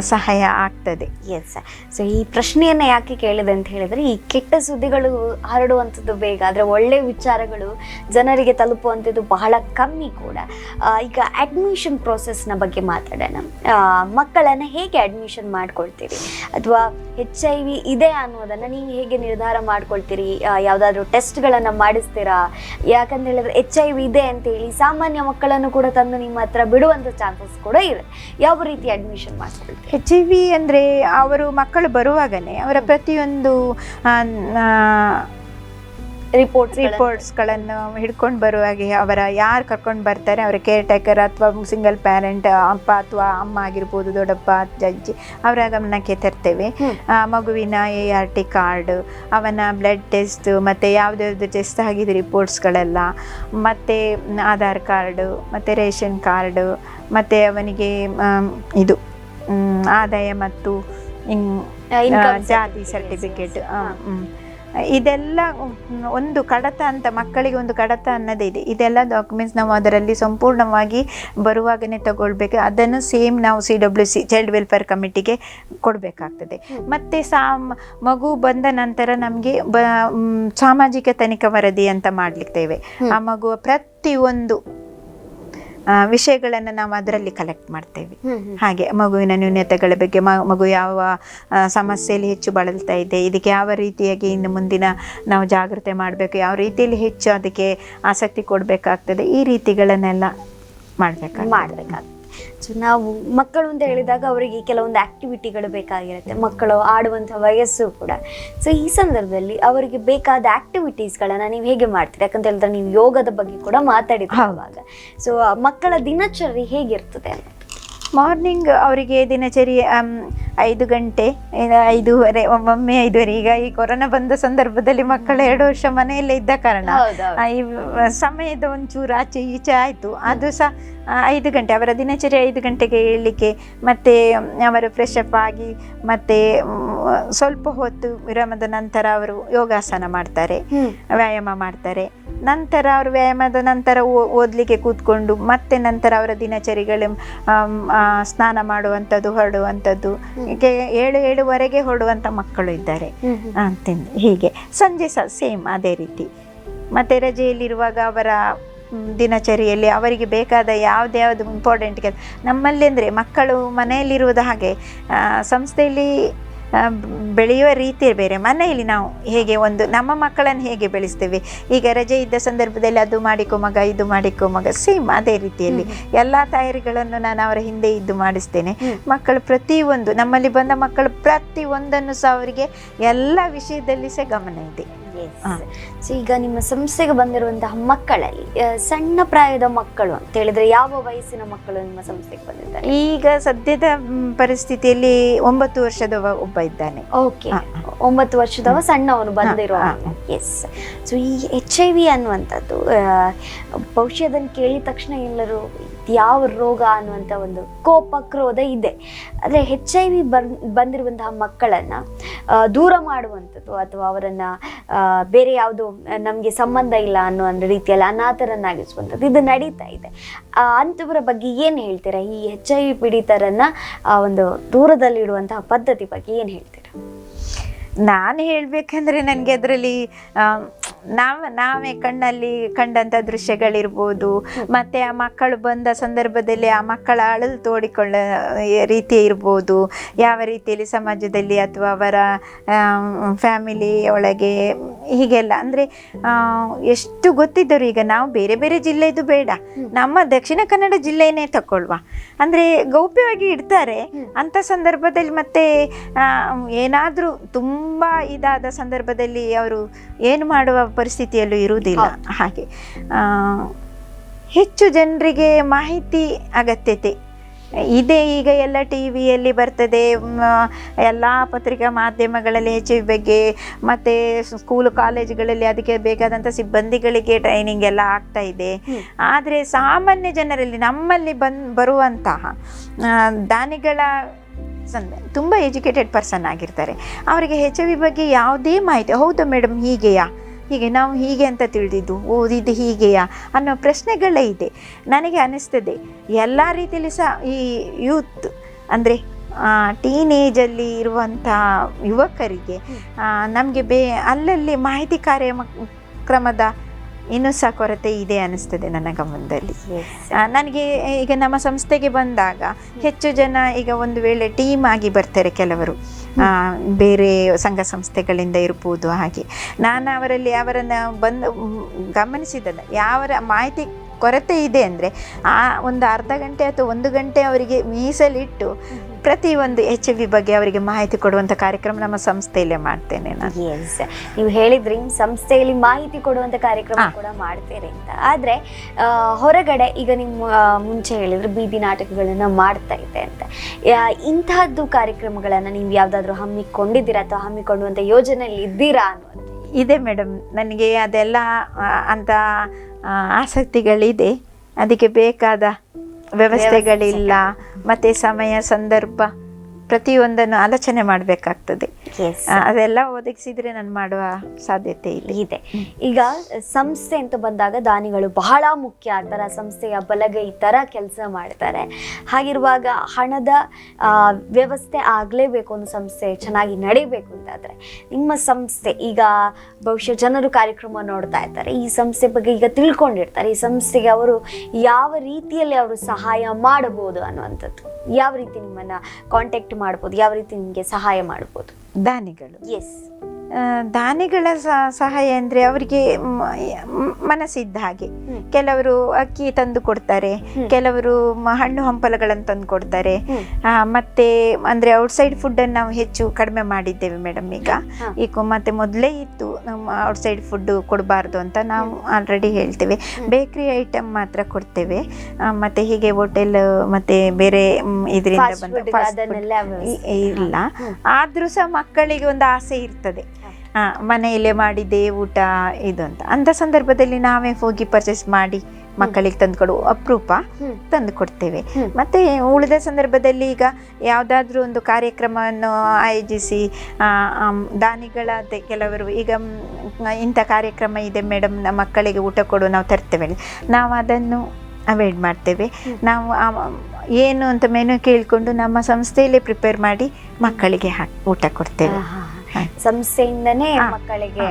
ಸಹಾಯ ಆಗ್ತದೆ. ಎಸ್. ಸೊ ಈ ಪ್ರಶ್ನೆಯನ್ನು ಯಾಕೆ ಕೇಳಿದೆ ಅಂತ ಹೇಳಿದರೆ, ಈ ಕೆಟ್ಟ ಸುದ್ದಿಗಳು ಹರಡುವಂಥದ್ದು ಬೇಗ, ಆದರೆ ಒಳ್ಳೆಯ ವಿಚಾರಗಳು ಜನರಿಗೆ ತಲುಪುವಂಥದ್ದು ಬಹಳ ಕಮ್ಮಿ ಕೂಡ. ಈಗ ಅಡ್ಮಿಷನ್ ಪ್ರೋಸೆಸ್ನ ಬಗ್ಗೆ ಮಾತಾಡೋಣ. ಮಕ್ಕಳನ್ನು ಹೇಗೆ ಅಡ್ಮಿಷನ್ ಮಾಡ್ಕೊಳ್ತೀರಿ, ಅಥವಾ HIV ಇದೆ ಅನ್ನೋದನ್ನು ನೀವು ಹೇಗೆ ನಿರ್ಧಾರ ಮಾಡ್ಕೊಳ್ತೀರಿ? ಯಾವುದಾದ್ರೂ ಟೆಸ್ಟ್ಗಳನ್ನು ಮಾಡಿಸ್ತೀರಾ? ಯಾಕಂತ ಹೇಳಿದ್ರೆ HIV ಇದೆ ಅಂತೇಳಿ ಸಾಮಾನ್ಯ ಮಕ್ಕಳನ್ನು ಕೂಡ ತಂದು ನಿಮ್ಮ ಹತ್ರ ಬಿಡುವಂಥ ಚಾನ್ಸಸ್ ಕೂಡ ಇದೆ. ಯಾವ ರೀತಿ ಅಡ್ಮಿಷನ್ ಮಾಡ್ಕೊಳ್ತೀವಿ? HIV ಅಂದರೆ ಅವರು ಮಕ್ಕಳು ಬರುವಾಗಲೇ ಅವರ ಪ್ರತಿಯೊಂದು ರಿಪೋರ್ಟ್ಸ್ಗಳನ್ನು ಹಿಡ್ಕೊಂಡು ಬರುವಾಗೆ ಅವರ ಯಾರು ಕರ್ಕೊಂಡು ಬರ್ತಾರೆ, ಅವರ ಕೇರ್ ಟೇಕರ್ ಅಥವಾ ಸಿಂಗಲ್ ಪ್ಯಾರೆಂಟ್ ಅಪ್ಪ ಅಥವಾ ಅಮ್ಮ ಆಗಿರ್ಬೋದು, ದೊಡ್ಡಪ್ಪ ಅಜ್ಜಿ, ಅವರ ಗಮನಕ್ಕೆ ತರ್ತೇವೆ. ಮಗುವಿನ ART ಕಾರ್ಡ್, ಅವನ ಬ್ಲಡ್ ಟೆಸ್ಟ್, ಮತ್ತು ಯಾವುದ್ಯಾವುದು ಟೆಸ್ಟ್ ಆಗಿದೆ ರಿಪೋರ್ಟ್ಸ್ಗಳೆಲ್ಲ, ಮತ್ತು ಆಧಾರ್ ಕಾರ್ಡು, ಮತ್ತು ರೇಷನ್ ಕಾರ್ಡು, ಮತ್ತು ಅವನಿಗೆ ಇದು ಆದಾಯ ಮತ್ತು ಜಾತಿ ಸರ್ಟಿಫಿಕೇಟ್, ಇದೆಲ್ಲ ಒಂದು ಕಡತ ಅಂತ ಮಕ್ಕಳಿಗೆ ಒಂದು ಕಡತ ಅನ್ನೋದೇ ಇದೆ. ಇದೆಲ್ಲ ಡಾಕ್ಯುಮೆಂಟ್ಸ್ ನಾವು ಅದರಲ್ಲಿ ಸಂಪೂರ್ಣವಾಗಿ ಬರುವಾಗನೇ ತಗೊಳ್ಬೇಕು. ಅದನ್ನು ಸೇಮ್ ನಾವು CWC ಚೈಲ್ಡ್ ವೆಲ್ಫೇರ್ ಕಮಿಟಿಗೆ ಕೊಡಬೇಕಾಗ್ತದೆ. ಮತ್ತು ಮಗು ಬಂದ ನಂತರ ನಮಗೆ ಸಾಮಾಜಿಕ ತನಿಖಾ ವರದಿ ಅಂತ ಮಾಡಲಿದ್ದೇವೆ. ಆ ಮಗುವ ಪ್ರತಿಯೊಂದು ವಿಷಯಗಳನ್ನು ನಾವು ಅದರಲ್ಲಿ ಕಲೆಕ್ಟ್ ಮಾಡ್ತೇವೆ. ಹಾಗೆ ಮಗುವಿನ ನ್ಯೂನತೆಗಳ ಬಗ್ಗೆ, ಮಗು ಯಾವ ಸಮಸ್ಯೆಯಲ್ಲಿ ಹೆಚ್ಚು ಬಳಲ್ತಾ ಇದೆ, ಇದಕ್ಕೆ ಯಾವ ರೀತಿಯಾಗಿ ಇನ್ನು ಮುಂದಿನ ನಾವು ಜಾಗ್ರತೆ ಮಾಡಬೇಕು, ಯಾವ ರೀತಿಯಲ್ಲಿ ಹೆಚ್ಚು ಅದಕ್ಕೆ ಆಸಕ್ತಿ ಕೊಡಬೇಕಾಗ್ತದೆ, ಈ ರೀತಿಗಳನ್ನೆಲ್ಲ ಮಾಡಬೇಕಾಗ್ತದೆ. ಸೊ ನಾವು ಮಕ್ಕಳು ಅಂತ ಹೇಳಿದಾಗ ಅವರಿಗೆ ಕೆಲವೊಂದು ಆಕ್ಟಿವಿಟಿಗಳು ಬೇಕಾಗಿರುತ್ತೆ, ಮಕ್ಕಳು ಆಡುವಂಥ ವಯಸ್ಸು ಕೂಡ. ಸೊ ಈ ಸಂದರ್ಭದಲ್ಲಿ ಅವರಿಗೆ ಬೇಕಾದ ಆಕ್ಟಿವಿಟೀಸ್ಗಳನ್ನು ನೀವು ಹೇಗೆ ಮಾಡ್ತೀರಿ? ಯಾಕಂತ ಹೇಳಿದ್ರೆ ನೀವು ಯೋಗದ ಬಗ್ಗೆ ಕೂಡ ಮಾತಾಡಿದ್ರೆ ಅವಾಗ. ಸೊ ಮಕ್ಕಳ ದಿನಚರಿ ಹೇಗಿರ್ತದೆ? ಮಾರ್ನಿಂಗ್ ಅವರಿಗೆ ದಿನಚರಿ 5 ಗಂಟೆ, 5:30, ಒಮ್ಮೊಮ್ಮೆ 5:30. ಈಗ ಈ ಕೊರೋನಾ ಬಂದ ಸಂದರ್ಭದಲ್ಲಿ ಮಕ್ಕಳು 2 ವರ್ಷ ಮನೆಯಲ್ಲೇ ಇದ್ದ ಕಾರಣ ಈ ಸಮಯದ ಒಂಚೂರು ಆಚೆ ಈಚೆ ಆಯಿತು. ಅದು ಸಹ 5 ಗಂಟೆ ಅವರ ದಿನಚರಿ. 5 ಗಂಟೆಗೆ ಏಳಲಿಕ್ಕೆ, ಮತ್ತು ಅವರು ಫ್ರೆಶ್ ಅಪ್ ಆಗಿ, ಮತ್ತು ಸ್ವಲ್ಪ ಹೊತ್ತು ವಿರಾಮದ ನಂತರ ಅವರು ಯೋಗಾಸನ ಮಾಡ್ತಾರೆ, ವ್ಯಾಯಾಮ ಮಾಡ್ತಾರೆ. ನಂತರ ಅವರು ವ್ಯಾಯಾಮದ ನಂತರ ಓದಲಿಕ್ಕೆ ಕೂತ್ಕೊಂಡು, ಮತ್ತೆ ನಂತರ ಅವರ ದಿನಚರಿಗಳು ಸ್ನಾನ ಮಾಡುವಂಥದ್ದು, ಹೊರಡುವಂಥದ್ದು. 7:30 ಹೊರಡುವಂಥ ಮಕ್ಕಳು ಇದ್ದಾರೆ ಅಂತಂದು. ಹೀಗೆ ಸಂಜೆ ಸಹ ಸೇಮ್ ಅದೇ ರೀತಿ. ಮತ್ತು ರಜೆಯಲ್ಲಿರುವಾಗ ಅವರ ದಿನಚರಿಯಲ್ಲಿ ಅವರಿಗೆ ಬೇಕಾದ ಯಾವ್ದು ಇಂಪಾರ್ಟೆಂಟ್ ಕೆಲಸ ನಮ್ಮಲ್ಲಿ, ಅಂದರೆ ಮಕ್ಕಳು ಮನೆಯಲ್ಲಿರುವುದು ಹಾಗೆ, ಸಂಸ್ಥೆಯಲ್ಲಿ ಬೆಳೆಯುವ ರೀತಿ ಬೇರೆ. ಮನೆಯಲ್ಲಿ ನಾವು ಹೇಗೆ ಒಂದು ನಮ್ಮ ಮಕ್ಕಳನ್ನು ಹೇಗೆ ಬೆಳೆಸ್ತೇವೆ, ಈಗ ರಜೆ ಇದ್ದ ಸಂದರ್ಭದಲ್ಲಿ ಅದು ಮಾಡಿಕೊ ಮಗ, ಇದು ಮಾಡಿಕೊ ಮಗ, ಸೇಮ್ ಅದೇ ರೀತಿಯಲ್ಲಿ ಎಲ್ಲ ತಯಾರಿಗಳನ್ನು ನಾನು ಅವರ ಹಿಂದೆ ಇದ್ದು ಮಾಡಿಸ್ತೇನೆ. ಮಕ್ಕಳು ಪ್ರತಿಯೊಂದು, ನಮ್ಮಲ್ಲಿ ಬಂದ ಮಕ್ಕಳು ಪ್ರತಿಯೊಂದನ್ನು ಸಹ ಅವರಿಗೆ ಎಲ್ಲ ವಿಷಯದಲ್ಲಿ ಸಹ ಗಮನ ಇದೆ. ಸೊ ಈಗ ನಿಮ್ಮ ಸಂಸ್ಥೆಗೆ ಬಂದಿರುವಂತಹ ಮಕ್ಕಳಲ್ಲಿ ಸಣ್ಣ ಪ್ರಾಯದ ಮಕ್ಕಳು ಅಂತ ಹೇಳಿದ್ರೆ ಯಾವ ವಯಸ್ಸಿನ ಮಕ್ಕಳು ನಿಮ್ಮ ಸಂಸ್ಥೆಗೆ ಬಂದಿದ್ದಾರೆ? ಈಗ ಸದ್ಯದ ಪರಿಸ್ಥಿತಿಯಲ್ಲಿ 9 ವರ್ಷದ ಒಬ್ಬ ಇದ್ದಾನೆ. ಓಕೆ, 9 ವರ್ಷದವ ಸಣ್ಣವನು ಬಂದಿರೋ. ಎಸ್. ಸೊ ಈ HIV ಅನ್ನುವಂಥದ್ದು ಬಹುಶಃ ಅದನ್ನು ಕೇಳಿದ ತಕ್ಷಣ ಎಲ್ಲರೂ ಯಾವ ರೋಗ ಅನ್ನುವಂಥ ಒಂದು ಕೋಪ ಕ್ರೋಧ ಇದೆ. ಆದರೆ HIV ಬಂದಿರುವಂತಹ ಮಕ್ಕಳನ್ನ ದೂರ ಮಾಡುವಂಥದ್ದು ಅಥವಾ ಅವರನ್ನ ಬೇರೆ ಯಾವುದು ನಮಗೆ ಸಂಬಂಧ ಇಲ್ಲ ಅನ್ನೋ ರೀತಿಯಲ್ಲಿ ಅನಾಥರನ್ನಾಗಿಸುವಂಥದ್ದು ಇದು ನಡೀತಾ ಇದೆ. ಅಂಥವರ ಬಗ್ಗೆ ಏನು ಹೇಳ್ತೀರಾ? ಈ HIV ಪೀಡಿತರನ್ನ ಒಂದು ದೂರದಲ್ಲಿಡುವಂತಹ ಪದ್ಧತಿ ಬಗ್ಗೆ ಏನು ಹೇಳ್ತೀರಾ? ನಾನು ಹೇಳಬೇಕಂದ್ರೆ ನನಗೆ ಅದರಲ್ಲಿ ನಾವೇ ಕಣ್ಣಲ್ಲಿ ಕಂಡಂಥ ದೃಶ್ಯಗಳಿರ್ಬೋದು, ಮತ್ತು ಆ ಮಕ್ಕಳು ಬಂದ ಸಂದರ್ಭದಲ್ಲಿ ಆ ಮಕ್ಕಳ ಅಳಲು ತೋಡಿಕೊಳ್ಳೋ ರೀತಿ ಇರ್ಬೋದು, ಯಾವ ರೀತಿಯಲ್ಲಿ ಸಮಾಜದಲ್ಲಿ ಅಥವಾ ಅವರ ಫ್ಯಾಮಿಲಿ ಒಳಗೆ ಹೀಗೆಲ್ಲ ಅಂದರೆ ಎಷ್ಟು ಗೊತ್ತಿದ್ದರು. ಈಗ ನಾವು ಬೇರೆ ಬೇರೆ ಜಿಲ್ಲೆದು ಬೇಡ, ನಮ್ಮ ದಕ್ಷಿಣ ಕನ್ನಡ ಜಿಲ್ಲೆಯೇ ತಗೊಳ್ಳುವ, ಅಂದರೆ ಗೌಪ್ಯವಾಗಿ ಇಡ್ತಾರೆ ಅಂಥ ಸಂದರ್ಭದಲ್ಲಿ. ಮತ್ತು ಏನಾದರೂ ತುಂಬ ಇದಾದ ಸಂದರ್ಭದಲ್ಲಿ ಅವರು ಏನು ಮಾಡುವ ಪರಿಸ್ಥಿತಿಯಲ್ಲೂ ಇರುವುದಿಲ್ಲ. ಹಾಗೆ ಹೆಚ್ಚು ಜನರಿಗೆ ಮಾಹಿತಿ ಅಗತ್ಯತೆ ಇದೆ. ಈಗ ಎಲ್ಲ ಟಿವಿಯಲ್ಲಿ ಬರ್ತದೆ, ಎಲ್ಲ ಪತ್ರಿಕಾ ಮಾಧ್ಯಮಗಳಲ್ಲಿ HIV ಬಗ್ಗೆ, ಮತ್ತು ಸ್ಕೂಲು ಕಾಲೇಜುಗಳಲ್ಲಿ ಅದಕ್ಕೆ ಬೇಕಾದಂಥ ಸಿಬ್ಬಂದಿಗಳಿಗೆ ಟ್ರೈನಿಂಗ್ ಎಲ್ಲ ಆಗ್ತಾ ಇದೆ. ಆದರೆ ಸಾಮಾನ್ಯ ಜನರಲ್ಲಿ ನಮ್ಮಲ್ಲಿ ಬರುವಂತಹ ದಾನಿಗಳ ತುಂಬ ಎಜುಕೇಟೆಡ್ ಪರ್ಸನ್ ಆಗಿರ್ತಾರೆ. ಅವರಿಗೆ HIV ಬಗ್ಗೆ ಯಾವುದೇ ಮಾಹಿತಿ, ಹೌದಾ ಮೇಡಮ್ ಹೀಗೆಯಾ, ಹೀಗೆ ನಾವು ಹೀಗೆ ಅಂತ ತಿಳಿದಿದ್ದು, ಇದು ಹೀಗೆಯಾ ಅನ್ನೋ ಪ್ರಶ್ನೆಗಳೇ ಇದೆ. ನನಗೆ ಅನ್ನಿಸ್ತದೆ ಎಲ್ಲ ರೀತಿಯಲ್ಲಿ ಸಹ ಈ ಯೂತ್ ಅಂದರೆ ಟೀನೇಜಲ್ಲಿ ಇರುವಂಥ ಯುವಕರಿಗೆ ನಮಗೆ ಅಲ್ಲಲ್ಲಿ ಮಾಹಿತಿ ಕಾರ್ಯಕ್ರಮದ ಇನ್ನೂ ಸಹ ಕೊರತೆ ಇದೆ ಅನ್ನಿಸ್ತದೆ ನನ್ನ ಗಮನದಲ್ಲಿ. ನನಗೆ ಈಗ ನಮ್ಮ ಸಂಸ್ಥೆಗೆ ಬಂದಾಗ ಹೆಚ್ಚು ಜನ ಈಗ ಒಂದು ವೇಳೆ ಟೀಮ್ ಆಗಿ ಬರ್ತಾರೆ, ಕೆಲವರು ಬೇರೆ ಸಂಘ ಸಂಸ್ಥೆಗಳಿಂದ ಇರ್ಬೋದು. ಹಾಗೆ ನಾನು ಅವರನ್ನು ಗಮನಿಸಿದ್ದಲ್ಲ, ಯಾವ ಮಾಹಿತಿ ಕೊರತೆ ಇದೆ ಅಂದರೆ ಆ ಒಂದು ಅರ್ಧ ಗಂಟೆ ಅಥವಾ 1 ಗಂಟೆ ಅವರಿಗೆ ಮೀಸಲಿಟ್ಟು ಪ್ರತಿಯೊಂದು HIV ಬಗ್ಗೆ ಅವರಿಗೆ ಮಾಹಿತಿ ಕೊಡುವಂಥ ಕಾರ್ಯಕ್ರಮ ನಮ್ಮ ಸಂಸ್ಥೆಯಲ್ಲೇ ಮಾಡ್ತೇನೆ ನಾನು. ಎಸ್, ನೀವು ಹೇಳಿದ್ರಿ ಸಂಸ್ಥೆಯಲ್ಲಿ ಮಾಹಿತಿ ಕೊಡುವಂಥ ಕಾರ್ಯಕ್ರಮ ಕೂಡ ಮಾಡ್ತೀರಿ ಅಂತ. ಆದರೆ ಹೊರಗಡೆ ಈಗ ನಿಮ್ಮ ಮುಂಚೆ ಹೇಳಿದ್ರೆ ಬೀದಿ ನಾಟಕಗಳನ್ನ ಮಾಡ್ತಾ ಇದೆ ಅಂತ, ಇಂತಹದ್ದು ಕಾರ್ಯಕ್ರಮಗಳನ್ನು ನೀವು ಯಾವುದಾದ್ರೂ ಹಮ್ಮಿಕೊಂಡಿದ್ದೀರಾ ಅಥವಾ ಹಮ್ಮಿಕೊಳ್ಳುವಂಥ ಯೋಜನೆಯಲ್ಲಿ ಇದ್ದೀರಾ ಅನ್ನುವಂಥ? ಇದೆ ಮೇಡಮ್, ನನಗೆ ಅದೆಲ್ಲ ಅಂತ ಆಸಕ್ತಿಗಳಿದೆ. ಅದಕ್ಕೆ ಬೇಕಾದ ವ್ಯವಸ್ಥೆಗಳಿಲ್ಲ, ಮತ್ತು ಸಮಯ ಸಂದರ್ಭ ಪ್ರತಿಯೊಂದನ್ನು ಆಲೋಚನೆ ಮಾಡಬೇಕಾಗ್ತದೆ. ಅದೆಲ್ಲ ಒದಗಿಸಿದ್ರೆ ನಾನು ಮಾಡುವ ಸಾಧ್ಯತೆ ಇದೆ. ಈಗ ಸಂಸ್ಥೆ ಅಂತ ಬಂದಾಗ ದಾನಿಗಳು ಬಹಳ ಮುಖ್ಯ ಆಗ್ತಾರೆ, ಸಂಸ್ಥೆಯ ಬಲಗೈ ಥರ ಕೆಲಸ ಮಾಡ್ತಾರೆ. ಹಾಗಿರುವಾಗ ಹಣದ ವ್ಯವಸ್ಥೆ ಆಗಲೇಬೇಕು, ಒಂದು ಸಂಸ್ಥೆ ಚೆನ್ನಾಗಿ ನಡೀಬೇಕು ಅಂತಾದರೆ ನಿಮ್ಮ ಸಂಸ್ಥೆ ಈಗ ಬಹುಶಃ ಜನರು ಕಾರ್ಯಕ್ರಮ ನೋಡ್ತಾ ಇರ್ತಾರೆ, ಈ ಸಂಸ್ಥೆ ಬಗ್ಗೆ ಈಗ ತಿಳ್ಕೊಂಡಿರ್ತಾರೆ, ಈ ಸಂಸ್ಥೆಗೆ ಅವರು ಯಾವ ರೀತಿಯಲ್ಲಿ ಅವರು ಸಹಾಯ ಮಾಡಬಹುದು ಅನ್ನುವಂಥದ್ದು, ಯಾವ ರೀತಿ ನಿಮ್ಮನ್ನ ಕಾಂಟ್ಯಾಕ್ಟ್ ಮಾಡ್ಬೋದು, ಯಾವ ರೀತಿ ನಿಮಗೆ ಸಹಾಯ ಮಾಡ್ಬೋದು? ದಾನಿಗಳು, ಎಸ್, ದಾನಿಗಳ ಸಹಾಯ ಅಂದರೆ ಅವರಿಗೆ ಮನಸ್ಸಿದ್ದ ಹಾಗೆ ಕೆಲವರು ಅಕ್ಕಿ ತಂದು ಕೊಡ್ತಾರೆ, ಕೆಲವರು ಹಣ್ಣು ಹಂಪಲಗಳನ್ನು ತಂದು ಕೊಡ್ತಾರೆ. ಮತ್ತೆ ಅಂದರೆ ಔಟ್ಸೈಡ್ ಫುಡ್ಡನ್ನು ನಾವು ಹೆಚ್ಚು ಕಡಿಮೆ ಮಾಡಿದ್ದೇವೆ ಮೇಡಮ್. ಈಗ ಮತ್ತೆ ಮೊದಲೇ ಇತ್ತು ನಮ್ಮ ಔಟ್ಸೈಡ್ ಫುಡ್ ಕೊಡಬಾರ್ದು ಅಂತ, ನಾವು ಆಲ್ರೆಡಿ ಹೇಳ್ತೇವೆ. ಬೇಕ್ರಿ ಐಟಮ್ ಮಾತ್ರ ಕೊಡ್ತೇವೆ. ಮತ್ತೆ ಹೀಗೆ ಹೋಟೆಲ್ ಮತ್ತೆ ಬೇರೆ ಇದರಿಂದ ಬಂದ ಇಲ್ಲ. ಆದರೂ ಸಹ ಮಕ್ಕಳಿಗೆ ಒಂದು ಆಸೆ ಇರ್ತದೆ, ಮನೆಯಲ್ಲೇ ಮಾಡಿದ್ದೆ ಊಟ ಇದು ಅಂತ. ಅಂಥ ಸಂದರ್ಭದಲ್ಲಿ ನಾವೇ ಹೋಗಿ ಪರ್ಚೇಸ್ ಮಾಡಿ ಮಕ್ಕಳಿಗೆ ತಂದುಕೊಡು, ಅಪರೂಪ ತಂದು ಕೊಡ್ತೇವೆ. ಮತ್ತು ಉಳಿದ ಸಂದರ್ಭದಲ್ಲಿ ಈಗ ಯಾವುದಾದ್ರೂ ಒಂದು ಕಾರ್ಯಕ್ರಮವನ್ನು ಆಯೋಜಿಸಿ ದಾನಿಗಳಾದ ಕೆಲವರು ಈಗ ಇಂಥ ಕಾರ್ಯಕ್ರಮ ಇದೆ ಮೇಡಮ್, ನಮ್ಮ ಮಕ್ಕಳಿಗೆ ಊಟ ಕೊಡು, ನಾವು ತರ್ತೇವೆ, ನಾವು ಅದನ್ನು ಅವಾಯ್ಡ್ ಮಾಡ್ತೇವೆ. ನಾವು ಏನು ಅಂತ ಮೆನು ಕೇಳಿಕೊಂಡು ನಮ್ಮ ಸಂಸ್ಥೆಯಲ್ಲೇ ಪ್ರಿಪೇರ್ ಮಾಡಿ ಮಕ್ಕಳಿಗೆ ಊಟ ಕೊಡ್ತೇವೆ ಸಂಸ್ಥೆಯಿಂದನೇ ಮಕ್ಕಳಿಗೆ.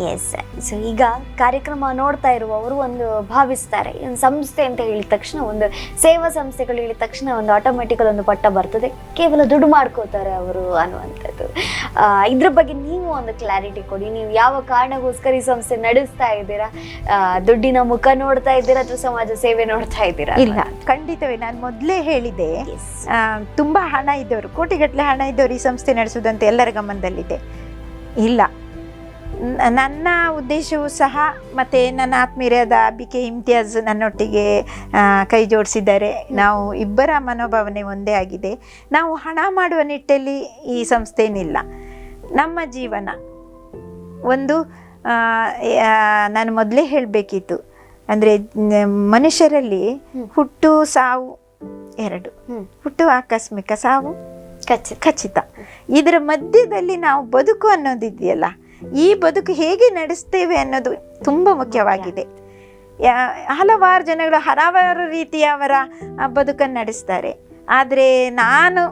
ಎಸ್. ಸೊ ಈಗ ಕಾರ್ಯಕ್ರಮ ನೋಡ್ತಾ ಇರುವವರು ಒಂದು ಭಾವಿಸ್ತಾರೆ, ಸಂಸ್ಥೆ ಅಂತ ಹೇಳಿದ ತಕ್ಷಣ, ಒಂದು ಸೇವಾ ಸಂಸ್ಥೆಗಳು ಹೇಳಿದ ತಕ್ಷಣ ಒಂದು ಆಟೋಮೆಟಿಕಲ್ ಒಂದು ಪಟ್ಟ ಬರ್ತದೆ, ಕೇವಲ ದುಡ್ಡು ಮಾಡ್ಕೋತಾರೆ ಅವರು ಅನ್ನುವಂಥದ್ದು. ಇದ್ರ ಬಗ್ಗೆ ನೀವು ಒಂದು ಕ್ಲಾರಿಟಿ ಕೊಡಿ. ನೀವು ಯಾವ ಕಾರಣಕ್ಕೋಸ್ಕರ ಈ ಸಂಸ್ಥೆ ನಡೆಸ್ತಾ ಇದ್ದೀರಾ? ದುಡ್ಡಿನ ಮುಖ ನೋಡ್ತಾ ಇದ್ದೀರಾ ಅಥವಾ ಸಮಾಜ ಸೇವೆ ನೋಡ್ತಾ ಇದ್ದೀರಾ? ಇಲ್ಲ, ಖಂಡಿತವೇ. ನಾನು ಮೊದಲೇ ಹೇಳಿದೆ, ತುಂಬಾ ಹಣ ಇದ್ದವರು, ಕೋಟಿಗಟ್ಟಲೆ ಹಣ ಇದ್ದವರು ಈ ಸಂಸ್ಥೆ ನಡೆಸುವುದಂತ ಎಲ್ಲರ ಗಮನದಲ್ಲಿದೆ. ಇಲ್ಲ, ನನ್ನ ಉದ್ದೇಶವೂ ಸಹ ಮತ್ತು ನನ್ನ ಆತ್ಮೀಯರಾದ BK ಇಮ್ತಿಯಾಜ್ ನನ್ನೊಟ್ಟಿಗೆ ಕೈ ಜೋಡಿಸಿದ್ದಾರೆ. ನಾವು ಇಬ್ಬರ ಮನೋಭಾವನೆ ಒಂದೇ ಆಗಿದೆ. ನಾವು ಹಣ ಮಾಡುವ ನಿಟ್ಟಲ್ಲಿ ಈ ಸಂಸ್ಥೆಯೇನಿಲ್ಲ. ನಮ್ಮ ಜೀವನ ಒಂದು ನಾನು ಮೊದಲೇ ಹೇಳಬೇಕಿತ್ತು, ಅಂದರೆ ಮನುಷ್ಯರಲ್ಲಿ ಹುಟ್ಟು ಸಾವು ಎರಡು, ಹುಟ್ಟು ಆಕಸ್ಮಿಕ, ಸಾವು ಖಚಿತ. ಇದರ ಮಧ್ಯದಲ್ಲಿ ನಾವು ಬದುಕು ಅನ್ನೋದಿದೆಯಲ್ಲ, ಈ ಬದುಕು ಹೇಗೆ ನಡೆಸ್ತೇವೆ ಅನ್ನೋದು ತುಂಬ ಮುಖ್ಯವಾಗಿದೆ. ಹಲವಾರು ಜನಗಳು ಹಲವಾರು ರೀತಿಯ ಅವರ ಬದುಕನ್ನು ನಡೆಸ್ತಾರೆ. ಆದರೆ ನಾನು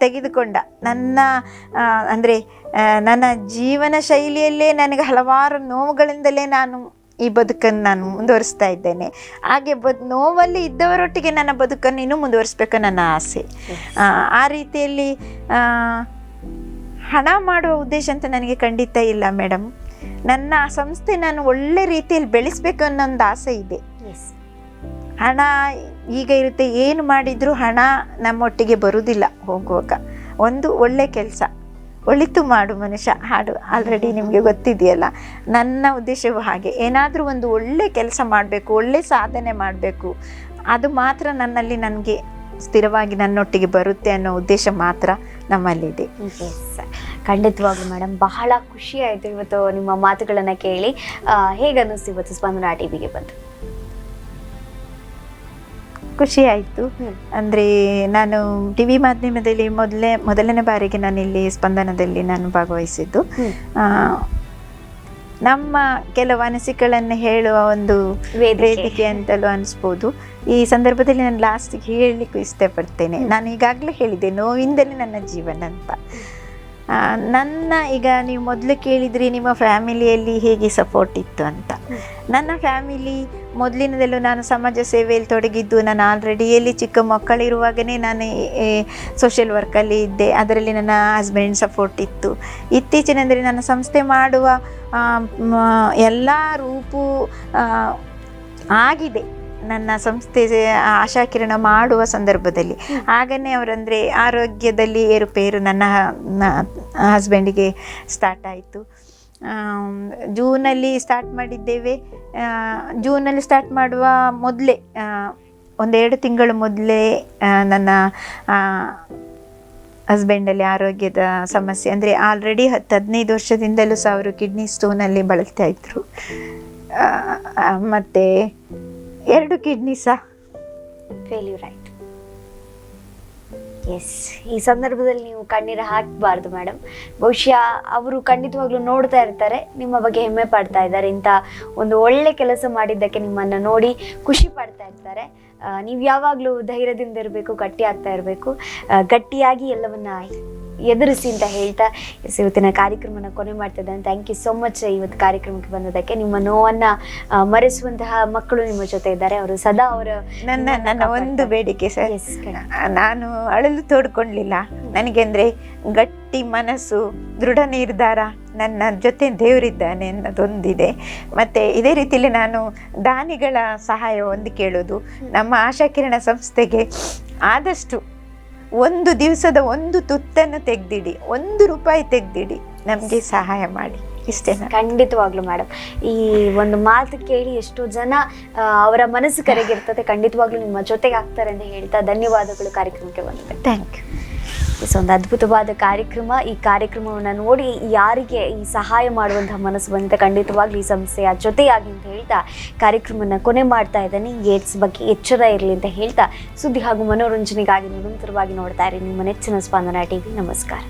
ತೆಗೆದುಕೊಂಡ ಅಂದರೆ ನನ್ನ ಜೀವನ ಶೈಲಿಯಲ್ಲೇ ನನಗೆ ಹಲವಾರು ನೋವುಗಳಿಂದಲೇ ನಾನು ಈ ಬದುಕನ್ನು ನಾನು ಮುಂದುವರಿಸ್ತಾ ಇದ್ದೇನೆ. ಹಾಗೆ ನೋವಲ್ಲಿ ಇದ್ದವರೊಟ್ಟಿಗೆ ನನ್ನ ಬದುಕನ್ನು ಇನ್ನೂ ಮುಂದುವರಿಸ್ಬೇಕು ನನ್ನ ಆಸೆ. ಆ ರೀತಿಯಲ್ಲಿ ಹಣ ಮಾಡುವ ಉದ್ದೇಶ ಅಂತ ನನಗೆ ಖಂಡಿತ ಇಲ್ಲ ಮೇಡಮ್. ನನ್ನ ಸಂಸ್ಥೆ ನಾನು ಒಳ್ಳೆ ರೀತಿಯಲ್ಲಿ ಬೆಳೆಸಬೇಕು ಅನ್ನೋ ಒಂದು ಆಸೆ ಇದೆ. ಹಣ ಈಗ ಇರುತ್ತೆ, ಏನು ಮಾಡಿದರೂ ಹಣ ನಮ್ಮೊಟ್ಟಿಗೆ ಬರುವುದಿಲ್ಲ ಹೋಗುವಾಗ. ಒಂದು ಒಳ್ಳೆ ಕೆಲಸ, ಒಳಿತು ಮಾಡು ಮನುಷ್ಯ ಹಾಡು ಆಲ್ರೆಡಿ ನಿಮಗೆ ಗೊತ್ತಿದೆಯಲ್ಲ. ನನ್ನ ಉದ್ದೇಶವೂ ಹಾಗೆ, ಏನಾದರೂ ಒಂದು ಒಳ್ಳೆ ಕೆಲಸ ಮಾಡಬೇಕು, ಒಳ್ಳೆ ಸಾಧನೆ ಮಾಡಬೇಕು. ಅದು ಮಾತ್ರ ನನ್ನಲ್ಲಿ ನನಗೆ ಸ್ಥಿರವಾಗಿ ನನ್ನೊಟ್ಟಿಗೆ ಬರುತ್ತೆ ಅನ್ನೋ ಉದ್ದೇಶ ಮಾತ್ರ ನಮ್ಮಲ್ಲಿದೆ. ಖಂಡಿತವಾಗ್ಲೂ ಮೇಡಮ್, ಬಹಳ ಖುಷಿ ಆಯಿತು ಇವತ್ತು ನಿಮ್ಮ ಮಾತುಗಳನ್ನು ಕೇಳಿ. ಹೇಗನ್ನಿಸ್ತು ಇವತ್ತು ಸ್ಪಂದನ ಟಿವಿಗೆ ಬಂದು? ಖುಷಿ ಆಯಿತು. ಅಂದರೆ ನಾನು TV ಮಾಧ್ಯಮದಲ್ಲಿ ಮೊದಲನೇ ಬಾರಿಗೆ ನಾನಿಲ್ಲಿ ಸ್ಪಂದನದಲ್ಲಿ ನಾನು ಭಾಗವಹಿಸಿದ್ದು. ನಮ್ಮ ಕೆಲವು ಅನಿಸಿಕೆಗಳನ್ನು ಹೇಳುವ ಒಂದು ವೇದಿಕೆ ಅಂತಲೂ ಅನಿಸ್ಬೋದು. ಈ ಸಂದರ್ಭದಲ್ಲಿ ನಾನು ಲಾಸ್ಟಿಗೆ ಹೇಳಲಿಕ್ಕೂ ಇಷ್ಟಪಡ್ತೇನೆ. ನಾನು ಈಗಾಗಲೇ ಹೇಳಿದ್ದೆ, ನೋವಿಂದಲೇ ನನ್ನ ಜೀವನ ಅಂತ. ಈಗ ನೀವು ಮೊದಲು ಕೇಳಿದ್ರಿ ನಿಮ್ಮ ಫ್ಯಾಮಿಲಿಯಲ್ಲಿ ಹೇಗೆ ಸಪೋರ್ಟ್ ಇತ್ತು ಅಂತ. ನನ್ನ ಫ್ಯಾಮಿಲಿ ಮೊದಲಿನದಲ್ಲೂ ನಾನು ಸಮಾಜ ಸೇವೆಯಲ್ಲಿ ತೊಡಗಿದ್ದು. ನಾನು ಆಲ್ರೆಡಿಯಲ್ಲಿ ಚಿಕ್ಕ ಮಕ್ಕಳಿರುವಾಗಲೇ ನಾನು ಸೋಷಿಯಲ್ ವರ್ಕಲ್ಲಿ ಇದ್ದೆ. ಅದರಲ್ಲಿ ನನ್ನ ಹಸ್ಬೆಂಡ್ ಸಪೋರ್ಟ್ ಇತ್ತು. ಇತ್ತೀಚಿನಂದರೆ ನನ್ನ ಸಂಸ್ಥೆ ಮಾಡುವ ಎಲ್ಲ ರೂಪು ಆಗಿದೆ. ನನ್ನ ಸಂಸ್ಥೆ ಆಶಾಕಿರಣ ಮಾಡುವ ಸಂದರ್ಭದಲ್ಲಿ ಹಾಗೇ ಅವರಂದರೆ ಆರೋಗ್ಯದಲ್ಲಿ ಏರುಪೇರು ನನ್ನ ಹಸ್ಬೆಂಡಿಗೆ ಸ್ಟಾರ್ಟ್ ಆಯಿತು. ಜೂನಲ್ಲಿ ಸ್ಟಾರ್ಟ್ ಮಾಡಿದ್ದೇವೆ. ಜೂನಲ್ಲಿ ಸ್ಟಾರ್ಟ್ ಮಾಡುವ ಮೊದಲೇ 1-2 ತಿಂಗಳು ಮೊದಲೇ ನನ್ನ ಹಸ್ಬೆಂಡಲ್ಲಿ ಆರೋಗ್ಯದ ಸಮಸ್ಯೆ, ಅಂದರೆ ಆಲ್ರೆಡಿ 10-15 ವರ್ಷದಿಂದಲೂ ಸಹ ಅವರು ಕಿಡ್ನಿ ಸ್ಟೋನಲ್ಲಿ ಬಳಲ್ತಾ ಇದ್ದರು. ಮತ್ತು 2 ಕಿಡ್ನಿ ಸಹ ಫೇಲ್ಯೂರ್ ಆಯಿತು. ಎಸ್, ಈ ಸಂದರ್ಭದಲ್ಲಿ ನೀವು ಕಣ್ಣೀರು ಹಾಕಬಾರ್ದು ಮೇಡಮ್. ಬಹುಶಃ ಅವರು ಖಂಡಿತವಾಗ್ಲೂ ನೋಡ್ತಾ ಇರ್ತಾರೆ, ನಿಮ್ಮ ಬಗ್ಗೆ ಹೆಮ್ಮೆ ಪಡ್ತಾ ಇದ್ದಾರೆ. ಇಂಥ ಒಂದು ಒಳ್ಳೆ ಕೆಲಸ ಮಾಡಿದ್ದಕ್ಕೆ ನಿಮ್ಮನ್ನು ನೋಡಿ ಖುಷಿ ಪಡ್ತಾ ಇರ್ತಾರೆ. ನೀವು ಯಾವಾಗಲೂ ಧೈರ್ಯದಿಂದ ಇರಬೇಕು, ಗಟ್ಟಿ ಆಗ್ತಾ ಇರಬೇಕು, ಗಟ್ಟಿಯಾಗಿ ಎಲ್ಲವನ್ನ ಎದುರಿಸಿ ಅಂತ ಹೇಳ್ತಾ ಇವತ್ತಿನ ಕಾರ್ಯಕ್ರಮನ ಕೊನೆ ಮಾಡ್ತಾ ಇದ್ದೇನೆ. ಥ್ಯಾಂಕ್ ಯು ಸೋ ಮಚ್ ಇವತ್ತು ಕಾರ್ಯಕ್ರಮಕ್ಕೆ ಬಂದದಕ್ಕೆ. ನಿಮ್ಮ ನೋವನ್ನು ಮರೆಸುವಂತಹ ಮಕ್ಕಳು ನಿಮ್ಮ ಜೊತೆ ಇದ್ದಾರೆ. ಅವರು ಸದಾ ನನ್ನ ಒಂದು ಬೇಡಿಕೆ ಸರ್, ನಾನು ಅಳಲು ತೋಡ್ಕೊಳ್ಳಿಲ್ಲ. ನನಗೆ ಅಂದರೆ ಗಟ್ಟಿ ಮನಸ್ಸು, ದೃಢ ನಿರ್ಧಾರ, ನನ್ನ ಜೊತೆ ದೇವರಿದ್ದಾನೆ ಅನ್ನೋದೊಂದಿದೆ. ಮತ್ತು ಇದೇ ರೀತಿಯಲ್ಲಿ ನಾನು ದಾನಿಗಳ ಸಹಾಯ ಒಂದು ಕೇಳೋದು, ನಮ್ಮ ಆಶಾಕಿರಣ ಸಂಸ್ಥೆಗೆ ಆದಷ್ಟು ಒಂದು ದಿವಸದ ಒಂದು ತುತ್ತನ್ನು ತೆಗೆದಿಡಿ, 1 ರೂಪಾಯಿ ತೆಗೆದಿಡಿ, ನಮಗೆ ಸಹಾಯ ಮಾಡಿ. ಇಷ್ಟೇ. ಖಂಡಿತವಾಗ್ಲೂ ಮೇಡಮ್, ಈ ಒಂದು ಮಾತು ಕೇಳಿ ಎಷ್ಟೋ ಜನ ಅವರ ಮನಸ್ಸು ಕರೆಗಿರ್ತದೆ. ಖಂಡಿತವಾಗ್ಲೂ ನಿಮ್ಮ ಜೊತೆಗೆ ಆಗ್ತಾರೆ ಅಂತ ಹೇಳ್ತಾ ಧನ್ಯವಾದಗಳು ಕಾರ್ಯಕ್ರಮಕ್ಕೆ ಬಂದಿದೆ. Thank you. ಒಂದು ಅದ್ಭುತವಾದ ಕಾರ್ಯಕ್ರಮ. ಈ ಕಾರ್ಯಕ್ರಮವನ್ನು ನೋಡಿ ಯಾರಿಗೆ ಈ ಸಹಾಯ ಮಾಡುವಂತಹ ಮನಸ್ಸು ಬಂದಿದೆ, ಖಂಡಿತವಾಗ್ಲೂ ಈ ಸಂಸ್ಥೆಯ ಜೊತೆಯಾಗಿ ಅಂತ ಹೇಳ್ತಾ ಕಾರ್ಯಕ್ರಮವನ್ನು ಕೊನೆ ಮಾಡ್ತಾ ಇದ್ದೇನೆ. ಏಡ್ಸ್ ಬಗ್ಗೆ ಎಚ್ಚರ ಇರಲಿ ಅಂತ ಹೇಳ್ತಾ ಸುದ್ದಿ ಹಾಗೂ ಮನೋರಂಜನೆಗಾಗಿ ನಿರಂತರವಾಗಿ ನೋಡ್ತಾ ಇರಿ ನಿಮ್ಮ ನೆಚ್ಚಿನ ಸ್ಪಂದನ ಟಿವಿ. ನಮಸ್ಕಾರ.